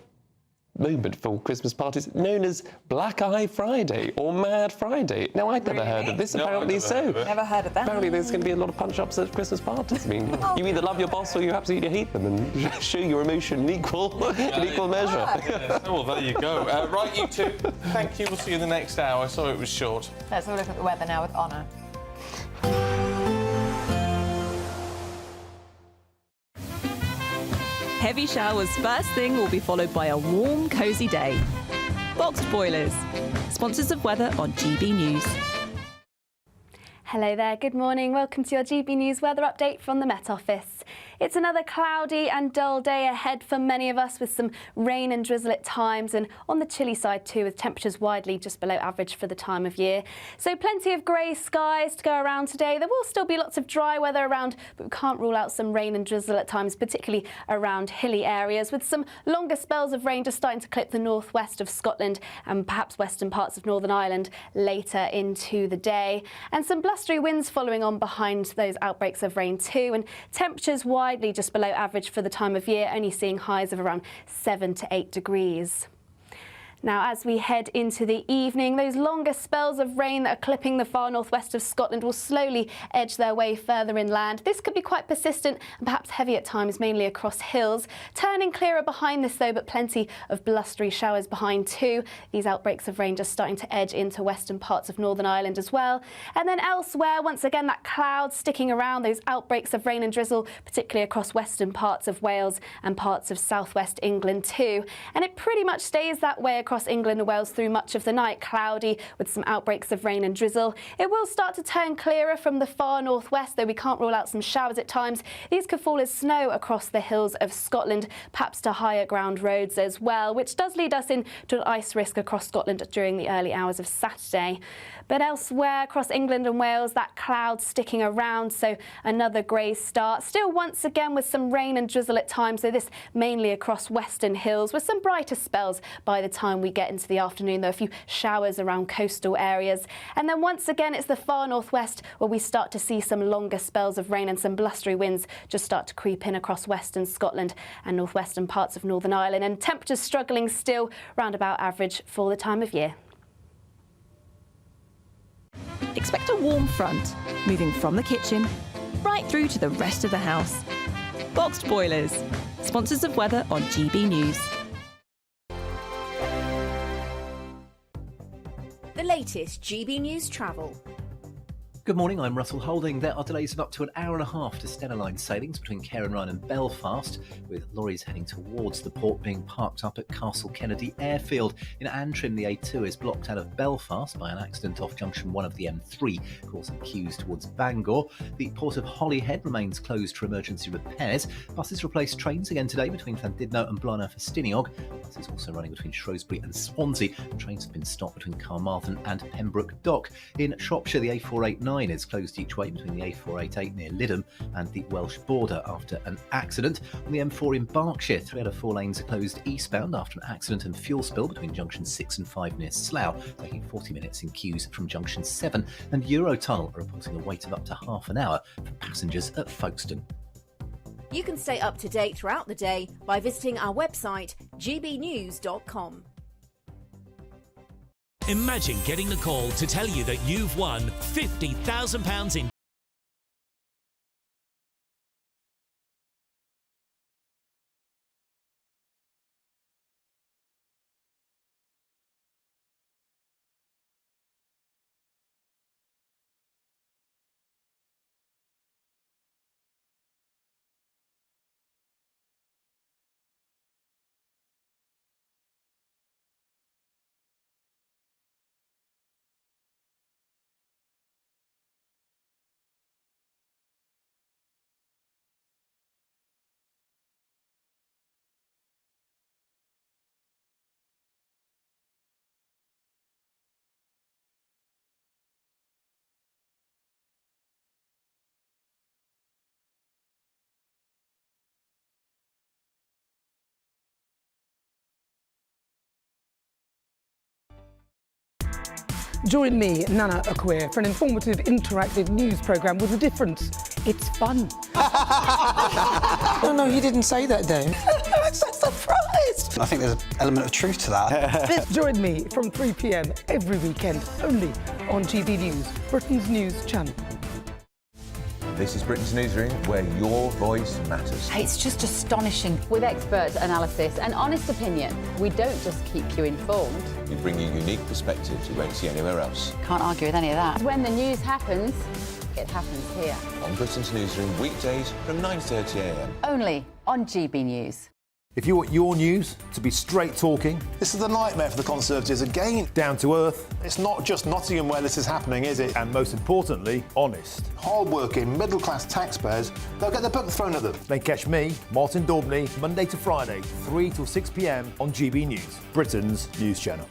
moment for Christmas parties known as Black Eye Friday or Mad Friday. Now, I'd never heard of this, apparently so. Never heard of that. Apparently there's going to be a lot of punch-ups at Christmas parties. I mean, you either love your boss or you absolutely hate them and show your emotion in equal measure. Yes. Oh, well, there you go. Right, you two, thank you. We'll see you in the next hour. Sorry it was short. Let's have a look at the weather now with Honor. Heavy showers first thing will be followed by a warm, cosy day. Boxed Boilers, sponsors of weather on GB News. Hello there, good morning. Welcome to your GB News weather update from the Met Office. It's another cloudy and dull day ahead for many of us, with some rain and drizzle at times, and on the chilly side too, with temperatures widely just below average for the time of year. So plenty of grey skies to go around today. There will still be lots of dry weather around, but we can't rule out some rain and drizzle at times, particularly around hilly areas, with some longer spells of rain just starting to clip the northwest of Scotland and perhaps western parts of Northern Ireland later into the day. And some blustery winds following on behind those outbreaks of rain too, and temperatures widely just below average for the time of year, only seeing highs of around 7 to 8 degrees. Now, as we head into the evening, those longer spells of rain that are clipping the far northwest of Scotland will slowly edge their way further inland. This could be quite persistent and perhaps heavy at times, mainly across hills. Turning clearer behind this though, but plenty of blustery showers behind too. These outbreaks of rain just starting to edge into western parts of Northern Ireland as well. And then elsewhere, once again, that cloud sticking around, those outbreaks of rain and drizzle, particularly across western parts of Wales and parts of southwest England too. And it pretty much stays that way across England and Wales through much of the night. Cloudy with some outbreaks of rain and drizzle. It will start to turn clearer from the far northwest, though we can't rule out some showers at times. These could fall as snow across the hills of Scotland, perhaps to higher ground roads as well, which does lead us into an ice risk across Scotland during the early hours of Saturday. But elsewhere across England and Wales, that cloud sticking around, so another grey start. Still once again with some rain and drizzle at times, so this mainly across western hills with some brighter spells by the time we get into the afternoon, though a few showers around coastal areas. And then once again, it's the far northwest where we start to see some longer spells of rain and some blustery winds just start to creep in across western Scotland and northwestern parts of Northern Ireland, and temperatures struggling still round about average for the time of year. Expect a warm front, moving from the kitchen right through to the rest of the house. Boxed Boilers, sponsors of weather on GB News. The latest GB News travel. Good morning, I'm Russell Holding. There are delays of up to an hour and a half to Stena Line sailings between Carrick and Belfast, with lorries heading towards the port being parked up at Castle Kennedy Airfield. In Antrim, the A2 is blocked out of Belfast by an accident off junction 1 of the M3, causing queues towards Bangor. The port of Holyhead remains closed for emergency repairs. Buses replace trains again today between Llandudno and Blaenau Festiniog. Buses also running between Shrewsbury and Swansea. Trains have been stopped between Carmarthen and Pembroke Dock. In Shropshire, the A489 is closed each way between the A488 near Lytham and the Welsh border after an accident. On the M4 in Berkshire, 3 out of 4 lanes are closed eastbound after an accident and fuel spill between junction 6 and 5 near Slough, taking 40 minutes in queues from junction 7. And Eurotunnel are reporting a wait of up to half an hour for passengers at Folkestone. You can stay up to date throughout the day by visiting our website gbnews.com. Imagine getting the call to tell you that you've won £50,000 in Join me, Nana Akweer, for an informative, interactive news programme with a difference. It's fun. No, he didn't say that, though. I'm so surprised. I think there's an element of truth to that. Join me from 3 p.m. every weekend, only on GB News, Britain's news channel. This is Britain's Newsroom, where your voice matters. It's just astonishing. With expert analysis and honest opinion, we don't just keep you informed. We bring you unique perspectives you won't see anywhere else. Can't argue with any of that. When the news happens, it happens here. On Britain's Newsroom, weekdays from 9:30 a.m. Only on GB News. If you want your news to be straight talking... This is the nightmare for the Conservatives again. Down to earth. It's not just Nottingham where this is happening, is it? And most importantly, honest. Hard-working, middle-class taxpayers, they'll get their book thrown at them. Then catch me, Martin Daubney, Monday to Friday, 3 till 6 p.m. on GB News, Britain's news channel.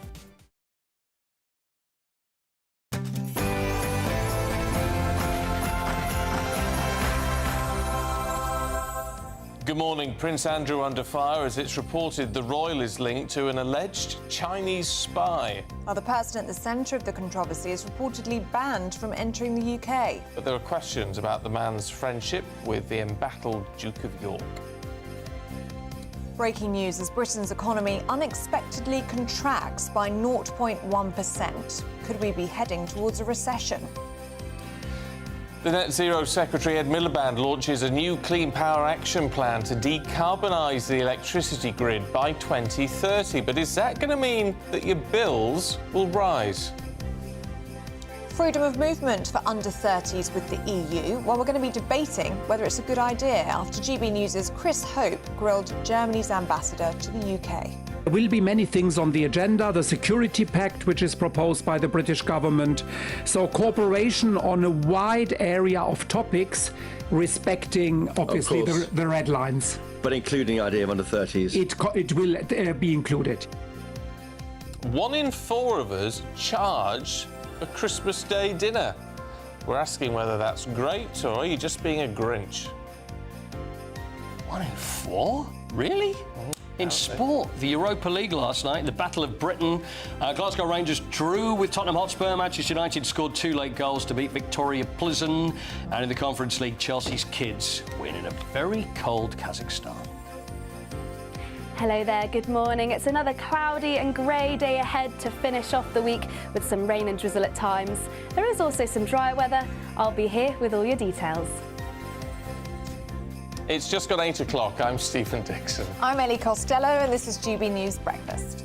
Good morning. Prince Andrew under fire as it's reported the royal is linked to an alleged Chinese spy. Well, the person at the centre of the controversy is reportedly banned from entering the UK. But there are questions about the man's friendship with the embattled Duke of York. Breaking news as Britain's economy unexpectedly contracts by 0.1%. Could we be heading towards a recession? The Net Zero Secretary Ed Miliband launches a new Clean Power Action Plan to decarbonise the electricity grid by 2030. But is that going to mean that your bills will rise? Freedom of movement for under-30s with the EU. Well, we're going to be debating whether it's a good idea after GB News' Chris Hope grilled Germany's ambassador to the UK. There will be many things on the agenda, the security pact, which is proposed by the British government. So cooperation on a wide area of topics, respecting, obviously, the red lines. But including the idea of under-30s? It will be included. 1 in 4 of us charge for Christmas Day dinner. We're asking whether that's great or are you just being a Grinch? 1 in 4? Really? In sport, the Europa League last night, the Battle of Britain, Glasgow Rangers drew with Tottenham Hotspur. Manchester United scored 2 late goals to beat Victoria Plzen. And in the Conference League, Chelsea's kids win in a very cold Kazakhstan. Hello there, good morning. It's another cloudy and grey day ahead to finish off the week with some rain and drizzle at times. There is also some dry weather. I'll be here with all your details. It's just got 8 o'clock. I'm Stephen Dixon. I'm Ellie Costello, and this is GB News Breakfast.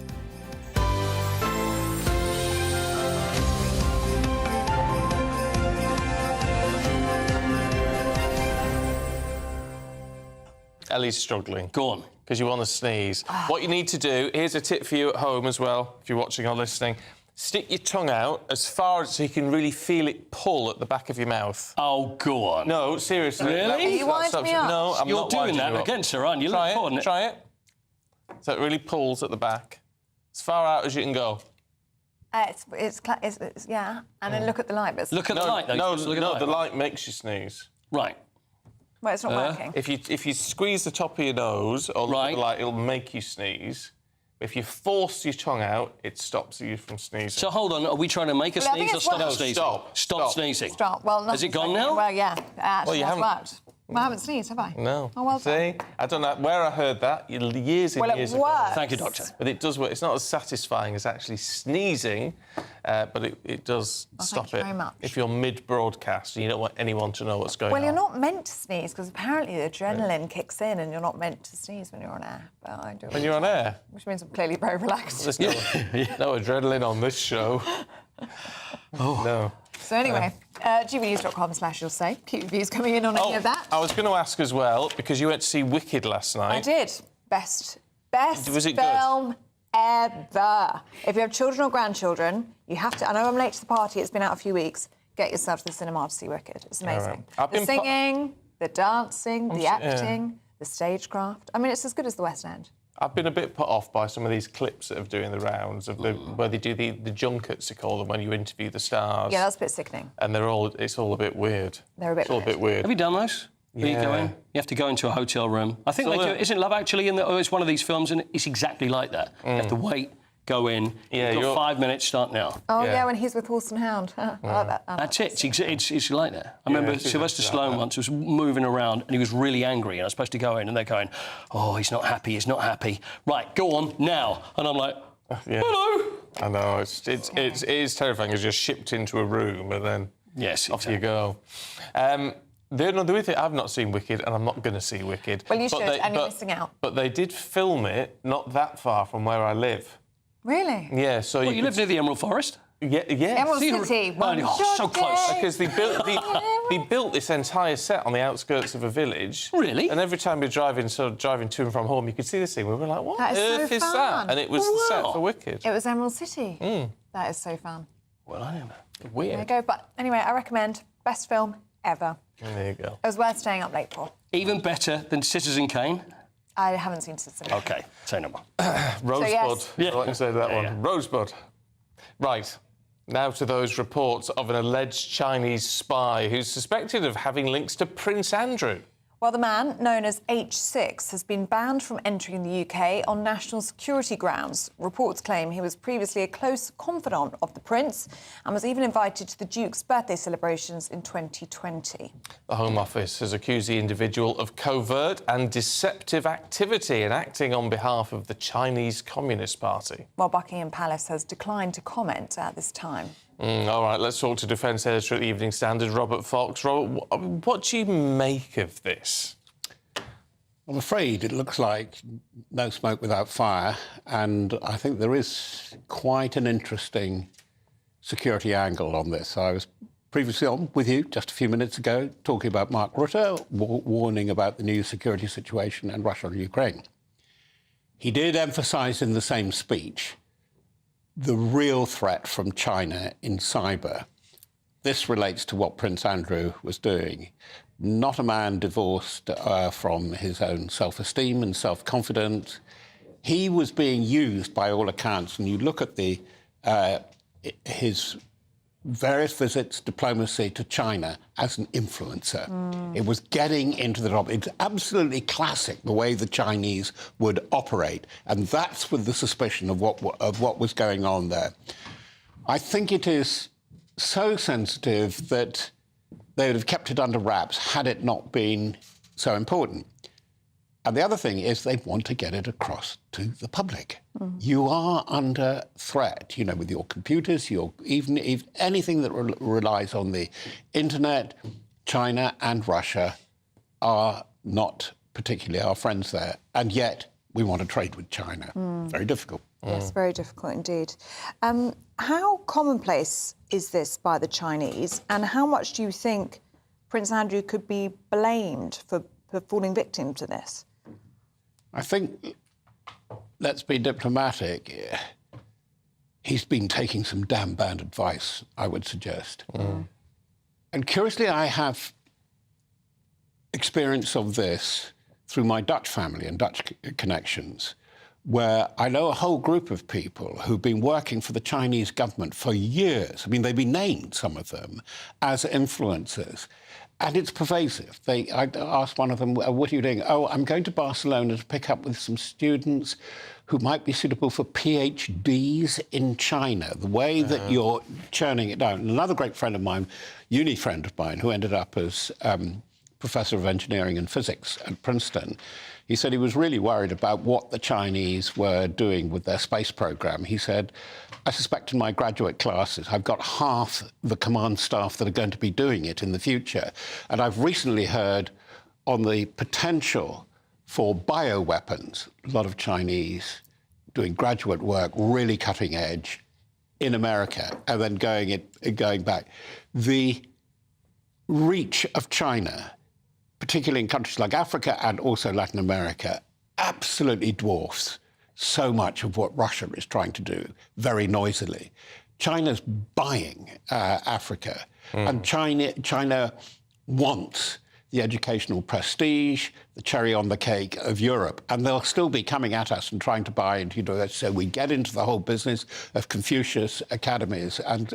Ellie's struggling. Go on. Because you want to sneeze. What you need to do, here's a tip for you at home as well, if you're watching or listening. Stick your tongue out as far so you can really feel it pull at the back of your mouth. Oh, go on. No, seriously. Really? You wind me up. No, I'm You're not doing winding that you up. against her, aren't you? Try Look, it. Try it. So it really pulls at the back. As far out as you can go. Yeah. And then look at the light. But Look at the light, though. No, Look at the light. the light makes you sneeze. Right. Well, it's not working. If you squeeze the top of your nose or look at the light, it'll make you sneeze. If you force your tongue out, it stops you from sneezing. So hold on, are we trying to make a Well, I think sneeze or it's stop sneezing? Stop sneezing. Stop. Well, Has it gone now? Well, yeah. Actually, you that's haven't- worked. Well, I haven't sneezed, have I? No. Oh, well See? I don't know where I heard that. Years and Well, it years ago. works. Thank you, Doctor. But it does work. It's not as satisfying as actually sneezing, but it does stop thank you it. very much. If you're mid-broadcast and you don't want anyone to know what's going Well, on. you're not meant to sneeze because apparently the adrenaline kicks in and you're not meant to sneeze when you're on air. But I do. When you're on air? Which means I'm clearly very relaxed. There's no adrenaline on this show. No. So anyway, gbnews.com/, you'll say. Keep reviews coming in on any of that. I was going to ask as well, because you went to see Wicked last night. I did. Best Was it good? film ever. If you have children or grandchildren, you have to... I know I'm late to the party, it's been out a few weeks. Get yourself to the cinema to see Wicked. It's amazing. I've The been singing, the dancing, the yeah. acting, the stagecraft. I mean, it's as good as the West End. I've been a bit put off by some of these clips that are doing the rounds of where they do the junkets, they call them, when you interview the stars. Yeah, that's a bit sickening. And it's all a bit weird. They're a bit It's all a bit weird. Have you done those? Where you go in? You have to go into a hotel room. I think they do. Isn't Love Actually in it's one of these films, and it's exactly like that. You have to wait, go in. Yeah, you've got 5 minutes, start now. Oh, yeah, when he's with Horse and Hound. I like that. That's it. It's like that. I remember Sylvester Stallone once was moving around and he was really angry, and I was supposed to go in, and they're going, "Oh, he's not happy. He's not happy. Right, go on now." And I'm like, "Hello." I know it is terrifying because you're shipped into a room and then off you go. The other thing, I've not seen Wicked, and I'm not going to see Wicked. Well, you should, and you're missing out. But they did film it not that far from where I live. Really? Yeah, so you live near the Emerald Forest? Yeah. Emerald City. So close. Because they built this entire set on the outskirts of a village. Really? And every time we're driving to and from home, you could see this thing. We were like, what on earth is fun. that? And it was the set for Wicked. It was Emerald City. That is so fun. Well, I know. Weird. There you go. But anyway, I recommend best film ever. There you go. It was worth staying up late for. Even better than Citizen Kane? I haven't seen Citizen. OK, say no more. Rosebud. yes. Yeah. I can say that one. Rosebud. Right. Now to those reports of an alleged Chinese spy who's suspected of having links to Prince Andrew. Well, the man, known as H6, has been banned from entering the UK on national security grounds. Reports claim he was previously a close confidant of the Prince and was even invited to the Duke's birthday celebrations in 2020. The Home Office has accused the individual of covert and deceptive activity and acting on behalf of the Chinese Communist Party. While Buckingham Palace has declined to comment at this time. All right, let's talk to Defence Editor at the Evening Standard, Robert Fox. Robert, what do you make of this? I'm afraid it looks like no smoke without fire, and I think there is quite an interesting security angle on this. I was previously on with you just a few minutes ago talking about Mark Rutte, warning about the new security situation in Russia and Ukraine. He did emphasise in the same speech the real threat from China in cyber. This relates to what Prince Andrew was doing. Not a man divorced from his own self-esteem and self-confidence. He was being used, by all accounts, and you look at his various visits, diplomacy to China as an influencer. It was getting into the top. It's absolutely classic, the way the Chinese would operate, and that's with the suspicion of what was going on there. I think it is so sensitive that they would have kept it under wraps had it not been so important. And the other thing is they want to get it across to the public. You are under threat, you know, with your computers, even anything that relies on the internet. China and Russia are not particularly our friends there, and yet we want to trade with China. Very difficult. Yes, very difficult indeed. How commonplace is this by the Chinese, and how much do you think Prince Andrew could be blamed for falling victim to this? I think, let's be diplomatic, he's been taking some damn bad advice, I would suggest. And curiously, I have experience of this through my Dutch family and Dutch connections, where I know a whole group of people who've been working for the Chinese government for years. I mean, they've been named, some of them, as influencers. And it's pervasive. I asked one of them, what are you doing? Oh, I'm going to Barcelona to pick up with some students who might be suitable for PhDs in China, the way that you're churning it down. Another great friend of mine, uni friend of mine, who ended up as Professor of Engineering and Physics at Princeton, he said he was really worried about what the Chinese were doing with their space program. He said, I suspect in my graduate classes, I've got half the command staff that are going to be doing it in the future. And I've recently heard on the potential for bioweapons, a lot of Chinese doing graduate work, really cutting edge in America, and then going back. The reach of China, particularly in countries like Africa and also Latin America, absolutely dwarfs so much of what Russia is trying to do, very noisily. China's buying Africa, and China wants the educational prestige, the cherry on the cake of Europe, and they'll still be coming at us and trying to buy into, you know, so we get into the whole business of Confucius academies and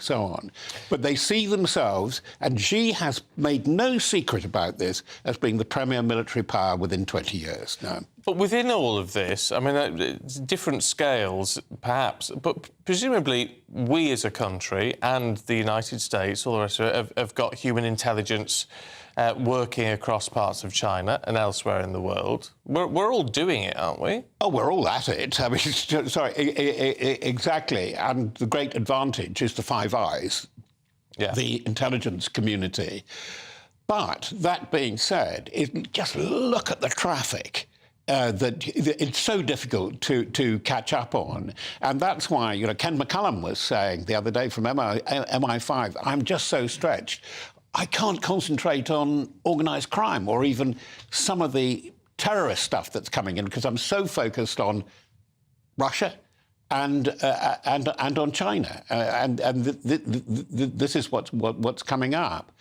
so on. But they see themselves, and Xi has made no secret about this, as being the premier military power within 20 years now. But within all of this, I mean, it's different scales, perhaps, but presumably we as a country and the United States, all the rest of it, have got human intelligence working across parts of China and elsewhere in the world. We're all doing it, aren't we? Oh, we're all at it. I mean, sorry, exactly. And the great advantage is the Five Eyes, the intelligence community. But that being said, just look at the traffic. That it's so difficult to catch up on. And that's why, you know, Ken McCullum was saying the other day from MI5, I'm just so stretched. I can't concentrate on organised crime or even some of the terrorist stuff that's coming in because I'm so focused on Russia and on China, this is what's coming up.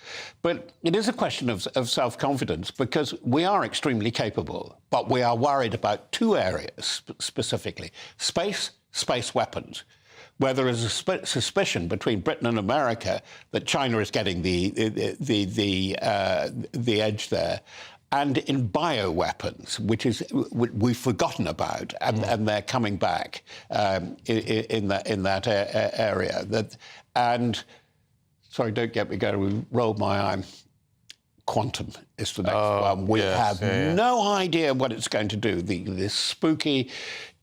But it is a question of self-confidence because we are extremely capable, but we are worried about two areas specifically: space weapons, where there is a suspicion between Britain and America that China is getting the edge there, and in bioweapons, which is we've forgotten about, and they're coming back in that area. And sorry, don't get me going. We rolled my eye. Quantum is the next one. We have no idea what it's going to do. This spooky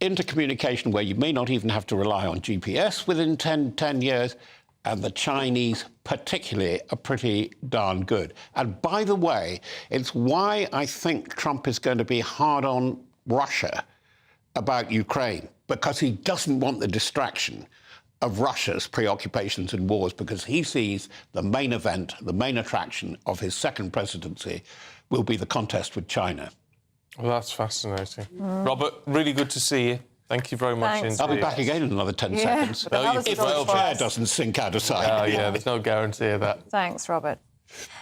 intercommunication where you may not even have to rely on GPS within 10 years, and the Chinese particularly are pretty darn good. And by the way, it's why I think Trump is going to be hard on Russia about Ukraine, because he doesn't want the distraction of Russia's preoccupations and wars, because he sees the main event, the main attraction of his second presidency will be the contest with China. Well, that's fascinating. Robert, really good to see you. Thank you very much indeed. I'll be back again in another 10 seconds. If the chair doesn't sink out of sight. Oh, yeah, there's no guarantee of that. Thanks, Robert.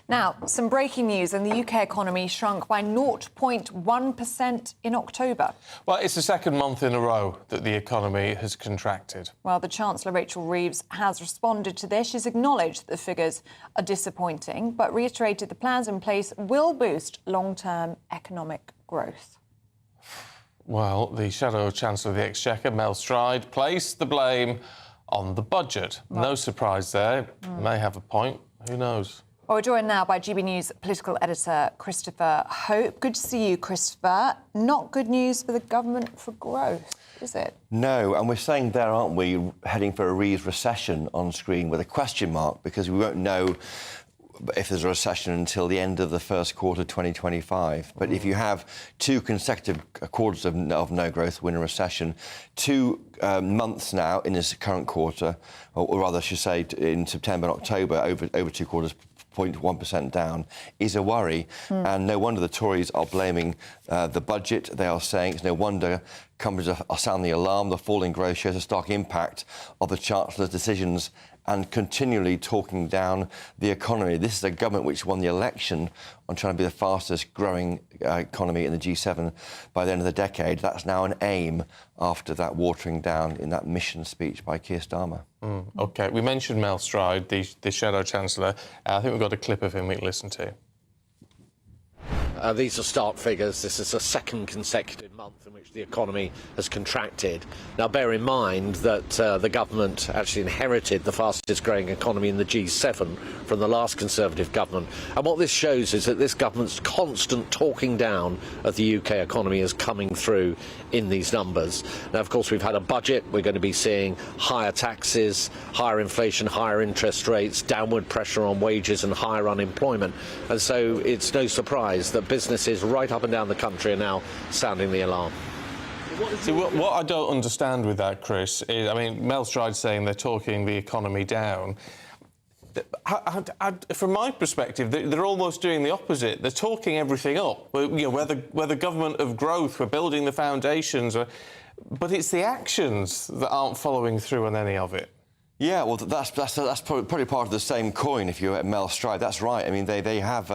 Now, some breaking news, and the UK economy shrunk by 0.1% in October. Well, it's the second month in a row that the economy has contracted. Well, the Chancellor, Rachel Reeves, has responded to this. She's acknowledged that the figures are disappointing, but reiterated the plans in place will boost long-term economic growth. Well, the Shadow Chancellor of the Exchequer, Mel Stride, placed the blame on the budget. Right. No surprise there. May have a point. Who knows? Well, we're joined now by GB News political editor Christopher Hope. Good to see you, Christopher. Not good news for the government for growth, is it? No, and we're saying there, aren't we, heading for a Reeves recession on screen with a question mark, because we won't know if there's a recession until the end of the first quarter 2025. But if you have two consecutive quarters of no growth, we're in a recession. 2 months now in this current quarter, or rather I should say in September and October, over 2 quarters, 0.1% down, is a worry. And no wonder the Tories are blaming the budget. They are saying it's no wonder companies are sounding the alarm. The falling growth shows a stark impact of the Chancellor's decisions and continually talking down the economy. This is a government which won the election on trying to be the fastest growing economy in the G7 by the end of the decade. That's now an aim after that watering down in that mission speech by Keir Starmer. OK, we mentioned Mel Stride, the Shadow Chancellor. I think we've got a clip of him we can listen to. These are stark figures. This is the second consecutive month in which the economy has contracted. Now, bear in mind that the government actually inherited the fastest growing economy in the G7 from the last Conservative government. And what this shows is that this government's constant talking down of the UK economy is coming through in these numbers. Now, of course, we've had a budget. We're going to be seeing higher taxes, higher inflation, higher interest rates, downward pressure on wages and higher unemployment. And so it's no surprise that businesses right up and down the country are now sounding the alarm. See, what I don't understand with that, Chris, is, I mean, Mel Stride's saying they're talking the economy down. From my perspective, they're almost doing the opposite. They're talking everything up. You know, we're the government of growth, we're building the foundations, but it's the actions that aren't following through on any of it. Yeah, well, that's probably part of the same coin if you're at Mel Stride. That's right. I mean, they have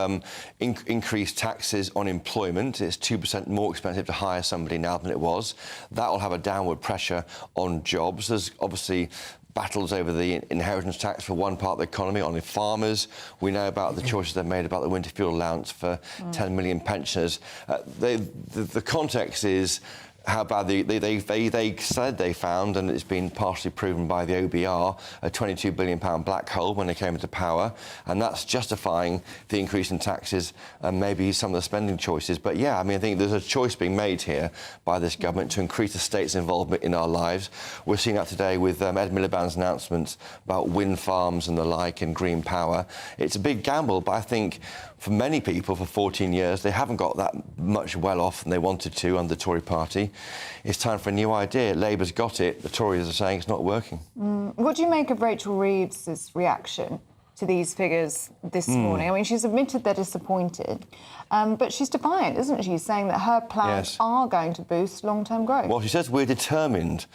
increased taxes on employment. It's 2% more expensive to hire somebody now than it was. That will have a downward pressure on jobs. There's obviously battles over the inheritance tax for one part of the economy, on the farmers. We know about the choices they've made about the winter fuel allowance for 10 million pensioners. The context is how bad they said they found, and it's been partially proven by the OBR, a £22 billion black hole when they came into power, and that's justifying the increase in taxes and maybe some of the spending choices. But yeah, I mean, I think there's a choice being made here by this government to increase the state's involvement in our lives. We're seeing that today with Ed Miliband's announcements about wind farms and the like and green power. It's a big gamble, but I think for many people, for 14 years, they haven't got that much well off than they wanted to under the Tory party. It's time for a new idea. Labour's got it. The Tories are saying it's not working. What do you make of Rachel Reeves' reaction to these figures this morning? I mean, she's admitted they're disappointed, but she's defiant, isn't she, saying that her plans are going to boost long-term growth? Well, she says we're determined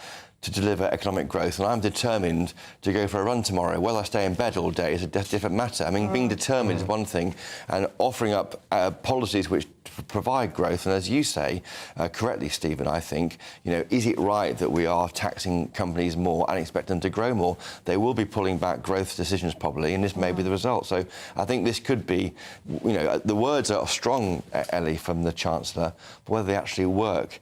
to deliver economic growth, and I'm determined to go for a run tomorrow. Whether I stay in bed all day is a different matter. I mean, being determined is one thing, and offering up policies which provide growth. And as you say, correctly, Stephen, I think, you know, is it right that we are taxing companies more and expect them to grow more? They will be pulling back growth decisions probably, and this may be the result. So I think this could be, you know, the words are strong, Ellie, from the Chancellor, but whether they actually work,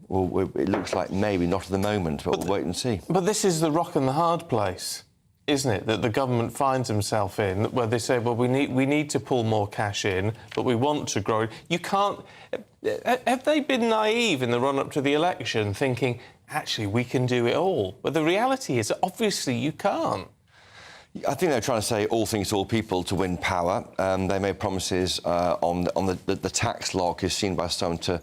well, it looks like maybe not at the moment, but we'll wait and see. But this is the rock and the hard place, isn't it, that the government finds himself in, where they say, well, we need to pull more cash in, but we want to grow. You can't... Have they been naive in the run-up to the election, thinking, actually, we can do it all? But the reality is, obviously, you can't. I think they're trying to say all things to all people to win power. They made promises on the tax lock is seen by some to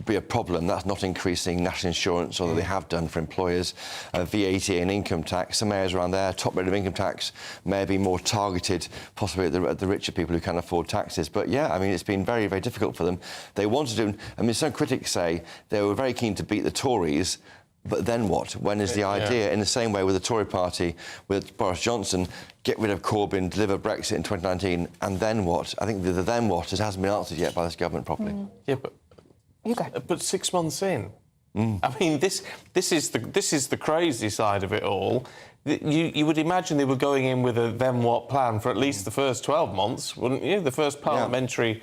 be a problem. That's not increasing national insurance, although they have done for employers. VAT and income tax, some areas around there, top rate of income tax may be more targeted, possibly at the richer people who can afford taxes. But yeah, I mean, it's been very, very difficult for them. They wanted to, I mean, some critics say they were very keen to beat the Tories. But then what? When is the idea? In the same way with the Tory party, with Boris Johnson, get rid of Corbyn, deliver Brexit in 2019, and then what? I think the then what hasn't been answered yet by this government properly. Yeah, but 6 months in, I mean, this is the crazy side of it all. You would imagine they were going in with a then what plan for at least the first 12 months, wouldn't you? The first parliamentary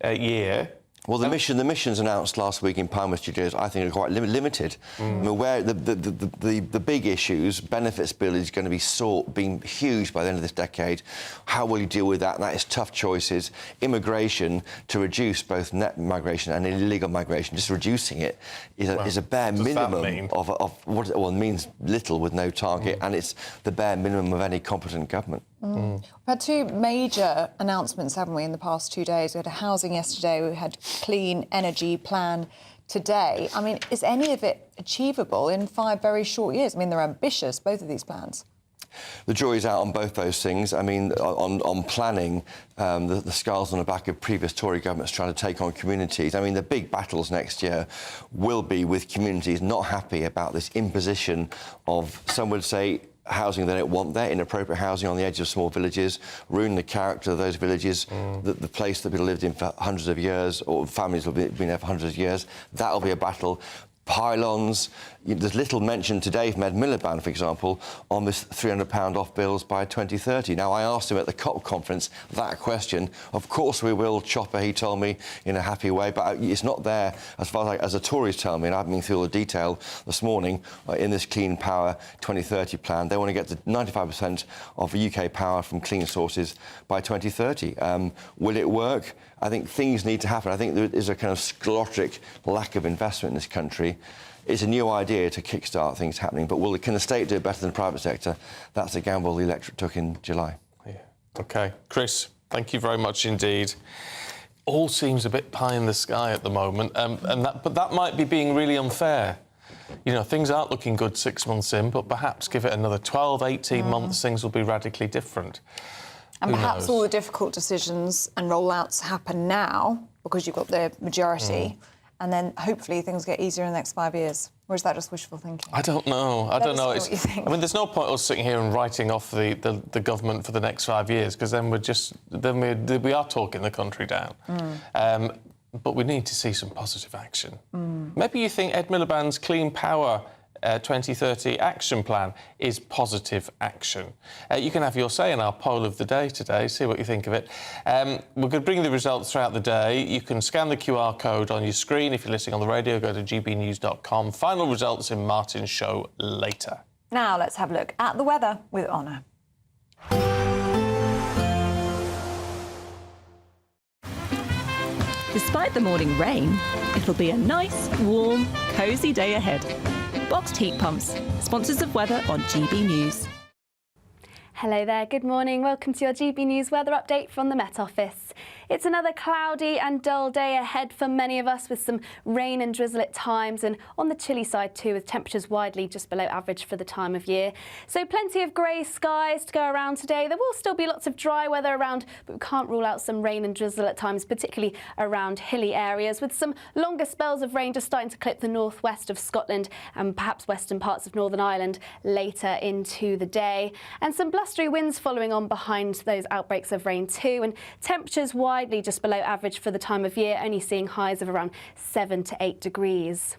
year. Well, the missions announced last week in Palmer Studios, I think, are quite limited. I mean, where the big issues, benefits bill is going to be being huge by the end of this decade. How will you deal with that? And that is tough choices. Immigration, to reduce both net migration and illegal migration, just reducing it is a bare minimum of what it means little with no target, and it's the bare minimum of any competent government. We've had two major announcements, haven't we, in the past 2 days? We had a housing yesterday, we had clean energy plan today. I mean, is any of it achievable in 5 very short years? I mean, they're ambitious, both of these plans. The jury's out on both those things. I mean, on planning, the scars on the back of previous Tory governments trying to take on communities. I mean, the big battles next year will be with communities not happy about this imposition of, some would say, housing they don't want there, inappropriate housing on the edge of small villages, ruin the character of those villages, the place that people lived in for hundreds of years, or families have been there for hundreds of years. That'll be a battle. Pylons, there's little mention today from Ed Miliband, for example, on this £300 off bills by 2030. Now, I asked him at the COP conference that question. Of course we will, Chopper, he told me, in a happy way, but it's not there as far as the Tories tell me, and I've been through all the detail this morning in this Clean Power 2030 plan. They want to get to 95% of UK power from clean sources by 2030. Will it work? I think things need to happen. I think there is a kind of sclerotic lack of investment in this country. It's a new idea to kickstart things happening, but can the state do it better than the private sector? That's a gamble the electorate took in July. Yeah. OK. Chris, thank you very much indeed. All seems a bit pie in the sky at the moment, but that might be being really unfair. You know, things aren't looking good 6 months in, but perhaps give it another 12, 18 months, things will be radically different. And perhaps all the difficult decisions and rollouts happen now because you've got the majority, and then hopefully things get easier in the next 5 years. Or is that just wishful thinking? I don't know. I don't know. What you think. I mean, there's no point us sitting here and writing off the government for the next 5 years, because then we are talking the country down. But we need to see some positive action. Maybe you think Ed Miliband's Clean Power 2030 action plan is positive action. You can have your say in our poll of the day today, see what you think of it. We're going to bring the results throughout the day. You can scan the QR code on your screen. If you're listening on the radio, go to gbnews.com. Final results in Martin's show later. Now let's have a look at the weather with Honor. Despite the morning rain, it'll be a nice, warm, cosy day ahead. Boxed heat pumps, sponsors of weather on GB News. Hello there, good morning. Welcome to your GB News weather update from the Met Office. It's another cloudy and dull day ahead for many of us, with some rain and drizzle at times, and on the chilly side too, with temperatures widely just below average for the time of year. So plenty of grey skies to go around today. There will still be lots of dry weather around, but we can't rule out some rain and drizzle at times, particularly around hilly areas, with some longer spells of rain just starting to clip the northwest of Scotland and perhaps western parts of Northern Ireland later into the day. And some blustery winds following on behind those outbreaks of rain too, and temperatures widely just below average for the time of year, only seeing highs of around 7 to 8 degrees.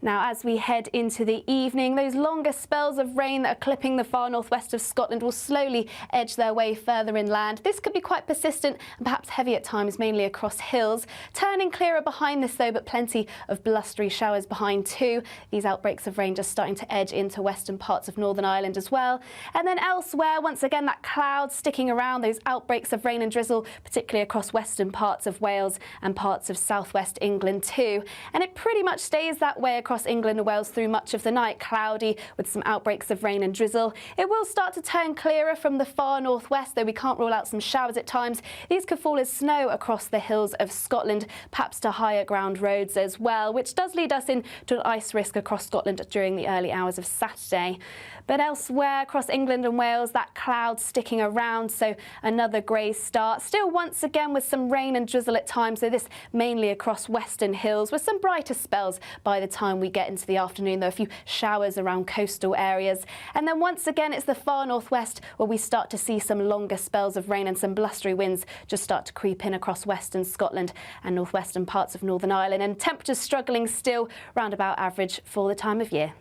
Now, as we head into the evening, those longer spells of rain that are clipping the far northwest of Scotland will slowly edge their way further inland. This could be quite persistent and perhaps heavy at times, mainly across hills. Turning clearer behind this though, but plenty of blustery showers behind too. These outbreaks of rain just starting to edge into western parts of Northern Ireland as well. And then elsewhere, once again, that cloud sticking around, those outbreaks of rain and drizzle, particularly across western parts of Wales and parts of southwest England too. And it pretty much stays that way across England and Wales through much of the night, cloudy with some outbreaks of rain and drizzle. It will start to turn clearer from the far northwest, though we can't rule out some showers at times. These could fall as snow across the hills of Scotland, perhaps to higher ground roads as well, which does lead us into an ice risk across Scotland during the early hours of Saturday. But elsewhere across England and Wales, that cloud sticking around, so another grey start. Still once again with some rain and drizzle at times, so this mainly across western hills with some brighter spells by the time we get into the afternoon, though a few showers around coastal areas. And then once again, it's the far northwest where we start to see some longer spells of rain and some blustery winds just start to creep in across western Scotland and northwestern parts of Northern Ireland, and temperatures struggling still round about average for the time of year.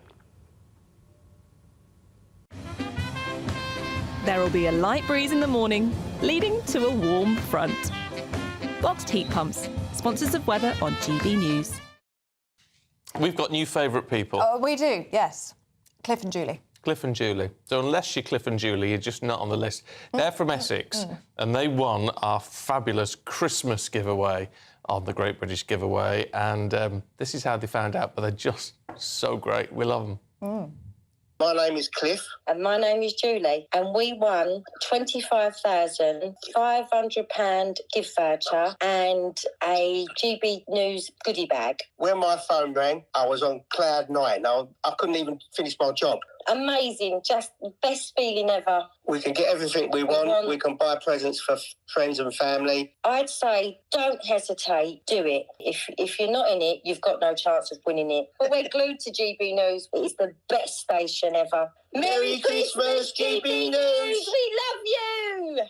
There will be a light breeze in the morning, leading to a warm front. Boxed heat pumps, sponsors of weather on GB News. We've got new favourite people. Oh, we do, yes. Cliff and Julie. Cliff and Julie. So unless you're Cliff and Julie, you're just not on the list. They're from Essex, and they won our fabulous Christmas giveaway on the Great British Giveaway, and this is how they found out, but they're just so great. We love them. My name is Cliff. And my name is Julie. And we won £25,500 gift voucher and a GB News goodie bag. When my phone rang, I was on cloud nine. I couldn't even finish my job. Amazing, just the best feeling ever. We can get everything we want. We can buy presents for friends and family. I'd say don't hesitate, do it. If you're not in it, you've got no chance of winning it. But we're glued to GB News. It's the best station ever. Merry Christmas, GB News! We love you!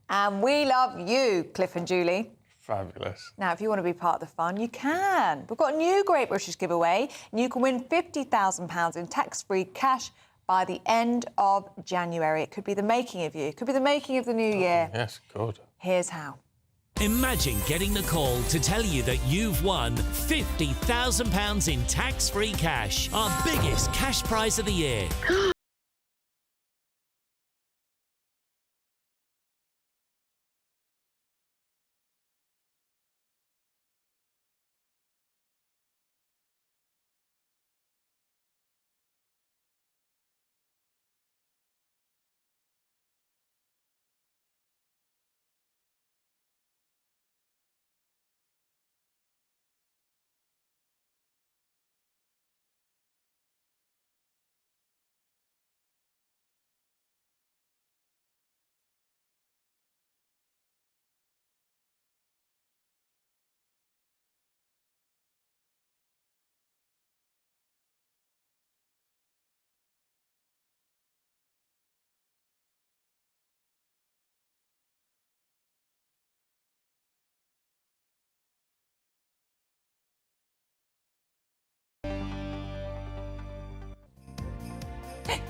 And we love you, Cliff and Julie. Fabulous. Now, if you want to be part of the fun, you can. We've got a new Great British giveaway, and you can win £50,000 in tax-free cash by the end of January. It could be the making of you. It could be the making of the new year. Yes, good. Here's how. Imagine getting the call to tell you that you've won £50,000 in tax-free cash, our biggest cash prize of the year.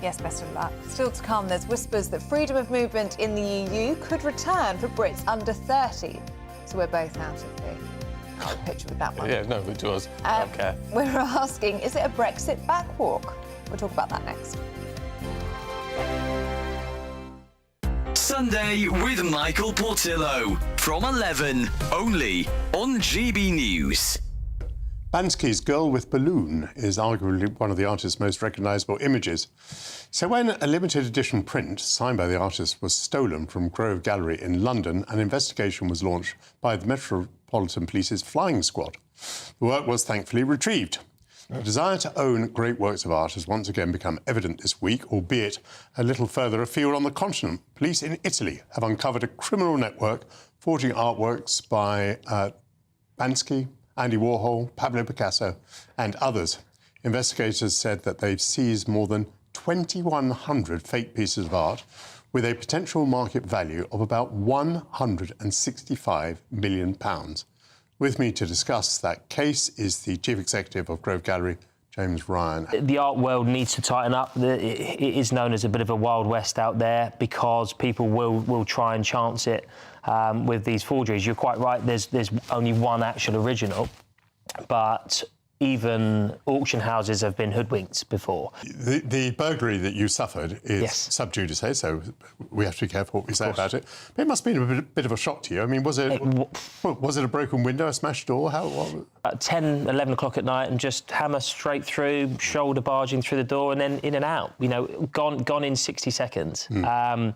Yes, best of luck. Still to come, there's whispers that freedom of movement in the EU could return for Brits under 30. So we're both out of the picture with that one. Yeah, no, it was. I don't care. We're asking, is it a Brexit backwalk? We'll talk about that next. Sunday with Michael Portillo from 11, only on GB News. Bansky's Girl with Balloon is arguably one of the artist's most recognisable images. So when a limited edition print signed by the artist was stolen from Grove Gallery in London, an investigation was launched by the Metropolitan Police's flying squad. The work was thankfully retrieved. The desire to own great works of art has once again become evident this week, albeit a little further afield on the continent. Police in Italy have uncovered a criminal network forging artworks by Bansky, Andy Warhol, Pablo Picasso and others. Investigators said that they've seized more than 2,100 fake pieces of art with a potential market value of about £165 million. With me to discuss that case is the Chief Executive of Grove Gallery, James Ryan. The art world needs to tighten up. It is known as a bit of a Wild West out there because people will try and chance it with these forgeries. You're quite right, there's only one actual original, but even auction houses have been hoodwinked before. The burglary that you suffered is sub judice, so we have to be careful what we say about it. But it must have been a bit of a shock to you. I mean, was it a broken window, a smashed door? At 10, 11 o'clock at night and just hammer straight through, shoulder barging through the door and then in and out. You know, gone in 60 seconds. I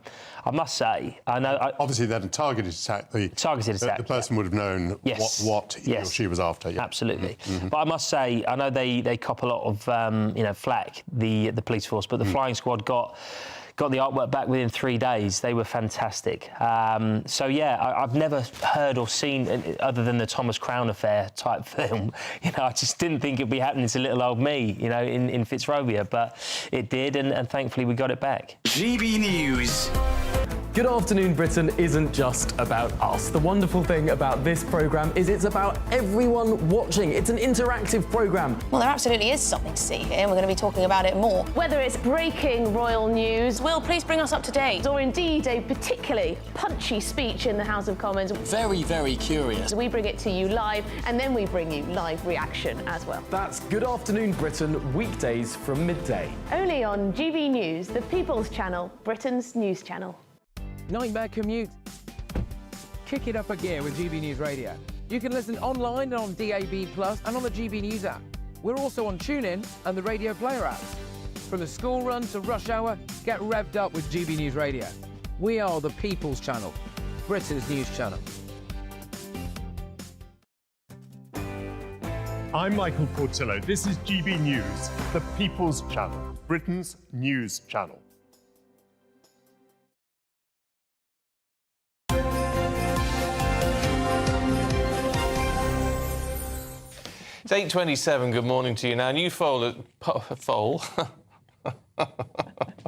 must say, I know... Obviously, then a targeted attack. The person would have known what he or she was after. Yeah. Absolutely. But I must say, I know they cop a lot of, you know, flack, the police force, but the flying squad got the artwork back within 3 days. They were fantastic. So, yeah, I've never heard or seen, other than the Thomas Crown Affair type film, you know, I just didn't think it'd be happening to little old me, you know, in Fitzrovia, but it did, and thankfully we got it back. GB News. Good Afternoon Britain isn't just about us. The wonderful thing about this programme is it's about everyone watching. It's an interactive programme. Well, there absolutely is something to see here, and we're going to be talking about it more. Whether it's breaking royal news, Will, please bring us up to date. or indeed a particularly punchy speech in the House of Commons, Very, very curious. we bring it to you live, and then we bring you live reaction as well. That's Good Afternoon Britain, weekdays from midday. Only on GB News, the People's Channel, Britain's news channel. Nightmare commute? Kick it up a gear with GB News Radio. You can listen online and on DAB+ and on the GB News app. We're also on TuneIn and the Radio Player app. From the school run to rush hour, get revved up with GB News Radio. We are the People's Channel, Britain's news channel. I'm Michael Portillo. This is GB News, the People's Channel, Britain's news channel. It's 8:27. Good morning to you. Now, a new poll.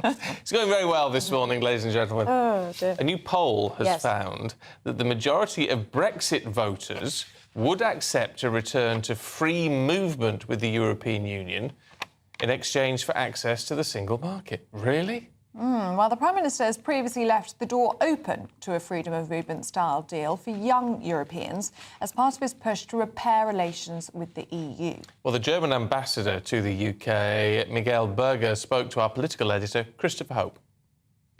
It's going very well this morning, ladies and gentlemen. Oh, dear. A new poll has Yes. found that the majority of Brexit voters would accept a return to free movement with the European Union in exchange for access to the single market. Really? Well, the Prime Minister has previously left the door open to a freedom of movement style deal for young Europeans as part of his push to repair relations with the EU. Well, the German ambassador to the UK, Miguel Berger, spoke to our political editor, Christopher Hope.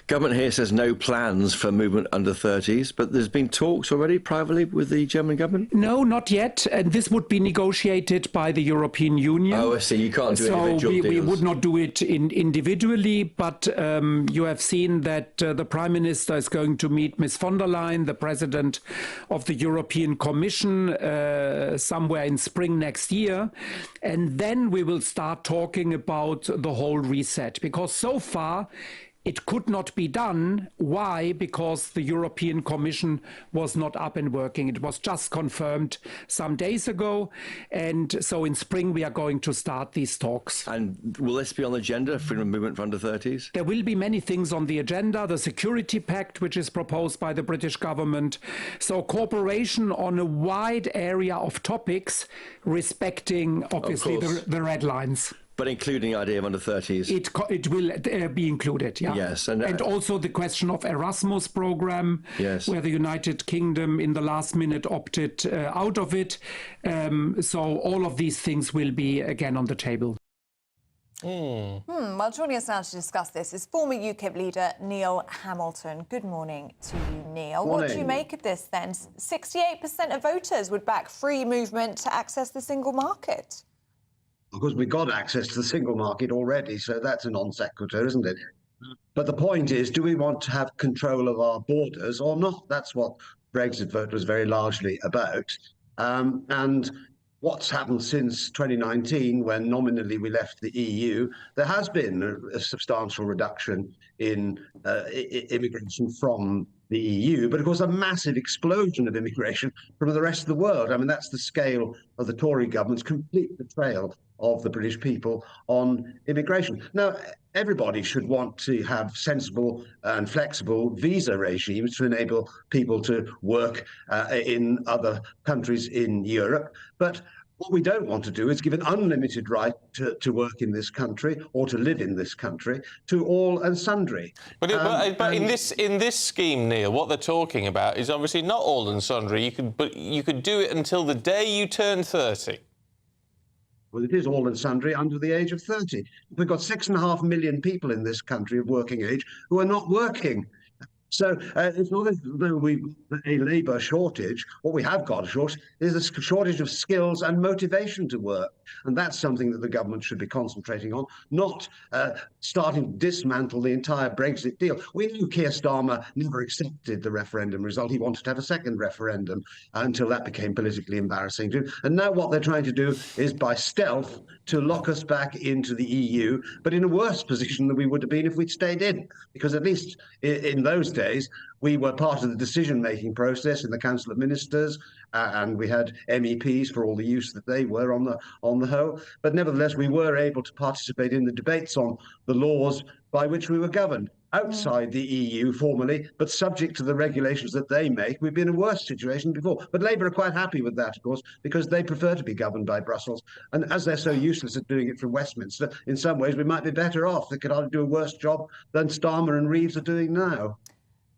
Government here says no plans for movement under 30s, but there's been talks already privately with the German government? No, not yet. And this would be negotiated by the European Union. Oh, I see. You can't do individual deals. So we deals. would not do it individually, but you have seen that the Prime Minister is going to meet Ms. von der Leyen, the President of the European Commission, somewhere in spring next year. And then we will start talking about the whole reset, because so far it could not be done. Why? Because the European Commission was not up and working. It was just confirmed some days ago. And so in spring, we are going to start these talks. And will this be on the agenda, freedom of movement for under 30s? There will be many things on the agenda. The Security Pact, which is proposed by the British government. So cooperation on a wide area of topics, respecting, obviously, the red lines. But including the idea of under 30s? It will be included, yeah. Yes. And also the question of Erasmus program, yes, where the United Kingdom in the last minute opted out of it. So all of these things will be again on the table. Well, joining us now to discuss this is former UKIP leader Neil Hamilton. Good morning to you, Neil. Morning. What do you make of this then? 68% of voters would back free movement to access the single market. Of course, we've got access to the single market already, so that's a non sequitur, isn't it? But the point is, do we want to have control of our borders or not? That's what Brexit vote was very largely about. And what's happened since 2019, when nominally we left the EU, there has been a substantial reduction in immigration from the EU, but of course a massive explosion of immigration from the rest of the world. I mean, that's the scale of the Tory government's complete betrayal of the British people on immigration. Now, everybody should want to have sensible and flexible visa regimes to enable people to work in other countries in Europe. But what we don't want to do is give an unlimited right to work in this country or to live in this country to all and sundry. But in this scheme, Neil, what they're talking about is obviously not all and sundry. But you could do it until the day you turn 30. Well, it is all and sundry under the age of 30. We've got 6.5 million people in this country of working age who are not working. So it's not as though we've got a labour shortage. What we have got, of course, is a shortage of skills and motivation to work. And that's something that the government should be concentrating on, not starting to dismantle the entire Brexit deal. We knew Keir Starmer never accepted the referendum result. He wanted to have a second referendum until that became politically embarrassing to him. And now what they're trying to do is, by stealth, to lock us back into the EU, but in a worse position than we would have been if we'd stayed in. Because at least in those days, we were part of the decision-making process in the Council of Ministers, and we had MEPs for all the use that they were on the whole. But nevertheless, we were able to participate in the debates on the laws by which we were governed. Outside the EU formally, but subject to the regulations that they make, we've been in a worse situation before. But Labour are quite happy with that, of course, because they prefer to be governed by Brussels. And as they're so useless at doing it from Westminster, in some ways we might be better off. They could either do a worse job than Starmer and Reeves are doing now.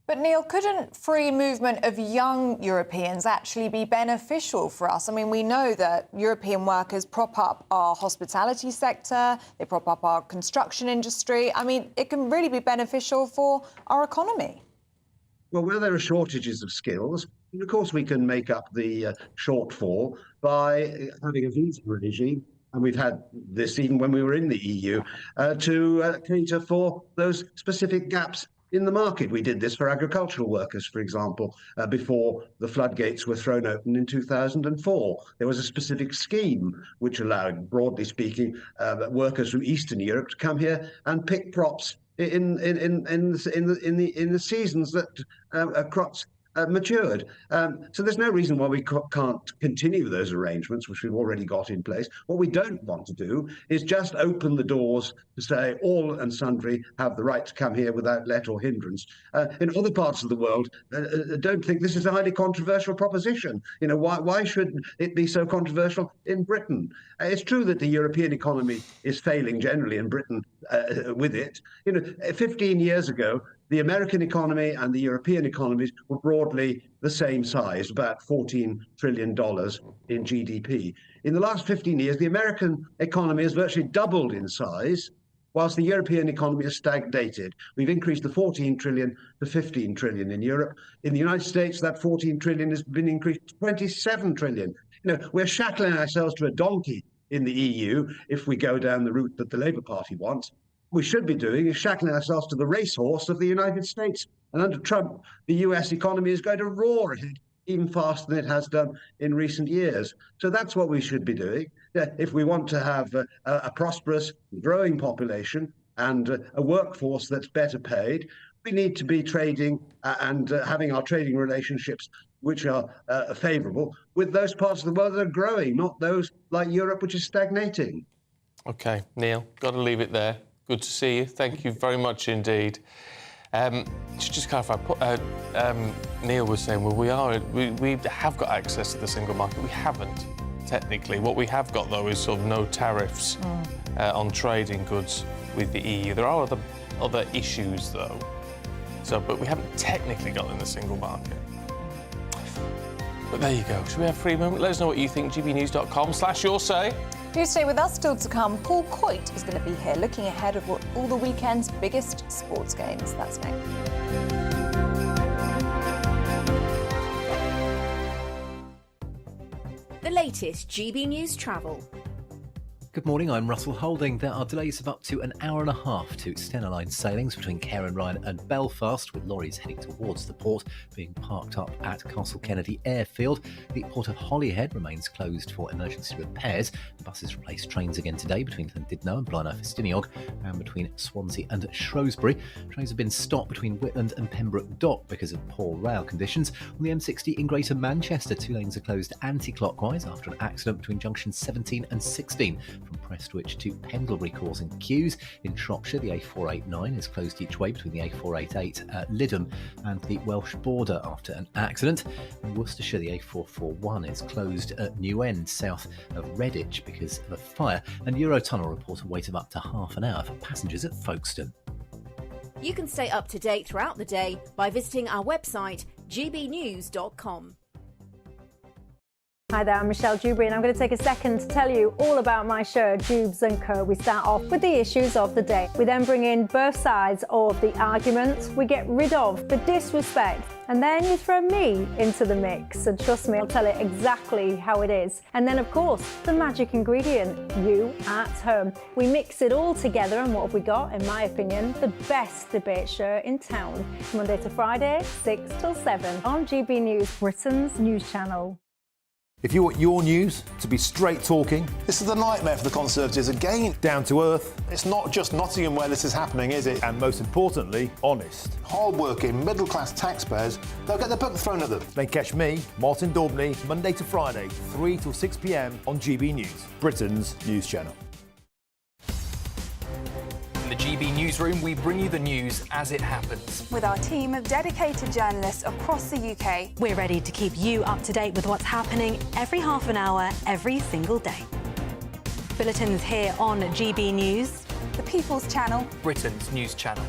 But Neil, couldn't free movement of young Europeans actually be beneficial for us? I mean, we know that European workers prop up our hospitality sector, they prop up our construction industry. I mean, it can really be beneficial for our economy. Well, where there are shortages of skills, of course we can make up the shortfall by having a visa regime. And we've had this even when we were in the EU, to cater for those specific gaps in the market. We did this for agricultural workers, for example, before the floodgates were thrown open in 2004. There was a specific scheme which allowed, broadly speaking, workers from Eastern Europe to come here and pick crops in the seasons that crops matured. So there's no reason why we can't continue those arrangements, which we've already got in place. What we don't want to do is just open the doors to say all and sundry have the right to come here without let or hindrance. In other parts of the world, don't think this is a highly controversial proposition. You know, why should it be so controversial in Britain? It's true that the European economy is failing generally, in Britain with it. You know, 15 years ago, the American economy and the European economies were broadly the same size, about $14 trillion in GDP. In the last 15 years, the American economy has virtually doubled in size, whilst the European economy has stagnated. We've increased the 14 trillion to 15 trillion in Europe. In the United States, that 14 trillion has been increased to 27 trillion. You know, we're shackling ourselves to a donkey in the EU if we go down the route that the Labour Party wants. We should be doing is shackling ourselves to the racehorse of the United States. And under Trump, the US economy is going to roar ahead even faster than it has done in recent years. So that's what we should be doing. If we want to have a prosperous, growing population and a workforce that's better paid, we need to be trading and having our trading relationships which are favourable with those parts of the world that are growing, not those like Europe, which is stagnating. OK, Neil, got to leave it there. Good to see you. Thank you very much indeed. To just clarify, Neil was saying, well, we have got access to the single market. We haven't, technically. What we have got, though, is sort of no tariffs on trading goods with the EU. There are other issues, though. But we haven't technically got in the single market. But there you go. Should we have a free moment? Let us know what you think. gbnews.com/your say. Do stay with us. Still to come, Paul Coit is going to be here looking ahead of all the weekend's biggest sports games. That's next. The latest GB News travel. Good morning, I'm Russell Holding. There are delays of up to an hour and a half to Stena Line sailings between Cairn Ryan and Belfast, with lorries heading towards the port being parked up at Castle Kennedy Airfield. The port of Holyhead remains closed for emergency repairs. The buses replace trains again today between Llandudno and Blaenau Festiniog and between Swansea and Shrewsbury. Trains have been stopped between Whitland and Pembroke Dock because of poor rail conditions. On the M60 in Greater Manchester, 2 lanes are closed anti-clockwise after an accident between junctions 17 and 16. From Prestwich to Pendlebury causing queues. In Shropshire, the A489 is closed each way between the A488 at Lyddham and the Welsh border after an accident. In Worcestershire, the A441 is closed at New End, south of Redditch, because of a fire. And Eurotunnel report a wait of up to half an hour for passengers at Folkestone. You can stay up to date throughout the day by visiting our website, gbnews.com. Hi there, I'm Michelle Dewberry and I'm going to take a second to tell you all about my show, Dubes & Co. We start off with the issues of the day. We then bring in both sides of the arguments. We get rid of the disrespect. And then you throw me into the mix. And trust me, I'll tell it exactly how it is. And then, of course, the magic ingredient, you at home. We mix it all together and what have we got, in my opinion, the best debate show in town. Monday to Friday, 6 till 7 on GB News, Britain's news channel. If you want your news to be straight talking... This is a nightmare for the Conservatives again. Down to earth. It's not just Nottingham where this is happening, is it? And most importantly, honest. Hard-working, middle-class taxpayers, they'll get their book thrown at them. Then catch me, Martin Daubney, Monday to Friday, 3 till 6 p.m. on GB News, Britain's news channel. In the GB Newsroom, we bring you the news as it happens. With our team of dedicated journalists across the UK. We're ready to keep you up to date with what's happening every half an hour, every single day. Bulletins here on GB News. The People's Channel. Britain's news channel.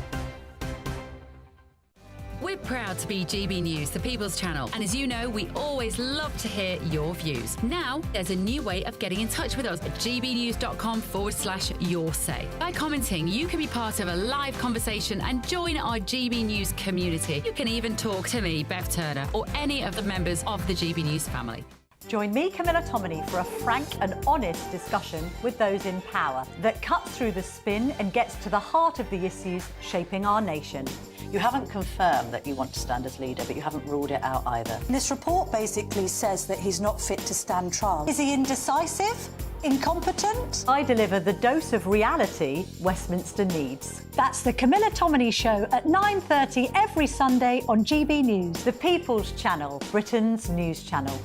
We're proud to be GB News, the People's Channel. And as you know, we always love to hear your views. Now, there's a new way of getting in touch with us at gbnews.com/yoursay. By commenting, you can be part of a live conversation and join our GB News community. You can even talk to me, Bev Turner, or any of the members of the GB News family. Join me, Camilla Tominey, for a frank and honest discussion with those in power that cuts through the spin and gets to the heart of the issues shaping our nation. You haven't confirmed that you want to stand as leader, but you haven't ruled it out either. This report basically says that he's not fit to stand trial. Is he indecisive? Incompetent? I deliver the dose of reality Westminster needs. That's the Camilla Tominey Show at 9:30 every Sunday on GB News. The People's Channel, Britain's news channel.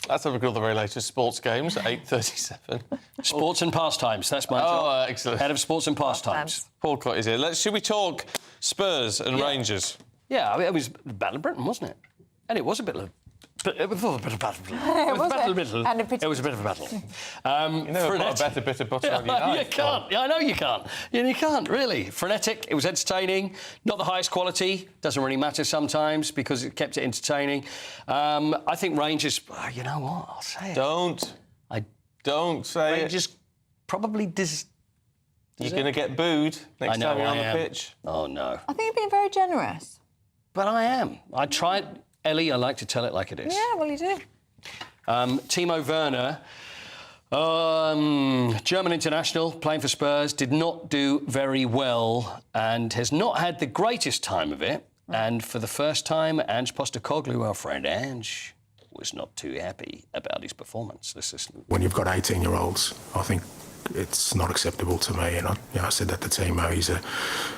Let's have a look at all the very latest sports games at 8:37. Sports and pastimes, that's my job. Oh, excellent. Head of sports and pastimes. Paul Clott is here. Should we talk Spurs and Rangers? Yeah, I mean, it was the Battle of Britain, wasn't it? And it was a bit of It was a bit of battle. It was a bit of a battle. You never put a better bit of butter on your knife. You can't. Yeah, I know you can't. You can't, really. Frenetic. It was entertaining. Not the highest quality. Doesn't really matter sometimes because it kept it entertaining. I think Rangers... you know what? I'll say it. Don't say Rangers probably... You're going to get booed next time you're on the pitch. Oh, no. I think you're being very generous. But I am. I tried... Ellie, I like to tell it like it is. Yeah, well, you do. Timo Werner, German international, playing for Spurs, did not do very well and has not had the greatest time of it. And for the first time, Ange Postecoglou, our friend Ange, was not too happy about his performance. When you've got 18-year-olds, I think it's not acceptable to me. And I said that to Timo. He's a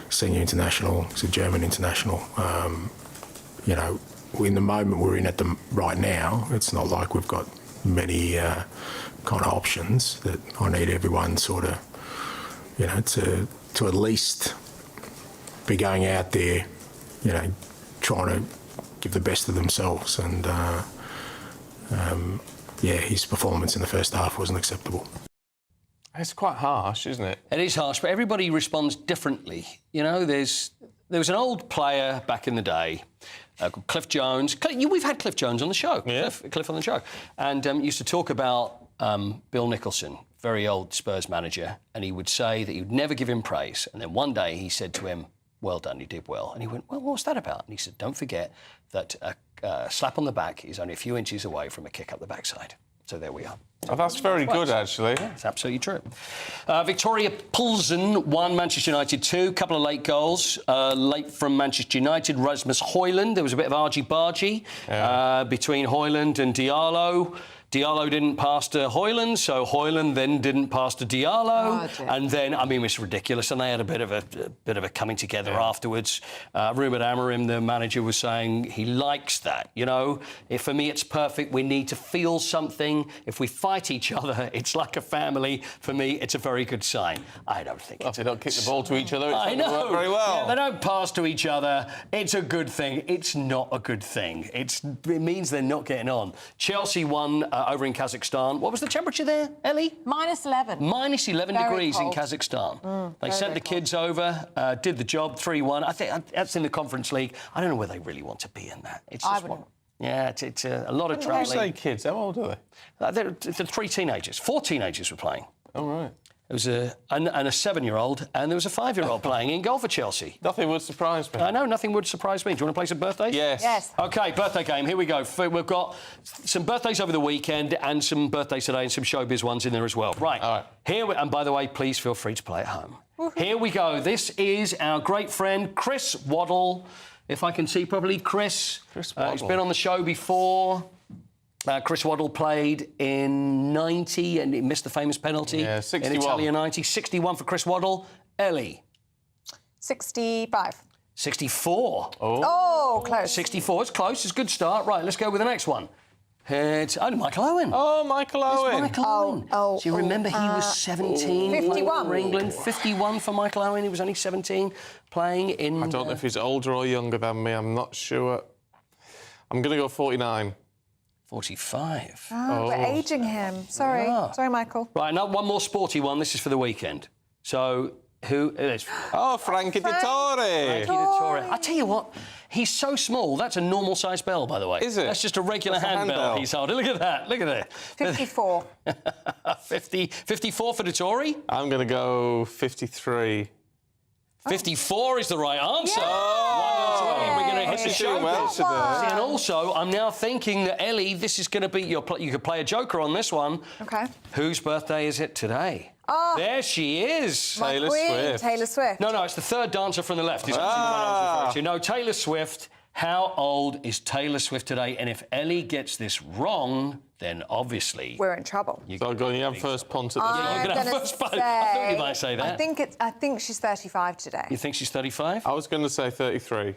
senior international. He's a German international. In the moment we're in right now, it's not like we've got many kind of options. That I need everyone sort of, to at least be going out there, trying to give the best of themselves. And his performance in the first half wasn't acceptable. It's quite harsh, isn't it? It is harsh, but everybody responds differently. There was an old player back in the day called Cliff Jones. We've had Cliff Jones on the show. Yeah. Cliff on the show. And used to talk about Bill Nicholson, very old Spurs manager, and he would say that he would never give him praise. And then one day he said to him, "Well done, you did well." And he went, "Well, what's that about?" And he said, "Don't forget that a slap on the back is only a few inches away from a kick up the backside." So there we are. Oh, that's very good, actually. Yeah, it's absolutely true. Victoria Poulsen won, Manchester United 2. Couple of late goals. Late from Manchester United, Rasmus Højlund. There was a bit of argy-bargy between Højlund and Diallo. Diallo didn't pass to Højlund, so Højlund then didn't pass to Diallo. And then, it was ridiculous. And they had a bit of a coming together afterwards. Ruben Amorim, the manager, was saying he likes that. For me, it's perfect. We need to feel something. If we fight each other, it's like a family. For me, it's a very good sign. I don't think they don't kick the ball to each other. I know. Work very well. Yeah, they don't pass to each other. It's a good thing. It's not a good thing. It means they're not getting on. Chelsea won over in Kazakhstan. What was the temperature there, Ellie? -11. Minus 11 Very degrees cold. in Kazakhstan. They very, sent very the kids over, did the job 3-1. I think that's in the Conference League. I don't know whether they really want to be in that. It's I just wouldn't. Yeah, it's a lot of When you travelling. say kids, how old are they? They're 3 teenagers. 4 teenagers were playing. Oh, right. There was a 7-year-old and there was a 5-year-old playing in goal for Chelsea. Nothing would surprise me. I know, nothing would surprise me. Do you want to play some birthdays? Yes. Yes. OK, birthday game. Here we go. We've got some birthdays over the weekend and some birthdays today and some showbiz ones in there as well. Right. All right. And by the way, please feel free to play at home. Here we go. This is our great friend Chris Waddle. If I can see properly, Chris. He's been on the show before. Chris Waddle played in 90 and he missed the famous penalty. Yeah, 61. In Italia 90. 61 for Chris Waddle. Ellie. 65. 64. Oh, close. 64. It's close. It's a good start. Right, let's go with the next one. It's Michael Owen. Oh, Michael Owen. It's Michael Owen. Oh, Do you remember he was 17 51 for England? 51 for Michael Owen. He was only 17 playing in... I don't know if he's older or younger than me. I'm not sure. I'm going to go 49. 45. Oh, we're ageing him. Sorry. Ah. Sorry, Michael. Right, now one more sporty one. This is for the weekend. So, who is... Oh, Frankie Dettori. Frankie Dettori. I tell you what, he's so small. That's a normal-sized bell, by the way. Is it? That's just a regular That's a handbell handbell. he's holding. Look at that. Look at that. 54. 54 for Dettori. I'm going to go 53. 54 is the right answer. Oh! We're going to hit the She's show. doing well today. See, and also, I'm now thinking that, Ellie, this is going to be you could play a joker on this one. OK. Whose birthday is it today? Oh. There she is. My Taylor queen, Swift. Taylor Swift. No, it's the third dancer from the left. Is actually the one I was referring to. No, Taylor Swift. How old is Taylor Swift today? And if Ellie gets this wrong, then obviously... We're in trouble. So you have first punt at the Yeah, you're going to have first punt. I thought you might say that. I think she's 35 today. You think she's 35? I was going to say 33.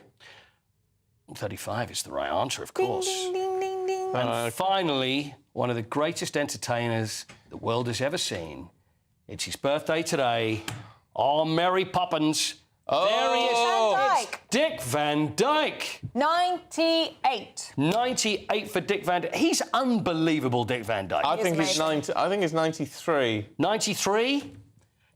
35 is the right answer, of course. Ding, ding, ding, ding. And finally, one of the greatest entertainers the world has ever seen. It's his birthday today. Oh, Mary Poppins. Oh. There he is. Van It's Dick Van Dyke. 98. 98 for Dick Van Dyke. He's unbelievable, Dick Van Dyke. I think he's 90. I think he's 93. 93.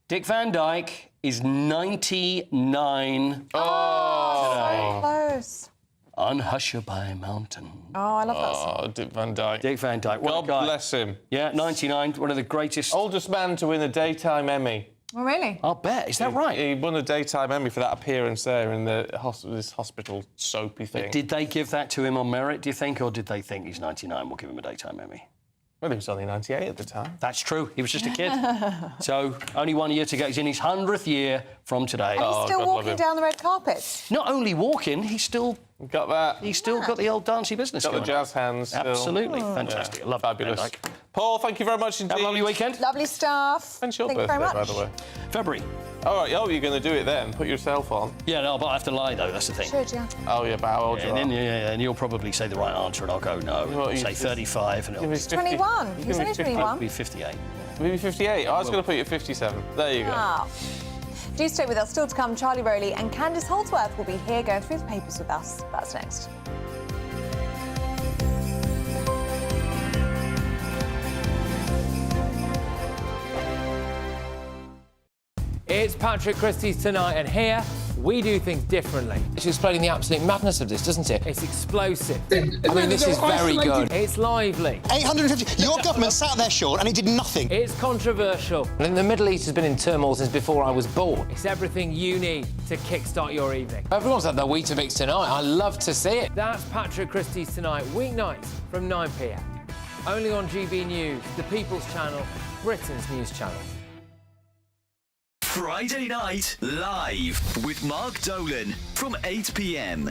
Dick Van Dyke is 99. Oh, so close. On Hushabye Mountain. Oh, I love that song. Oh, Dick Van Dyke. Dick Van Dyke. What a God guy. bless him. Yeah, 99. One of the greatest. Oldest man to win a daytime Emmy. Oh, really? I'll bet. Is that right? He won a daytime Emmy for that appearance there in this hospital soapy thing. Did they give that to him on merit, do you think, or did they think he's 99, we'll give him a daytime Emmy? Well, he was only 98 at the time. That's true. He was just a kid. So, only 1 year to go. He's in his 100th year from today. And he's still God love walking him. down the red carpet. Not only walking, he's still got that. He's still got the old dancey business Got going the jazz hands. Still. Absolutely. Fantastic. Yeah. I love Fabulous. Van Dyke. Paul, thank you very much indeed. Have a lovely weekend. Lovely stuff. When's your Thank birthday, you very by much. the way? February. All right. Oh, you're going to do it then? Put yourself on. Yeah, no, but I have to lie, though. That's the thing. Should, yeah. Oh, yeah, but how old Yeah, you and are? then and you'll probably say the right answer, and I'll go no. What, you Say just- 35, and it'll Give me be 50. 21. He's only 21. 58. Maybe 58. I was going to put you at 57. There you go. Ah. Do stay with us. Still to come, Charlie Rowley and Candice Holdsworth will be here going through the papers with us. That's next. It's Patrick Christie's Tonight, and here we do things differently. It's explaining the absolute madness of this, doesn't it? It's explosive. I mean, this is very good. It's lively. 850. Your government sat there, Sean, and it did nothing. It's controversial. And the Middle East has been in turmoil since before I was born. It's everything you need to kickstart your evening. Everyone's had their Weetabix tonight. I love to see it. That's Patrick Christie's Tonight, weeknights from 9 p.m. Only on GB News, the People's Channel, Britain's news channel. Friday night live with Mark Dolan from 8 p.m.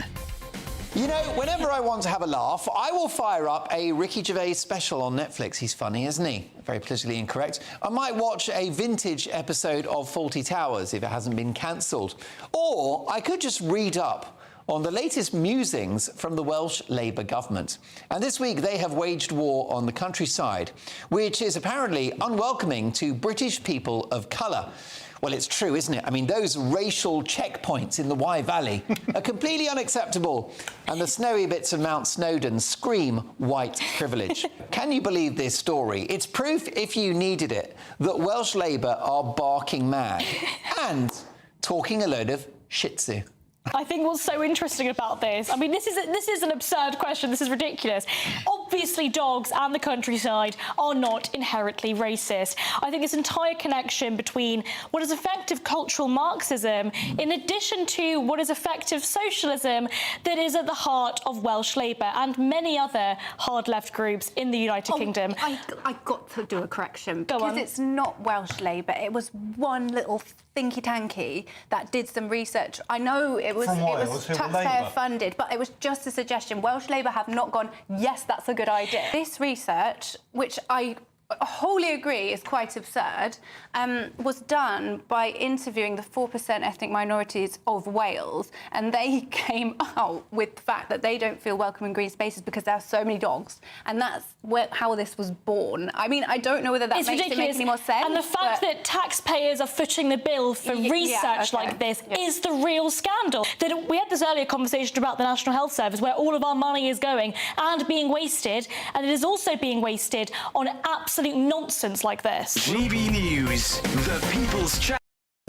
You know, whenever I want to have a laugh, I will fire up a Ricky Gervais special on Netflix. He's funny, isn't he? Very politically incorrect. I might watch a vintage episode of Fawlty Towers if it hasn't been cancelled. Or I could just read up on the latest musings from the Welsh Labour government. And this week they have waged war on the countryside, which is apparently unwelcoming to British people of colour. Well, it's true, isn't it? I mean, those racial checkpoints in the Wye Valley are completely unacceptable. And the snowy bits of Mount Snowdon scream white privilege. Can you believe this story? It's proof, if you needed it, that Welsh Labour are barking mad and talking a load of shih tzu. I think what's so interesting about this, I mean, this is an absurd question. This is ridiculous. Obviously, dogs and the countryside are not inherently racist. I think this entire connection between what is effective cultural Marxism, in addition to what is effective socialism, that is at the heart of Welsh Labour and many other hard-left groups in the United Kingdom. I got to do a correction. Go because on. It's not Welsh Labour. It was one little thinky-tanky that did some research. I know it was taxpayer funded, but it was just a suggestion. Welsh Labour have not gone, yes, that's a good idea. This research, which I wholly agree is quite absurd, was done by interviewing the 4% ethnic minorities of Wales, and they came out with the fact that they don't feel welcome in green spaces because there are so many dogs, and that's how this was born. I mean, I don't know whether that makes it make any more sense. And the fact that taxpayers are footing the bill for research like this is the real scandal. We had this earlier conversation about the National Health Service, where all of our money is going and being wasted, and it is also being wasted on absolute nonsense like this. GB News, the People's Channel.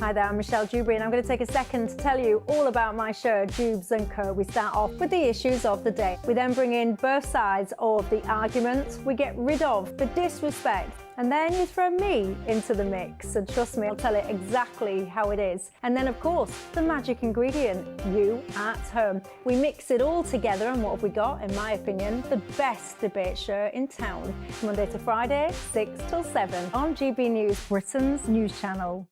Hi there, I'm Michelle Dewberry, and I'm going to take a second to tell you all about my show, Jubes & Co. We start off with the issues of the day. We then bring in both sides of the argument. We get rid of the disrespect. And then you throw me into the mix. And trust me, I'll tell it exactly how it is. And then, of course, the magic ingredient, you at home. We mix it all together, and what have we got? In my opinion, the best debate show in town. Monday to Friday, 6 till 7 on GB News, Britain's news channel.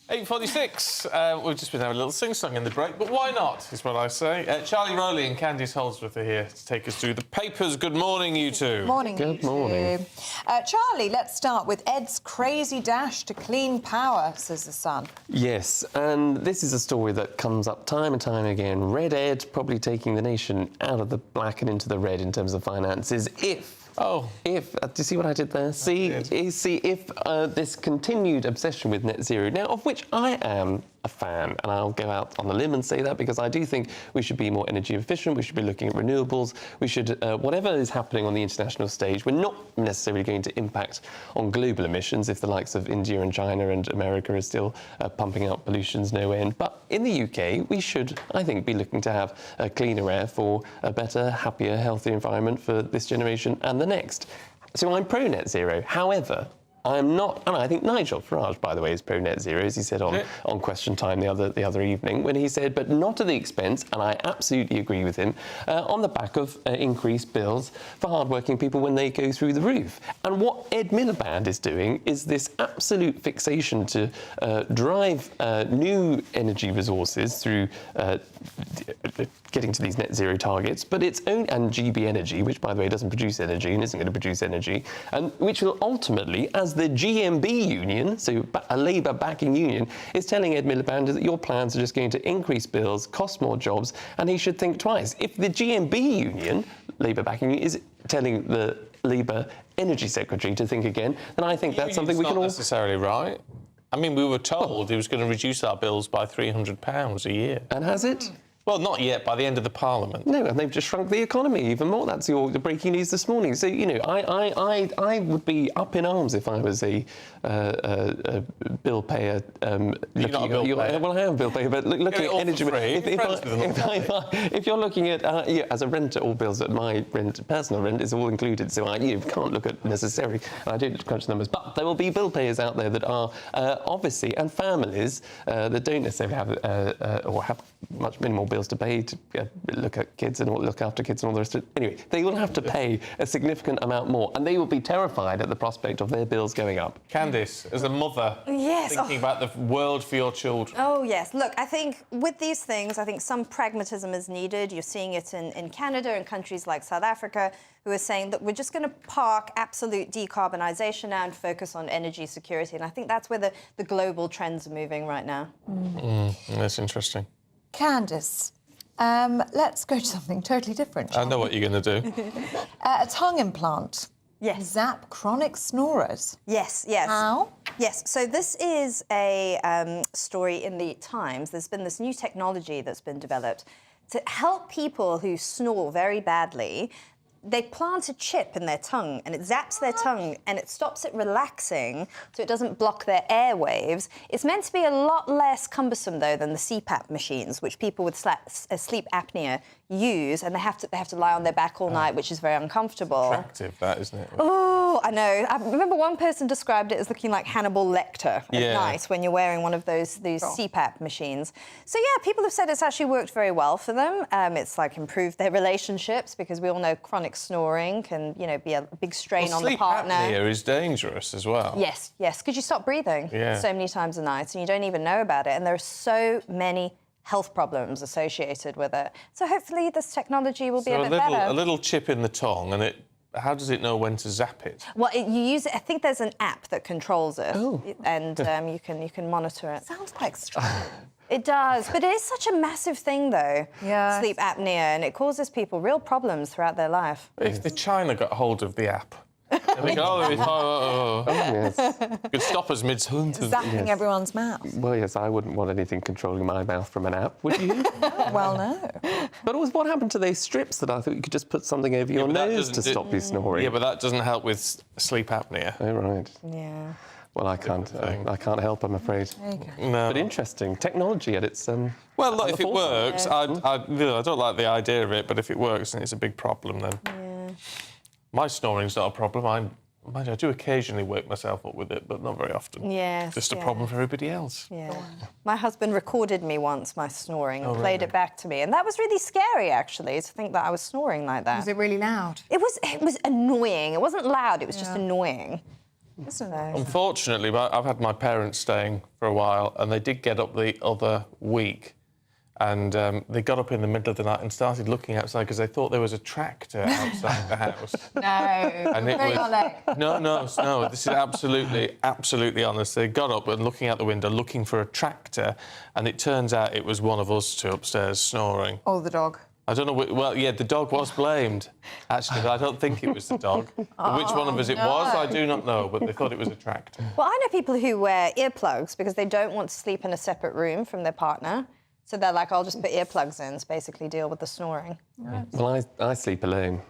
8:46. We've just been having a little sing-song in the break, but why not, is what I say. Charlie Rowley and Candice Holdsworth are here to take us through the papers. Good morning, you two. Morning. Good morning. Charlie, let's start with Ed's crazy dash to clean power, says The Sun. Yes, and this is a story that comes up time and time again. Red Ed probably taking the nation out of the black and into the red in terms of finances do you see what I did there? See if this continued obsession with net zero, now of which I am a fan, and I'll go out on a limb and say that because I do think we should be more energy efficient, we should be looking at renewables, we should, whatever is happening on the international stage, we're not necessarily going to impact on global emissions if the likes of India and China and America are still pumping out pollutions no end. But in the UK, we should, I think, be looking to have cleaner air for a better, happier, healthier environment for this generation and the next. So I'm pro net zero. However, I'm not, and I think Nigel Farage, by the way, is pro net zero, as he said on Question Time the other evening, when he said, but not at the expense, and I absolutely agree with him, on the back of increased bills for hardworking people when they go through the roof. And what Ed Miliband is doing is this absolute fixation to drive new energy resources through getting to these net zero targets, but its own, and GB Energy, which, by the way, doesn't produce energy and isn't going to produce energy, and which will ultimately, as the GMB union, so a Labour backing union, is telling Ed Miliband that your plans are just going to increase bills, cost more jobs, and he should think twice. If the GMB union, Labour backing union, is telling the Labour Energy Secretary to think again, then I think that's something we can all... Not necessarily right. I mean, we were told he was going to reduce our bills by £300 a year. And has it? Well, not yet, by the end of the Parliament. No, and they've just shrunk the economy even more. That's the breaking news this morning. So, you know, I would be up in arms if I was a bill payer. You're not a bill payer. Well, I am a bill payer, but looking at energy... If you're looking at, as a renter, all bills at my rent, personal rent, is all included, so I can't look at necessary, and I don't crunch numbers, but there will be bill payers out there that are obviously, and families that don't necessarily have, or have much minimal bills bills to pay to look at kids and look after kids and all the rest of it. Anyway, they will have to pay a significant amount more, and they will be terrified at the prospect of their bills going up. Candice, as a mother, thinking about the world for your children. Oh, yes. Look, I think with these things, I think some pragmatism is needed. You're seeing it in Canada and countries like South Africa, who are saying that we're just going to park absolute decarbonisation now and focus on energy security. And I think that's where the global trends are moving right now. That's interesting. Candice, let's go to something totally different. I know what you're going to do. A tongue implant. Yes. Zap chronic snorers. Yes. How? Yes, so this is a story in the Times. There's been this new technology that's been developed to help people who snore very badly. They plant a chip in their tongue and it zaps their tongue and it stops it relaxing so it doesn't block their airwaves. It's meant to be a lot less cumbersome, though, than the CPAP machines, which people with sleep apnea use, and they have to lie on their back all night, which is very uncomfortable. Attractive, that, isn't it? Oh, I know. I remember one person described it as looking like Hannibal Lecter at night when you're wearing one of these CPAP machines. So, yeah, people have said it's actually worked very well for them. It's, like, improved their relationships, because we all know chronic snoring can, you know, be a big strain on the partner. Sleep apnea is dangerous as well. Yes, because you stop breathing so many times a night and you don't even know about it. And there are so many health problems associated with it. So hopefully this technology will be a bit better. A little chip in the tongue, and how does it know when to zap it? Well, you use it. I think there's an app that controls it, and you can monitor it. Sounds quite strong. It does, but it is such a massive thing, though. Yeah. Sleep apnea, and it causes people real problems throughout their life. If the China got hold of the app, they go, yes. Could stop us mid-sentence. Zapping everyone's mouth. Well, yes, I wouldn't want anything controlling my mouth from an app, would you? Well, no. But what happened to those strips that I thought you could just put something over your nose to stop you snoring? Yeah, but that doesn't help with sleep apnea. Oh, right. Yeah. Well, I can't help, I'm afraid. There you go. No. But interesting. Technology at its... well, look, if it works, I don't like the idea of it, but if it works and it's a big problem, then... Yeah. My snoring's not a problem. I do occasionally wake myself up with it, but not very often. Yes. Just a problem for everybody else. Yeah. My husband recorded me once, my snoring, and played it back to me. And that was really scary, actually, to think that I was snoring like that. Was it really loud? It was annoying. It wasn't loud, it was just annoying. Unfortunately, I've had my parents staying for a while, and they did get up the other week. And they got up in the middle of the night and started looking outside because they thought there was a tractor outside the house. No. And it was... No. This is absolutely honest. They got up and looking out the window, looking for a tractor, and it turns out it was one of us two upstairs snoring. Or the dog. I don't know. Well, yeah, the dog was blamed, actually, but I don't think it was the dog. Which one of us it was, I do not know, but they thought it was a tractor. Well, I know people who wear earplugs because they don't want to sleep in a separate room from their partner. So they're like, I'll just put earplugs in to basically deal with the snoring. Well, I sleep alone.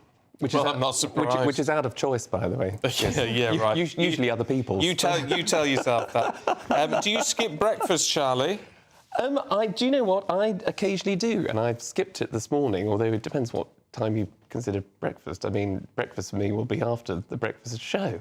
I'm not surprised. Which is out of choice, by the way. Yeah, right. Usually other people's. You tell yourself that. Do you skip breakfast, Charlie? Do you know what? I occasionally do, and I've skipped it this morning, although it depends what time you consider breakfast. I mean, breakfast for me will be after the breakfast show.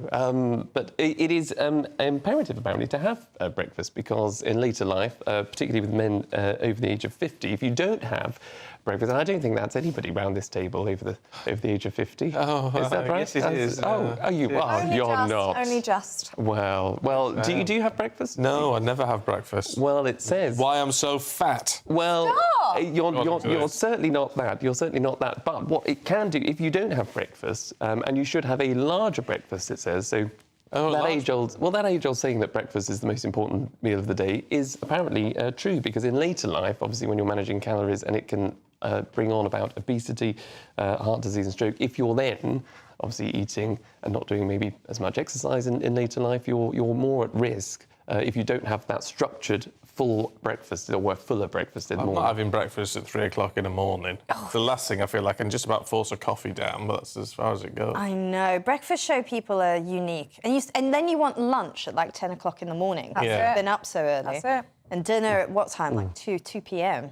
But it is imperative, apparently, to have breakfast, because in later life, particularly with men over the age of 50, if you don't have breakfast, and I don't think that's anybody round this table over the age of 50. Oh, is that right? Yes, it is. You are. You're not. Only just. Well. Do you have breakfast? No, I never have breakfast. Well, it says why I'm so fat. Well, you're certainly not that. You're certainly not that. But what it can do, if you don't have breakfast, and you should have a larger breakfast, it says. So that age-old saying that breakfast is the most important meal of the day is apparently true, because in later life, obviously, when you're managing calories, and it can bring on about obesity, heart disease and stroke. If you're then obviously eating and not doing maybe as much exercise in later life, you're more at risk if you don't have that structured full breakfast or fuller breakfast in the morning. I'm not having breakfast at 3 o'clock in the morning. It's the last thing I feel like I can just about force a coffee down, but that's as far as it goes. I know. Breakfast show people are unique. And then you want lunch at like 10 o'clock in the morning. That's it. Been up so early. That's it. And dinner at what time? Like 2 p.m.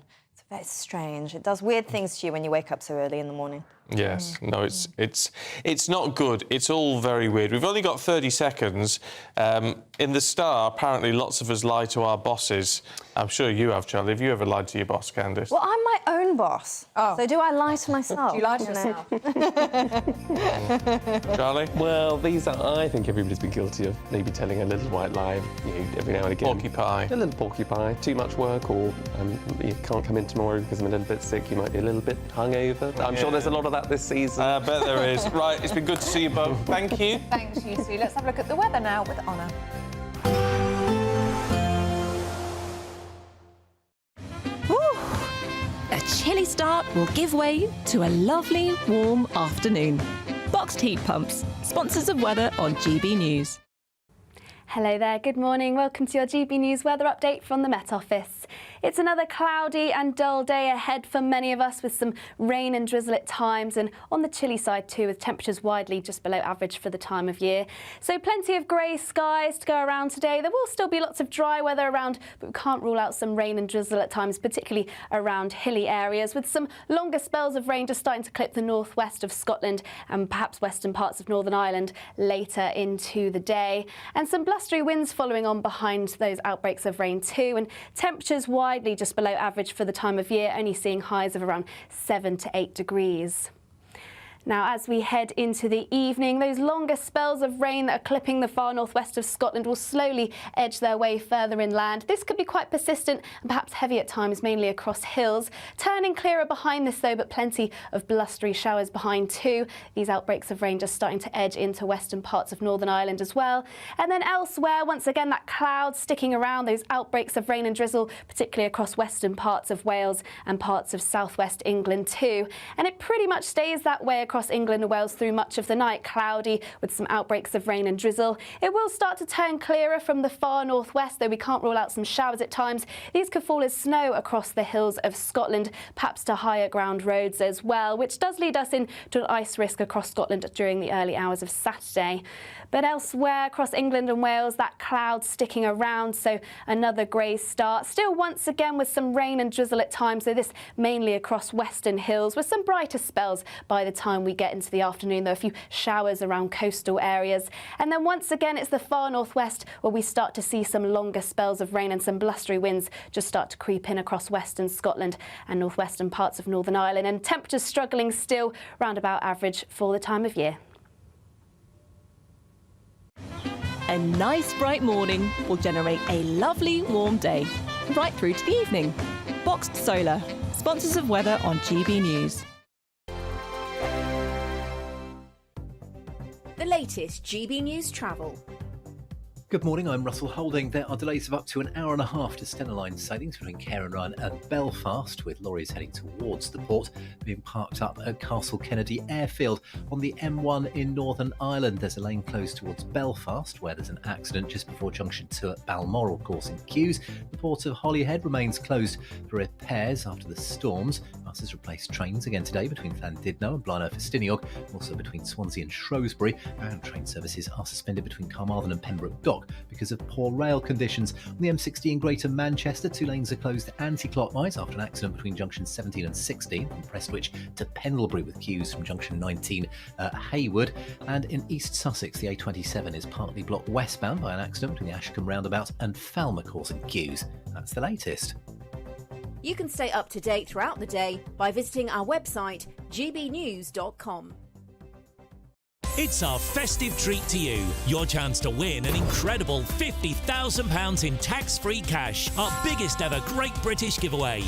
It's strange. It does weird things to you when you wake up so early in the morning. Yes, no, it's not good. It's all very weird. We've only got 30 seconds. In the Star, apparently lots of us lie to our bosses. I'm sure you have, Charlie. Have you ever lied to your boss, Candice? Well, I'm my own boss. Oh. So do I lie to myself? Do you lie to yourself? Charlie? Well, I think everybody's been guilty of maybe telling a little white lie, every now and again. Porky pie. A little porky pie. Too much work, or you can't come in tomorrow because I'm a little bit sick. You might be a little bit hungover. I'm sure there's a lot of that this season. I bet there is. Right, it's been good to see you both. Thank you. Thanks, you two. Let's have a look at the weather now with Honor. A chilly start will give way to a lovely, warm afternoon. Boxed heat pumps, sponsors of weather on GB News. Hello there, good morning. Welcome to your GB News weather update from the Met Office. It's another cloudy and dull day ahead for many of us, with some rain and drizzle at times, and on the chilly side too, with temperatures widely just below average for the time of year. So plenty of grey skies to go around today. There will still be lots of dry weather around, but we can't rule out some rain and drizzle at times, particularly around hilly areas, with some longer spells of rain just starting to clip the northwest of Scotland and perhaps western parts of Northern Ireland later into the day. And some blustery winds following on behind those outbreaks of rain too, and temperatures widely just below average for the time of year, only seeing highs of around 7 to 8 degrees. Now, as we head into the evening, those longer spells of rain that are clipping the far northwest of Scotland will slowly edge their way further inland. This could be quite persistent and perhaps heavy at times, mainly across hills. Turning clearer behind this though, but plenty of blustery showers behind too. These outbreaks of rain just starting to edge into western parts of Northern Ireland as well. And then elsewhere, once again, that cloud sticking around, those outbreaks of rain and drizzle, particularly across western parts of Wales and parts of southwest England too. And it pretty much stays that way across England and Wales through much of the night, cloudy with some outbreaks of rain and drizzle. It will start to turn clearer from the far northwest, though we can't rule out some showers at times. These could fall as snow across the hills of Scotland, perhaps to higher ground roads as well, which does lead us into an ice risk across Scotland during the early hours of Saturday. But elsewhere across England and Wales, that cloud sticking around, so another grey start. Still once again with some rain and drizzle at times, so this mainly across western hills, with some brighter spells by the time we get into the afternoon, though a few showers around coastal areas. And then once again, it's the far northwest where we start to see some longer spells of rain and some blustery winds just start to creep in across western Scotland and northwestern parts of Northern Ireland, and temperatures struggling still round about average for the time of year. A nice bright morning will generate a lovely warm day, right through to the evening. Boxed Solar, sponsors of weather on GB News. The latest GB News travel. Good morning, I'm Russell Holding. There are delays of up to an hour and a half to Stena Line sailings between Cairnryan and Belfast, with lorries heading towards the port, being parked up at Castle Kennedy Airfield. On the M1 in Northern Ireland, there's a lane closed towards Belfast, where there's an accident just before junction 2 at Balmoral, causing queues. The port of Holyhead remains closed for repairs after the storms. Buses replaced trains again today between Llandudno and Blaenau Festiniog, also between Swansea and Shrewsbury, and train services are suspended between Carmarthen and Pembroke Dock because of poor rail conditions. On the M60 in Greater Manchester, 2 lanes are closed anti-clockwise after an accident between junctions 17 and 16, from Prestwich to Pendlebury, with queues from junction 19 at Haywood. And in East Sussex, the A27 is partly blocked westbound by an accident between the Ashcombe roundabout and Falmer, causing queues. That's the latest. You can stay up to date throughout the day by visiting our website, gbnews.com. It's our festive treat to you. Your chance to win an incredible £50,000 in tax-free cash. Our biggest ever Great British giveaway.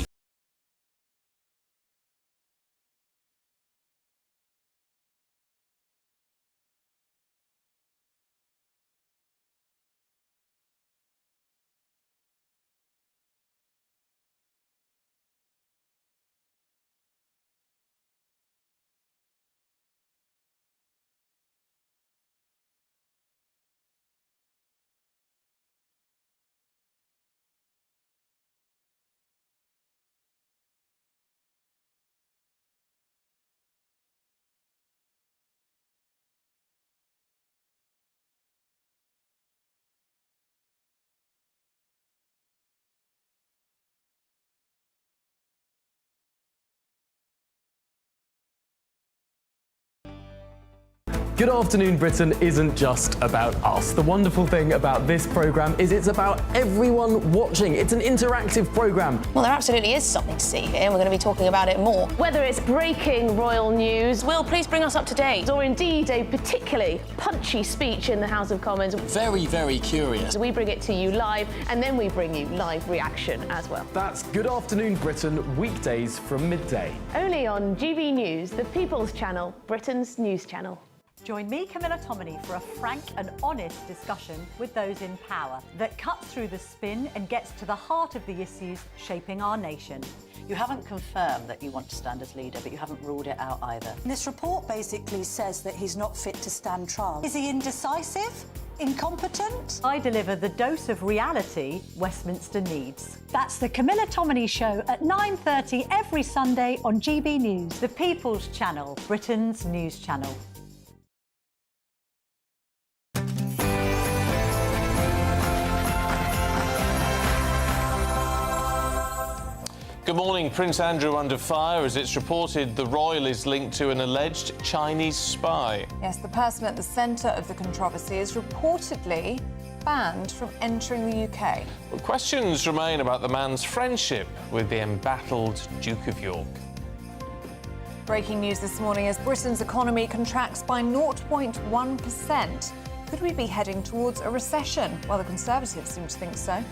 Good Afternoon Britain isn't just about us. The wonderful thing about this programme is it's about everyone watching. It's an interactive programme. Well, there absolutely is something to see here, and we're going to be talking about it more. Whether it's breaking royal news, Will, please bring us up to date, or indeed a particularly punchy speech in the House of Commons. Very, very curious. We bring it to you live, and then we bring you live reaction as well. That's Good Afternoon Britain, weekdays from midday. Only on GB News, the People's Channel, Britain's news channel. Join me, Camilla Tominey, for a frank and honest discussion with those in power that cuts through the spin and gets to the heart of the issues shaping our nation. You haven't confirmed that you want to stand as leader, but you haven't ruled it out either. This report basically says that he's not fit to stand trial. Is he indecisive? Incompetent? I deliver the dose of reality Westminster needs. That's the Camilla Tominey Show at 9:30 every Sunday on GB News, the People's Channel, Britain's news channel. Good morning. Prince Andrew under fire as it's reported the royal is linked to an alleged Chinese spy. Yes, the person at the centre of the controversy is reportedly banned from entering the UK. Well, questions remain about the man's friendship with the embattled Duke of York. Breaking news this morning as Britain's economy contracts by 0.1%. Could we be heading towards a recession? Well, the Conservatives seem to think so.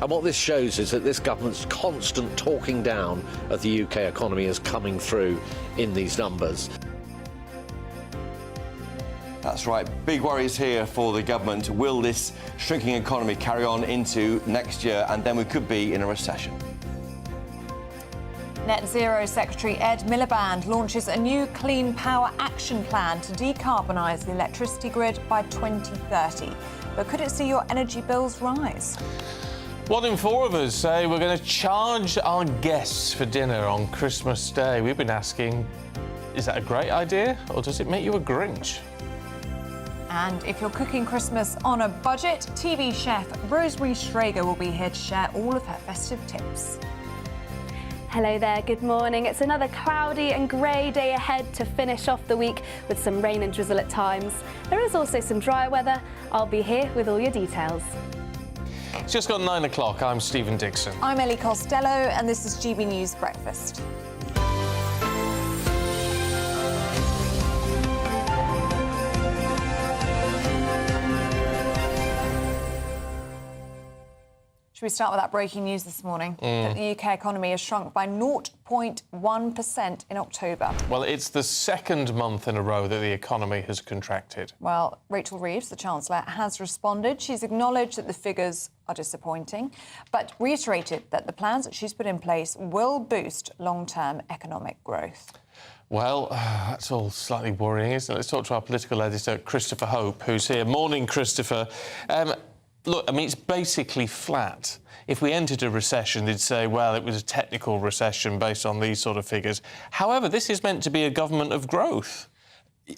And what this shows is that this government's constant talking down of the UK economy is coming through in these numbers. That's right. Big worries here for the government. Will this shrinking economy carry on into next year, and then we could be in a recession? Net Zero Secretary Ed Miliband launches a new Clean Power Action Plan to decarbonise the electricity grid by 2030. But could it see your energy bills rise? 1 in 4 of us say we're going to charge our guests for dinner on Christmas Day. We've been asking, is that a great idea or does it make you a Grinch? And if you're cooking Christmas on a budget, TV chef Rosemary Schrager will be here to share all of her festive tips. Hello there, good morning. It's another cloudy and grey day ahead to finish off the week with some rain and drizzle at times. There is also some dry weather. I'll be here with all your details. It's just got 9 o'clock. I'm Stephen Dixon. I'm Ellie Costello, and this is GB News Breakfast. Should we start with that breaking news this morning? That the UK economy has shrunk by 0.1% in October. Well, it's the second month in a row that the economy has contracted. Well, Rachel Reeves, the Chancellor, has responded. She's acknowledged that the figures are disappointing, but reiterated that the plans that she's put in place will boost long-term economic growth. Well, that's all slightly worrying, isn't it? Let's talk to our political editor, Christopher Hope, who's here. Morning, Christopher. Look, I mean, it's basically flat. If we entered a recession, they'd say, well, it was a technical recession based on these sort of figures. However, this is meant to be a government of growth.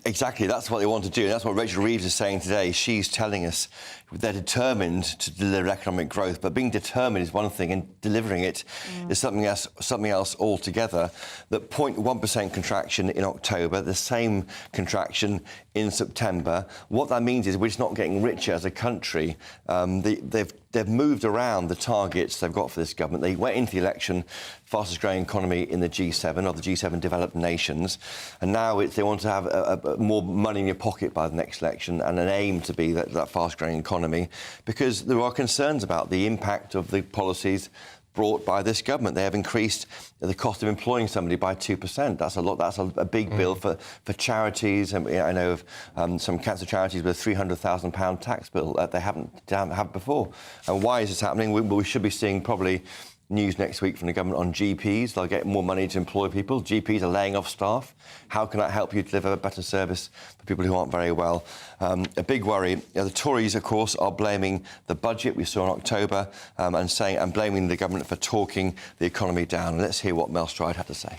Exactly, that's what they want to do. That's what Rachel Reeves is saying today. She's telling us they're determined to deliver economic growth, but being determined is one thing and delivering it is something else altogether. That 0.1% contraction in October, the same contraction in September. What that means is we're just not getting richer as a country. They've moved around the targets they've got for this government. They went into the election fastest growing economy in the G7, or the G7 developed nations, and now they want to have more money in your pocket by the next election and an aim to be that fast growing economy, because there are concerns about the impact of the policies brought by this government. They have increased the cost of employing somebody by 2%. That's a lot. That's a big bill for charities. And I know of some cancer charities with a £300,000 tax bill that they haven't had before. And why is this happening? We should be seeing probably news next week from the government on GPs. They'll get more money to employ people. GPs are laying off staff. How can that help you deliver a better service for people who aren't very well? A big worry. The Tories, of course, are blaming the budget we saw in October and blaming the government for talking the economy down. And let's hear what Mel Stride had to say.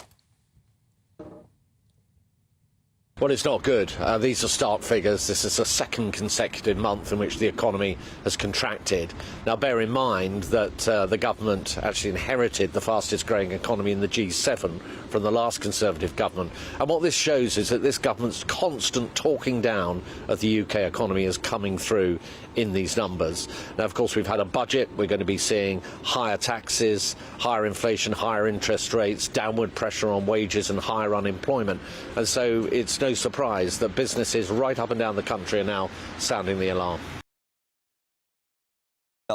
Well, it's not good. These are stark figures. This is the second consecutive month in which the economy has contracted. Now, bear in mind that the government actually inherited the fastest growing economy in the G7 from the last Conservative government. And what this shows is that this government's constant talking down of the UK economy is coming through in these numbers. Now, of course, we've had a budget. We're going to be seeing higher taxes, higher inflation, higher interest rates, downward pressure on wages and higher unemployment. And so it's no surprise that businesses right up and down the country are now sounding the alarm.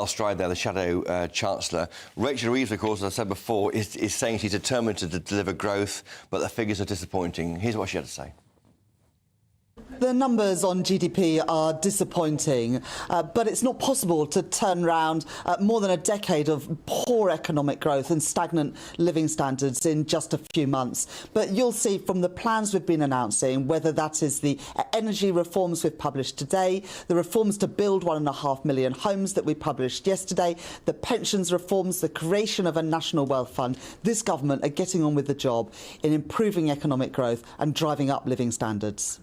Stride there, the Shadow Chancellor. Rachel Reeves, of course, as I said before, is saying she's determined to deliver growth, but the figures are disappointing. Here's what she had to say. The numbers on GDP are disappointing, but it's not possible to turn around more than a decade of poor economic growth and stagnant living standards in just a few months. But you'll see from the plans we've been announcing, whether that is the energy reforms we've published today, the reforms to build 1.5 million homes that we published yesterday, the pensions reforms, the creation of a national wealth fund, this government are getting on with the job in improving economic growth and driving up living standards.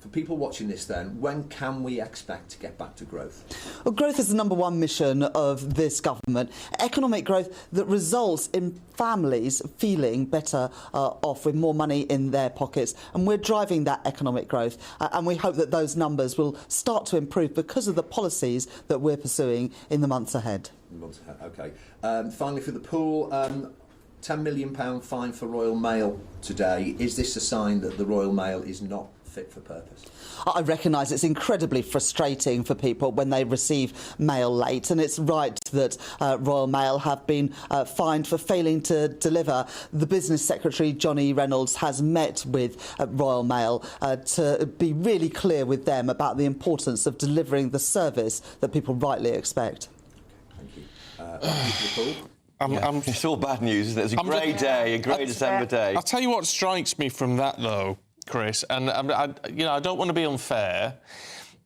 For people watching this then, when can we expect to get back to growth? Well, growth is the #1 mission of this government. Economic growth that results in families feeling better off with more money in their pockets. And we're driving that economic growth. And we hope that those numbers will start to improve because of the policies that we're pursuing in the months ahead. OK. Finally, for the pool, £10 million fine for Royal Mail today. Is this a sign that the Royal Mail is not fit for purpose? I recognise it's incredibly frustrating for people when they receive mail late, and it's right that Royal Mail have been fined for failing to deliver. The Business Secretary, Johnny Reynolds, has met with Royal Mail to be really clear with them about the importance of delivering the service that people rightly expect. Thank you. It's all bad news, isn't it? It's a great day, a great December day. I'll tell you what strikes me from that, though, Chris, and I don't want to be unfair,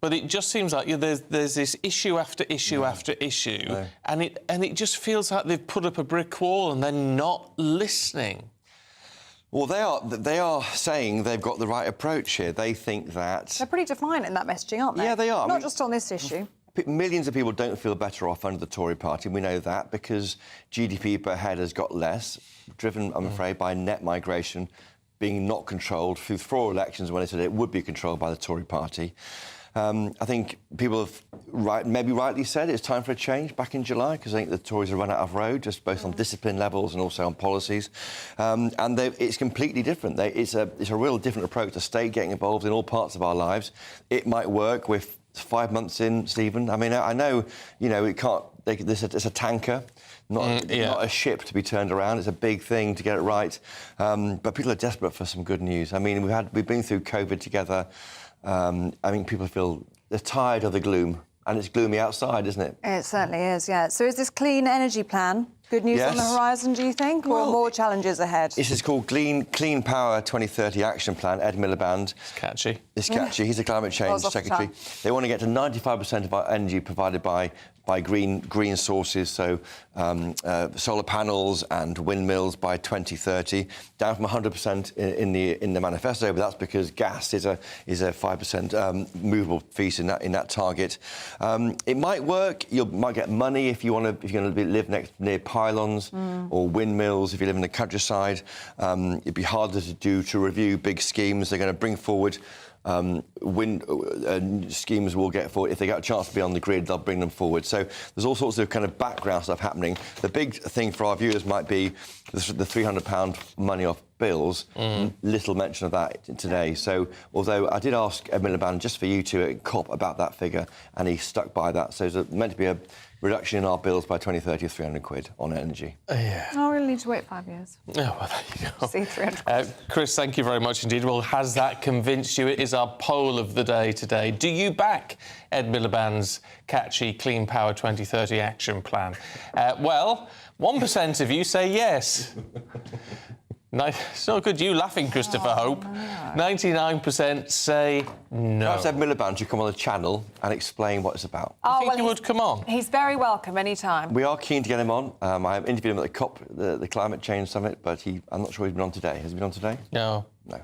but it just seems like there's this issue after issue after issue, and it just feels like they've put up a brick wall and they're not listening. Well, they are saying they've got the right approach here. They think that they're pretty defiant in that messaging, aren't they? Yeah, they are. Not just on this issue. Millions of people don't feel better off under the Tory party. We know that because GDP per head has got less, driven, I'm afraid, by net migration being not controlled through 4 elections when they said it would be controlled by the Tory party. I think people have maybe rightly said it's time for a change back in July because I think the Tories have run out of road, just both on discipline levels and also on policies. And it's completely different. It's a real different approach. The state getting involved in all parts of our lives. It might work with 5 months in, Stephen. I mean, I know, it can't. It's a tanker, not a ship to be turned around. It's a big thing to get it right. But people are desperate for some good news. I mean, we've been through COVID together. I mean, people feel they're tired of the gloom, and it's gloomy outside, isn't it? It certainly is, yeah. So is this clean energy plan good news on the horizon, do you think, or more challenges ahead? This is called Clean Power 2030 Action Plan. Ed Miliband. It's catchy. It's catchy. He's the Climate Change Secretary. They want to get to 95% of our energy provided by green sources, so solar panels and windmills by 2030, down from 100% in the manifesto. But that's because gas is a 5% movable piece in that target. It might work. You might get money if you're going to live near pylons or windmills. If you live in the countryside, it'd be harder to review big schemes. They're going to bring forward. Schemes will get forward. If they get a chance to be on the grid, they'll bring them forward. So there's all sorts of kind of background stuff happening. The big thing for our viewers might be the £300 money off bills. Little mention of that today. So although I did ask Ed Miliband just for you to cop about that figure, and he stuck by that. So there's meant to be a reduction in our bills by 2030 of £300 on energy. Yeah. Oh, we'll need to wait 5 years. Oh, well, there you go. See, 300. Chris, thank you very much indeed. Well, has that convinced you? It is our poll of the day today. Do you back Ed Miliband's catchy Clean Power 2030 action plan? Well, 1% of you say yes. It's not good you laughing, Christopher Hope. 99% say no. Perhaps Ed Miliband should come on the channel and explain what it's about. I think he would come on. He's very welcome anytime. We are keen to get him on. I interviewed him at the COP, the Climate Change Summit, but I'm not sure he's been on today. Has he been on today? No. No.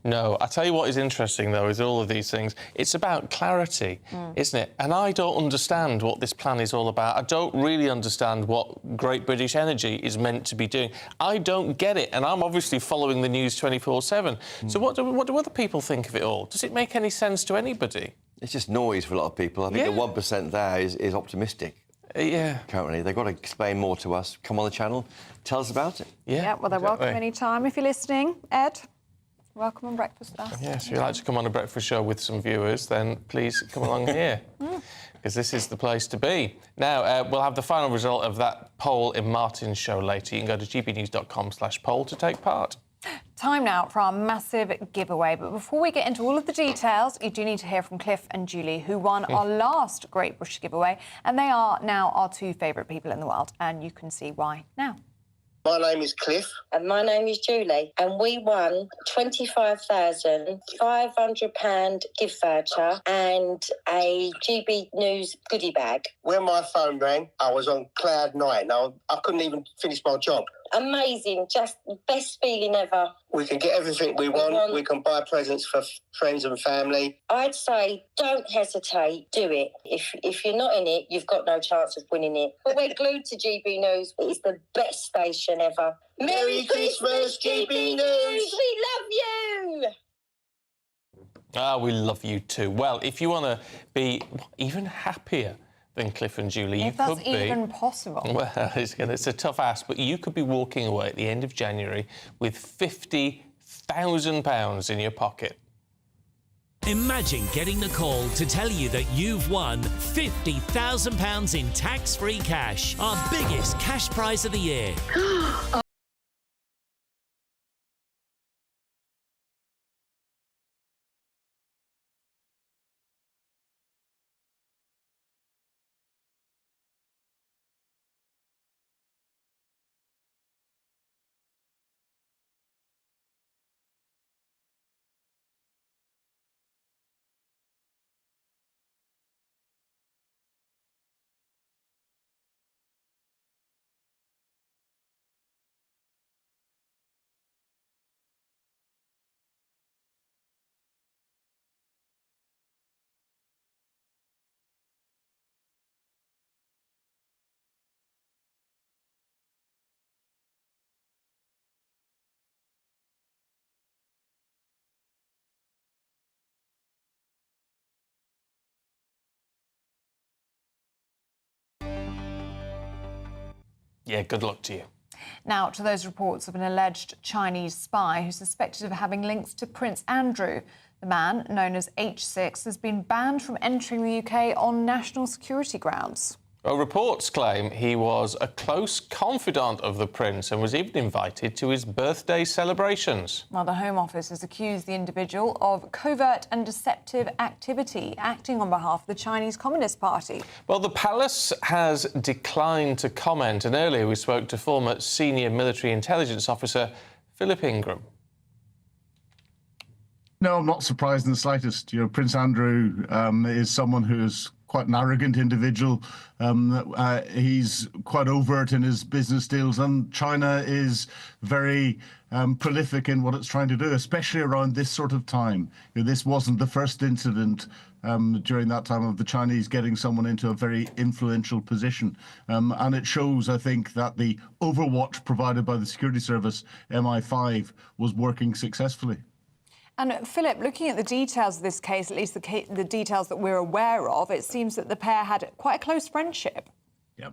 No. I tell you what is interesting, though, is all of these things. It's about clarity, isn't it? And I don't understand what this plan is all about. I don't really understand what Great British Energy is meant to be doing. I don't get it, and I'm obviously following the news 24/7. So what do other people think of it all? Does it make any sense to anybody? It's just noise for a lot of people. I think the 1% there is optimistic. Yeah. Currently, they've got to explain more to us. Come on the channel, tell us about it. Yeah, well, they're welcome any time. If you're listening, Ed, welcome on Breakfast with Us. Yes, if you'd like to come on a breakfast show with some viewers, then please come along here, because this is the place to be. Now, we'll have the final result of that poll in Martin's show later. You can go to gbnews.com/poll to take part. Time now for our massive giveaway. But before we get into all of the details, you do need to hear from Cliff and Julie, who won our last Great British giveaway. And they are now our two favourite people in the world. And you can see why now. My name is Cliff. And my name is Julie. And we won £25,500 gift voucher and a GB News goodie bag. When my phone rang, I was on cloud nine. I couldn't even finish my job. Amazing, just the best feeling ever. We can get everything we want. We can buy presents for friends and family. I'd say don't hesitate, do it. If you're not in it, you've got no chance of winning it. But we're glued to GB News. It's the best station ever. Merry Christmas, GB News! We love you! Ah, we love you too. Well, if you want to be even happier than Cliff and Julie, you could be. If that's even possible. Well, it's a tough ask, but you could be walking away at the end of January with £50,000 in your pocket. Imagine getting the call to tell you that you've won £50,000 in tax-free cash, our biggest cash prize of the year. Yeah, good luck to you. Now, to those reports of an alleged Chinese spy who's suspected of having links to Prince Andrew. The man, known as H6, has been banned from entering the UK on national security grounds. Well, reports claim he was a close confidant of the Prince and was even invited to his birthday celebrations. Well, the Home Office has accused the individual of covert and deceptive activity, acting on behalf of the Chinese Communist Party. Well, the palace has declined to comment, and earlier we spoke to former senior military intelligence officer Philip Ingram. No, I'm not surprised in the slightest. You know, Prince Andrew is someone who's quite an arrogant individual. He's quite overt in his business deals, and China is very prolific in what it's trying to do, especially around this sort of time. You know, this wasn't the first incident during that time of the Chinese getting someone into a very influential position. And it shows, I think, that the overwatch provided by the security service, MI5, was working successfully. And, Philip, looking at the details of this case, at least the details that we're aware of, it seems that the pair had quite a close friendship. Yeah.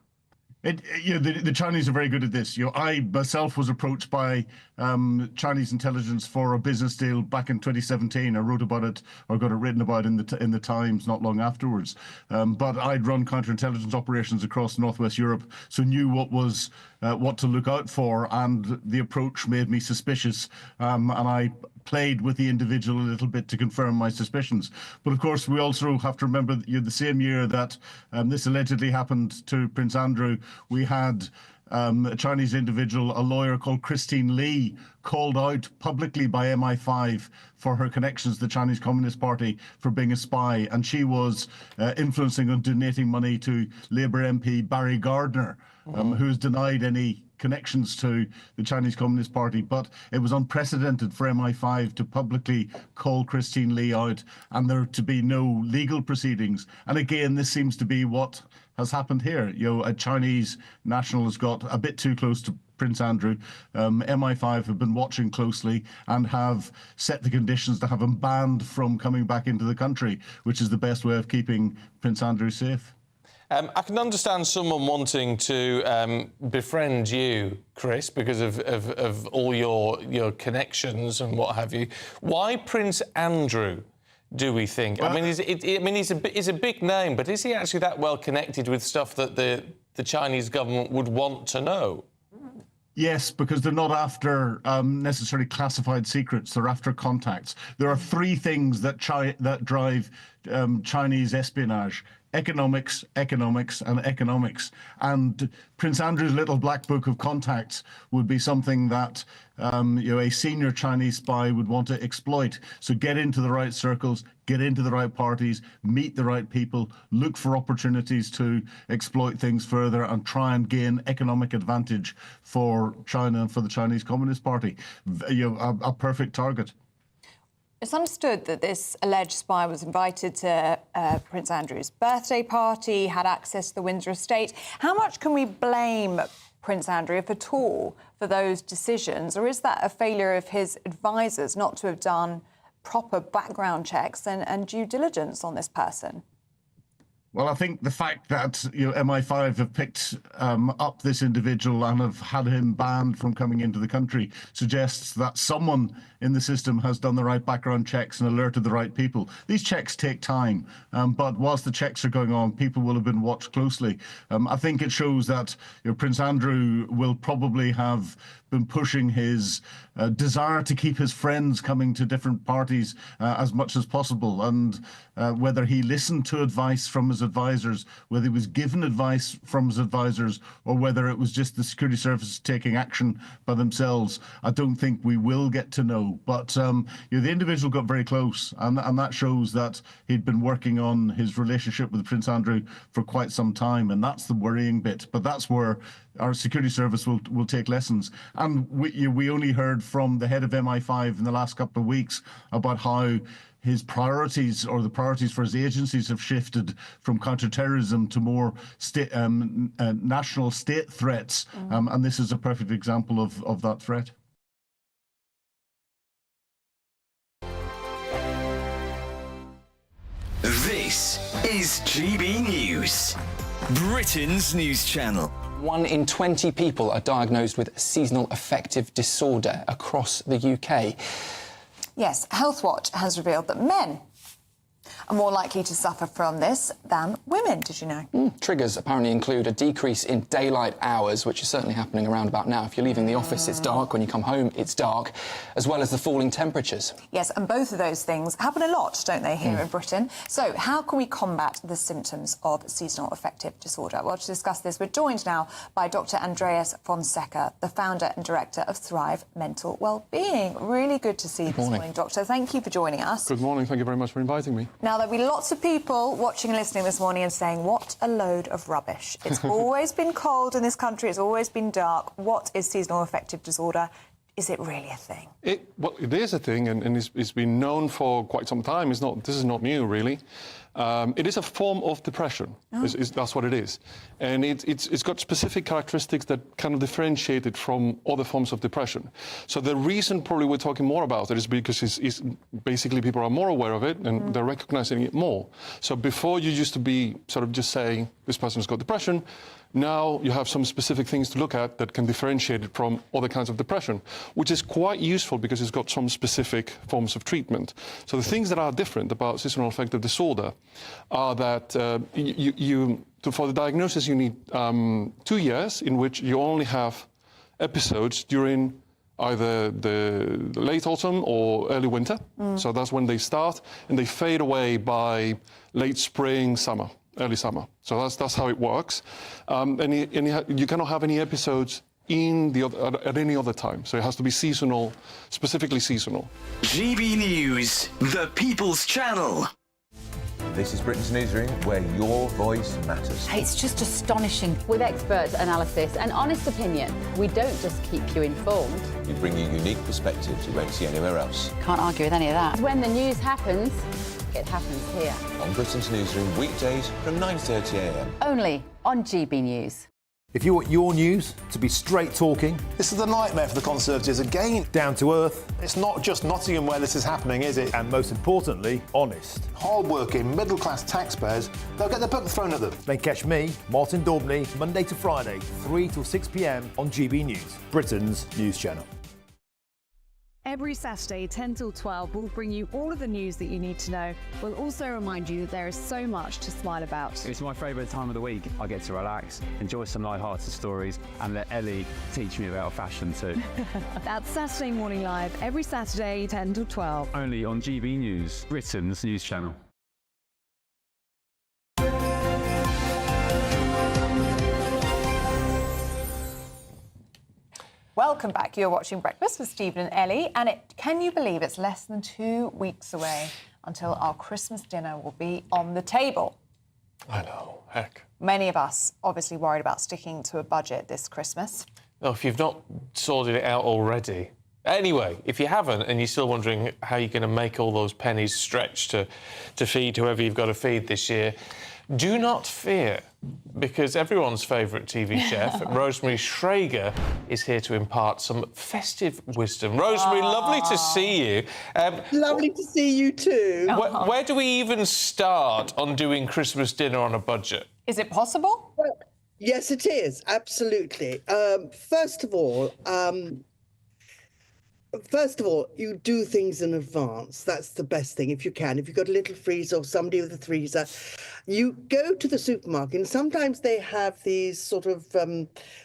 The Chinese are very good at this. I myself was approached by Chinese intelligence for a business deal back in 2017. I wrote about it, or got it written about in the Times not long afterwards. But I'd run counterintelligence operations across Northwest Europe, so knew what to look out for, and the approach made me suspicious. And I played with the individual a little bit to confirm my suspicions. But of course, we also have to remember that the same year that this allegedly happened to Prince Andrew, we had a Chinese individual, a lawyer called Christine Lee, called out publicly by MI5 for her connections to the Chinese Communist Party for being a spy. And she was influencing and donating money to Labour MP Barry Gardner, who's denied any connections to the Chinese Communist Party, but it was unprecedented for MI5 to publicly call Christine Lee out and there to be no legal proceedings. And again, this seems to be what has happened here. A Chinese national has got a bit too close to Prince Andrew. MI5 have been watching closely and have set the conditions to have him banned from coming back into the country, which is the best way of keeping Prince Andrew safe. I can understand someone wanting to befriend you, Chris, because of all your connections and what have you. Why Prince Andrew, do we think? Well, he's a big name, but is he actually that well connected with stuff that the Chinese government would want to know? Yes, because they're not after necessarily classified secrets. They're after contacts. There are three things that drive Chinese espionage: economics, economics, and economics. And Prince Andrew's little black book of contacts would be something that a senior Chinese spy would want to exploit. So get into the right circles, get into the right parties, meet the right people, look for opportunities to exploit things further and try and gain economic advantage for China and for the Chinese Communist Party. A perfect target. It's understood that this alleged spy was invited to Prince Andrew's birthday party, had access to the Windsor estate. How much can we blame Prince Andrew, if at all, for those decisions? Or is that a failure of his advisors not to have done proper background checks and due diligence on this person? Well, I think the fact that MI5 have picked up this individual and have had him banned from coming into the country suggests that someone in the system has done the right background checks and alerted the right people. These checks take time, but whilst the checks are going on, people will have been watched closely. I think it shows that Prince Andrew will probably have been pushing his desire to keep his friends coming to different parties as much as possible, and whether he listened to advice from his advisors, whether he was given advice from his advisors, or whether it was just the security services taking action by themselves, I don't think we will get to know. But the individual got very close, and that shows that he'd been working on his relationship with Prince Andrew for quite some time, and that's the worrying bit. But that's where our security service will take lessons. And we only heard from the head of MI5 in the last couple of weeks about how his priorities, or the priorities for his agencies, have shifted from counterterrorism to more national state threats. And this is a perfect example of that threat. This is GB News, Britain's news channel. 1 in 20 people are diagnosed with seasonal affective disorder across the UK. Yes, Healthwatch has revealed that men are more likely to suffer from this than women. Did you know? Triggers apparently include a decrease in daylight hours, which is certainly happening around about now. If you're leaving the office, it's dark. When you come home, it's dark, as well as the falling temperatures. Yes, and both of those things happen a lot, don't they, here in Britain? So how can we combat the symptoms of seasonal affective disorder? Well, to discuss this, we're joined now by Dr. Andreas Fonseca, the founder and director of Thrive Mental Wellbeing. Really good to see you this morning, Doctor. Thank you for joining us. Good morning. Thank you very much for inviting me. Now, there'll be lots of people watching and listening this morning and saying, what a load of rubbish. It's always been cold in this country. It's always been dark. What is seasonal affective disorder? Is it really a thing? Well, it is a thing, and it's been known for quite some time. This is not new, really. It is a form of depression. That's what it is. And it's got specific characteristics that kind of differentiate it from other forms of depression. So the reason probably we're talking more about it is because it's basically people are more aware of it and they're recognizing it more. So before you used to be sort of just saying this person's got depression, now you have some specific things to look at that can differentiate it from other kinds of depression, which is quite useful because it's got some specific forms of treatment. So the things that are different about seasonal affective disorder are that for the diagnosis you need 2 years in which you only have episodes during either the late autumn or early winter. So that's when they start, and they fade away by late spring, summer. Early summer. So that's how it works. And you cannot have any episodes at any other time. So it has to be seasonal, specifically seasonal. GB News, the People's Channel. This is Britain's Newsroom, where your voice matters. It's just astonishing. With expert analysis and honest opinion, we don't just keep you informed. We bring you unique perspectives you won't see anywhere else. Can't argue with any of that. When the news happens, it happens here. On Britain's Newsroom, weekdays from 9:30am. Only on GB News. If you want your news to be straight talking... This is the nightmare for the Conservatives again. Down to earth. It's not just Nottingham where this is happening, is it? And most importantly, honest. Hard-working, middle-class taxpayers, they'll get their book thrown at them. Then catch me, Martin Daubney, Monday to Friday, 3 till 6 p.m. on GB News, Britain's news channel. Every Saturday, 10 till 12, we'll bring you all of the news that you need to know. We'll also remind you that there is so much to smile about. It's my favourite time of the week. I get to relax, enjoy some light-hearted stories, and let Ellie teach me about fashion too. That's Saturday Morning Live, every Saturday, 10 till 12. Only on GB News, Britain's news channel. Welcome back. You're watching Breakfast with Stephen and Ellie, and can you believe it's less than 2 weeks away until our Christmas dinner will be on the table? I know, heck. Many of us obviously worried about sticking to a budget this Christmas. No, if you've not sorted it out already. Anyway, if you haven't and you're still wondering how you're going to make all those pennies stretch to feed whoever you've got to feed this year, do not fear, because everyone's favourite TV chef, Rosemary Schrager, is here to impart some festive wisdom. Rosemary, lovely to see you. Lovely to see you too. Where do we even start on doing Christmas dinner on a budget? Is it possible? Well, yes, it is, absolutely. First of all, you do things in advance. That's the best thing, if you can. If you've got a little freezer or somebody with a freezer, you go to the supermarket, and sometimes they have these sort of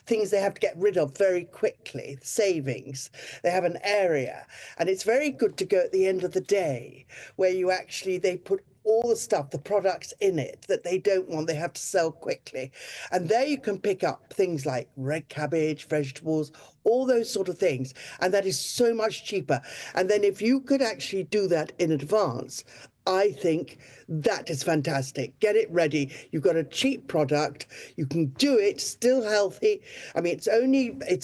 things they have to get rid of very quickly, savings. They have an area, and it's very good to go at the end of the day where they put all the stuff, the products in it that they don't want, they have to sell quickly. And there you can pick up things like red cabbage, vegetables, all those sort of things. And that is so much cheaper. And then if you could actually do that in advance, I think that is fantastic. Get it ready. You've got a cheap product. You can do it, still healthy. I mean, it's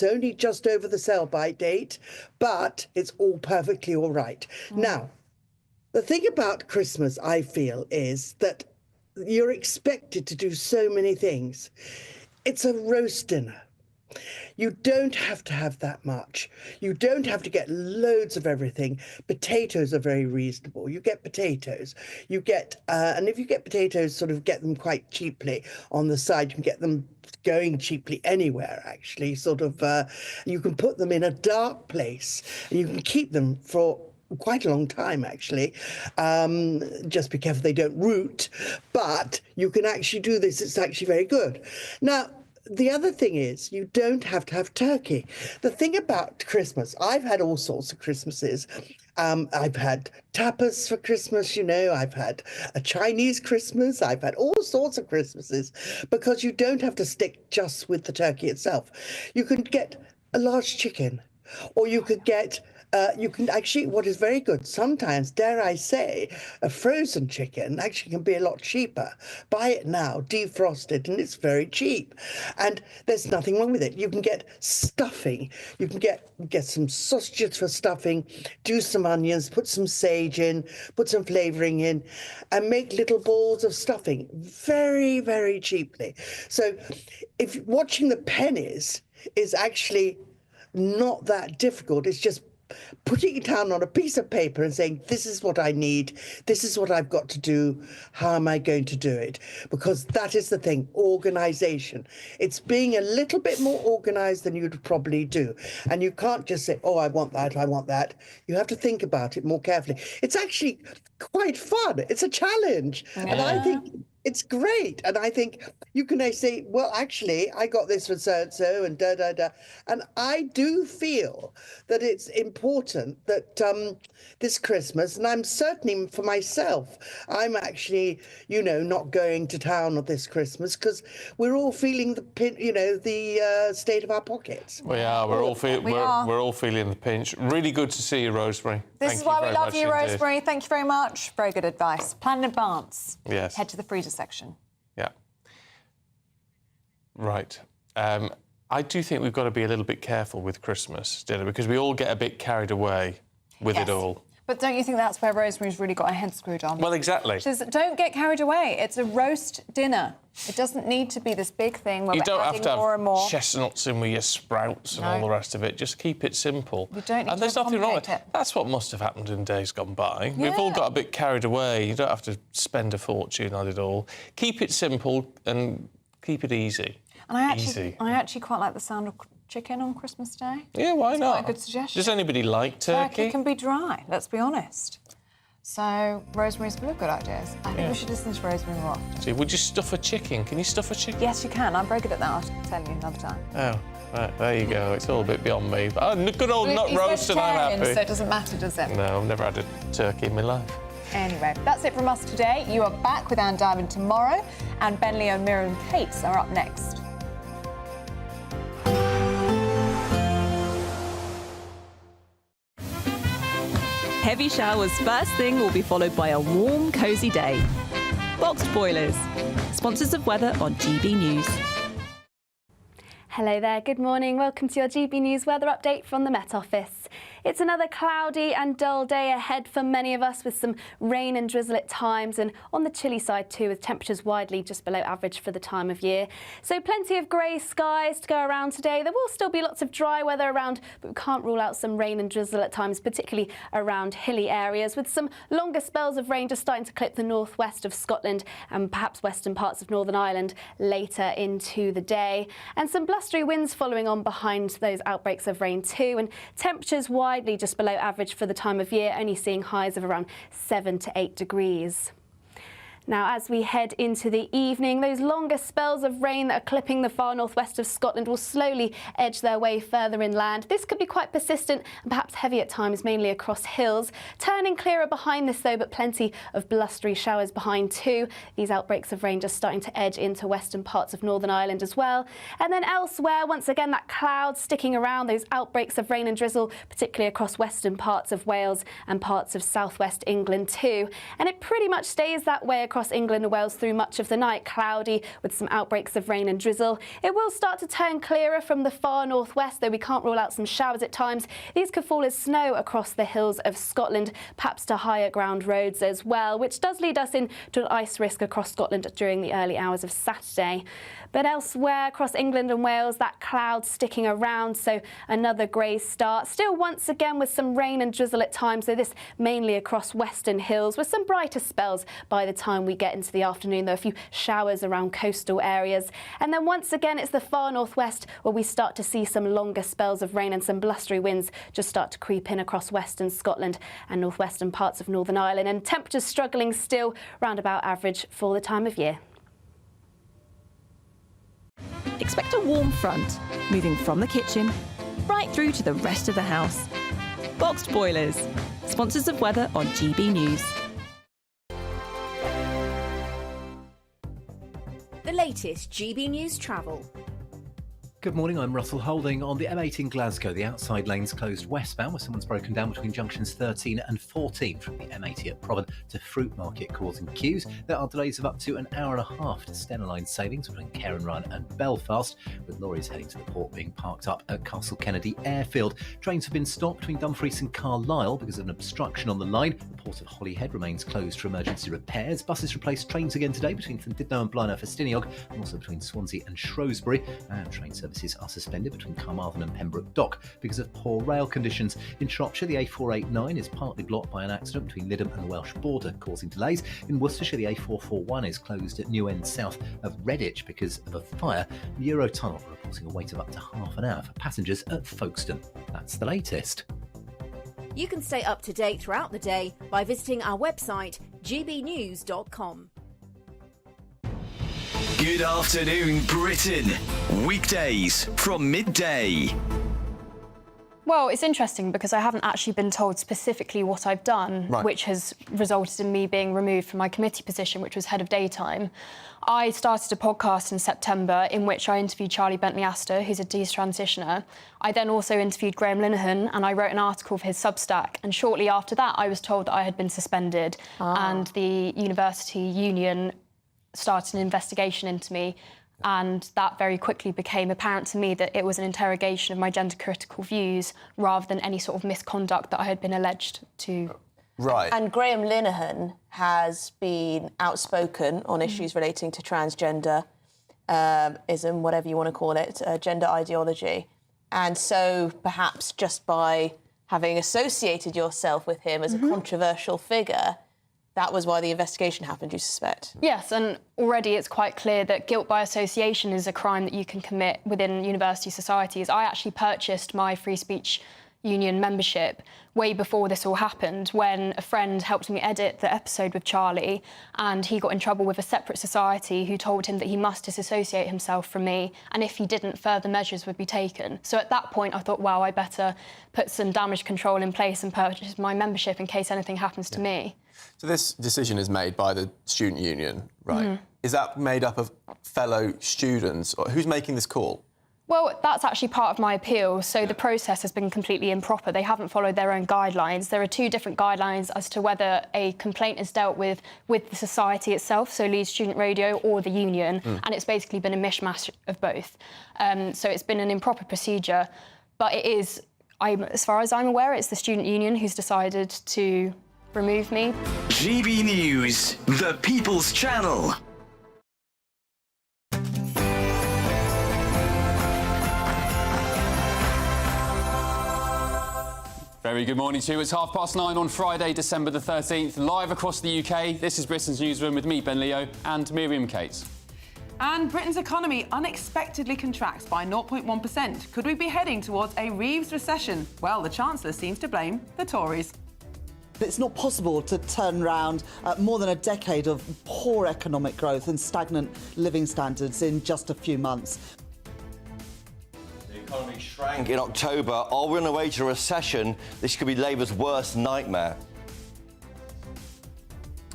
only just over the sell-by date, but it's all perfectly all right. Now, the thing about Christmas, I feel, is that you're expected to do so many things. It's a roast dinner. You don't have to have that much. You don't have to get loads of everything. Potatoes are very reasonable. You get potatoes. You get, and if you get potatoes, sort of get them quite cheaply on the side. You can get them going cheaply anywhere, actually. Sort of, you can put them in a dark place, and you can keep them for quite a long time, actually. Just be careful they don't root, but you can actually do this. It's actually very good. Now, the other thing is you don't have to have turkey. The thing about Christmas, I've had all sorts of Christmases. I've had tapas for Christmas, I've had a Chinese Christmas, I've had all sorts of Christmases, because you don't have to stick just with the turkey itself. You can get a large chicken, or you could get you can actually, what is very good, sometimes, dare I say, a frozen chicken actually can be a lot cheaper. Buy it now, defrosted, and it's very cheap. And there's nothing wrong with it. You can get stuffing. You can get some sausages for stuffing, do some onions, put some sage in, put some flavouring in, and make little balls of stuffing very, very cheaply. So if watching the pennies is actually not that difficult, it's just putting it down on a piece of paper and saying, this is what I need, this is what I've got to do, how am I going to do it? Because that is the thing, organisation. It's being a little bit more organised than you'd probably do. And you can't just say, oh, I want that, I want that. You have to think about it more carefully. It's actually quite fun. It's a challenge. Yeah. And I think It's great. And I think you can say, well, actually, I got this from so-and-so and da-da-da. And I do feel that it's important that this Christmas, and I'm certainly for myself, I'm actually, not going to town this Christmas because we're all feeling the state of our pockets. We are. We're all feeling the pinch. Really good to see you, Rosemary. This is why we love you, Rosemary. Thank you very much. Very good advice. Plan in advance. Yes. Head to the freezer section. Yeah. Right. I do think we've got to be a little bit careful with Christmas dinner because we all get a bit carried away with it all. But don't you think that's where Rosemary's really got her head screwed on? Well, exactly. She says, don't get carried away. It's a roast dinner. It doesn't need to be this big thing where you we're don't adding have to more and more. have chestnuts in with your sprouts and all the rest of it. Just keep it simple. You don't need and there's to nothing wrong with complicate it. That's what must have happened in days gone by. Yeah. We've all got a bit carried away. You don't have to spend a fortune on it all. Keep it simple and keep it easy. And I actually quite like the sound of chicken on Christmas Day. Yeah, why It's not? quite a good suggestion. Does anybody like turkey? Turkey can be dry, let's be honest. So, Rosemary's full of good ideas. I think we should listen to Rosemary more often. See, would you stuff a chicken? Can you stuff a chicken? Yes, you can. I'm very good at that. I'll tell you another time. Oh, right, there you go. It's all a bit beyond me. Oh, good old nut roast and I'm happy. So it doesn't matter, does it? No, I've never had a turkey in my life. Anyway, that's it from us today. You are back with Anne Diamond tomorrow, and Ben Leo, Miriam Cates are up next. Heavy showers first thing will be followed by a warm, cosy day. Boxed Boilers, sponsors of weather on GB News. Hello there, good morning. Welcome to your GB News weather update from the Met Office. It's another cloudy and dull day ahead for many of us, with some rain and drizzle at times, and on the chilly side too, with temperatures widely just below average for the time of year. So plenty of grey skies to go around today. There will still be lots of dry weather around, but we can't rule out some rain and drizzle at times, particularly around hilly areas, with some longer spells of rain just starting to clip the northwest of Scotland and perhaps western parts of Northern Ireland later into the day. And some blustery winds following on behind those outbreaks of rain too, and temperatures widely just below average for the time of year, only seeing highs of around 7 to 8 degrees. Now, as we head into the evening, those longer spells of rain that are clipping the far northwest of Scotland will slowly edge their way further inland. This could be quite persistent and perhaps heavy at times, mainly across hills. Turning clearer behind this though, but plenty of blustery showers behind too. These outbreaks of rain just starting to edge into western parts of Northern Ireland as well. And then elsewhere, once again, that cloud sticking around, those outbreaks of rain and drizzle, particularly across western parts of Wales and parts of southwest England too. And it pretty much stays that way across England and Wales through much of the night, cloudy with some outbreaks of rain and drizzle. It will start to turn clearer from the far northwest, though we can't rule out some showers at times. These could fall as snow across the hills of Scotland, perhaps to higher ground roads as well, which does lead us into an ice risk across Scotland during the early hours of Saturday. But elsewhere across England and Wales, that cloud sticking around, so another grey start. Still once again with some rain and drizzle at times, so this mainly across western hills, with some brighter spells by the time we get into the afternoon, though a few showers around coastal areas. And then once again, it's the far northwest where we start to see some longer spells of rain and some blustery winds just start to creep in across western Scotland and northwestern parts of Northern Ireland, and temperatures struggling still round about average for the time of year. Expect a warm front, moving from the kitchen right through to the rest of the house. Boxed Boilers, sponsors of weather on GB News. The latest GB News travel. Good morning, I'm Russell Holding. On the M8 in Glasgow, the outside lane's closed westbound, where someone's broken down between junctions 13 and 14 from the M80 at Provan to Fruit Market, causing queues. There are delays of up to an hour and a half to Stena Line savings between Cairn Run and Belfast, with lorries heading to the port being parked up at Castle Kennedy Airfield. Trains have been stopped between Dumfries and Carlisle because of an obstruction on the line. The port of Holyhead remains closed for emergency repairs. Buses replaced trains again today between Llandudno and Blaenau Festiniog, and also between Swansea and Shrewsbury. And train services are suspended between Carmarthen and Pembroke Dock because of poor rail conditions. In Shropshire, the A489 is partly blocked by an accident between Lytham and the Welsh border, causing delays. In Worcestershire, the A441 is closed at New End south of Redditch because of a fire. Eurotunnel reporting a wait of up to half an hour for passengers at Folkestone. That's the latest. You can stay up to date throughout the day by visiting our website gbnews.com. Good afternoon, Britain. Weekdays from midday. Well, it's interesting because I haven't actually been told specifically what I've done, which has resulted in me being removed from my committee position, which was head of daytime. I started a podcast in September in which I interviewed Charlie Bentley-Astor, who's a detransitioner. I then also interviewed Graham Linehan and I wrote an article for his Substack. And shortly after that, I was told that I had been suspended and the university union started an investigation into me. And that very quickly became apparent to me that it was an interrogation of my gender-critical views rather than any sort of misconduct that I had been alleged to. Right. And Graham Linehan has been outspoken on issues relating to transgender ism, whatever you want to call it, gender ideology. And so perhaps just by having associated yourself with him as a controversial figure, that was why the investigation happened, you suspect? Yes, and already it's quite clear that guilt by association is a crime that you can commit within university societies. I actually purchased my free speech union membership way before this all happened, when a friend helped me edit the episode with Charlie, and he got in trouble with a separate society who told him that he must disassociate himself from me, and if he didn't, further measures would be taken. So at that point, I thought, wow, I better put some damage control in place and purchase my membership in case anything happens to me. So this decision is made by the student union, right? Is that made up of fellow students? Or who's making this call? Well, that's actually part of my appeal. So the process has been completely improper. They haven't followed their own guidelines. There are two different guidelines as to whether a complaint is dealt with the society itself, so Leeds Student Radio, or the union, and it's basically been a mishmash of both. So it's been an improper procedure, but it is, as far as I'm aware, it's the student union who's decided to remove me. GB News, the People's Channel. Very good morning to you. It's 9:30 on Friday, December the 13th. Live across the UK, this is Britain's Newsroom with me, Ben Leo, and Miriam Cates. And Britain's economy unexpectedly contracts by 0.1%. Could we be heading towards a Reeves recession? Well, the Chancellor seems to blame the Tories. It's not possible to turn around more than a decade of poor economic growth and stagnant living standards in just a few months. The economy shrank in October. Are we on the way to a recession? This could be Labour's worst nightmare.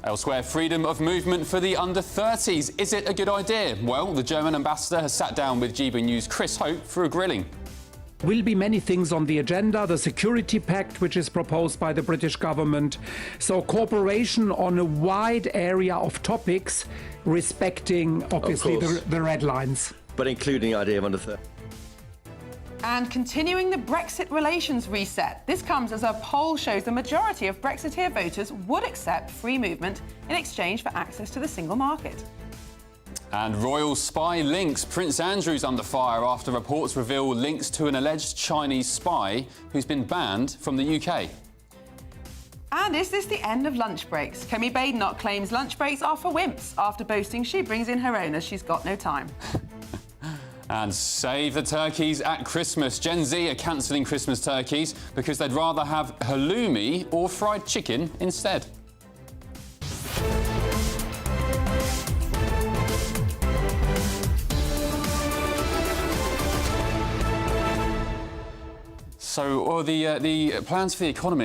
Elsewhere, freedom of movement for the under-30s. Is it a good idea? Well, the German ambassador has sat down with GB News' Chris Hope for a grilling. Will be many things on the agenda. The security pact, which is proposed by the British government. So cooperation on a wide area of topics, respecting, obviously, the red lines. But including the idea of under 30. And continuing the Brexit relations reset. This comes as a poll shows the majority of Brexiteer voters would accept free movement in exchange for access to the single market. And royal spy links. Prince Andrew's under fire after reports reveal links to an alleged Chinese spy who's been banned from the UK. And is this the end of lunch breaks? Kemi Badenoch claims lunch breaks are for wimps after boasting she brings in her own as she's got no time. And save the turkeys at Christmas. Gen Z are cancelling Christmas turkeys because they'd rather have halloumi or fried chicken instead. So, the plans for the economy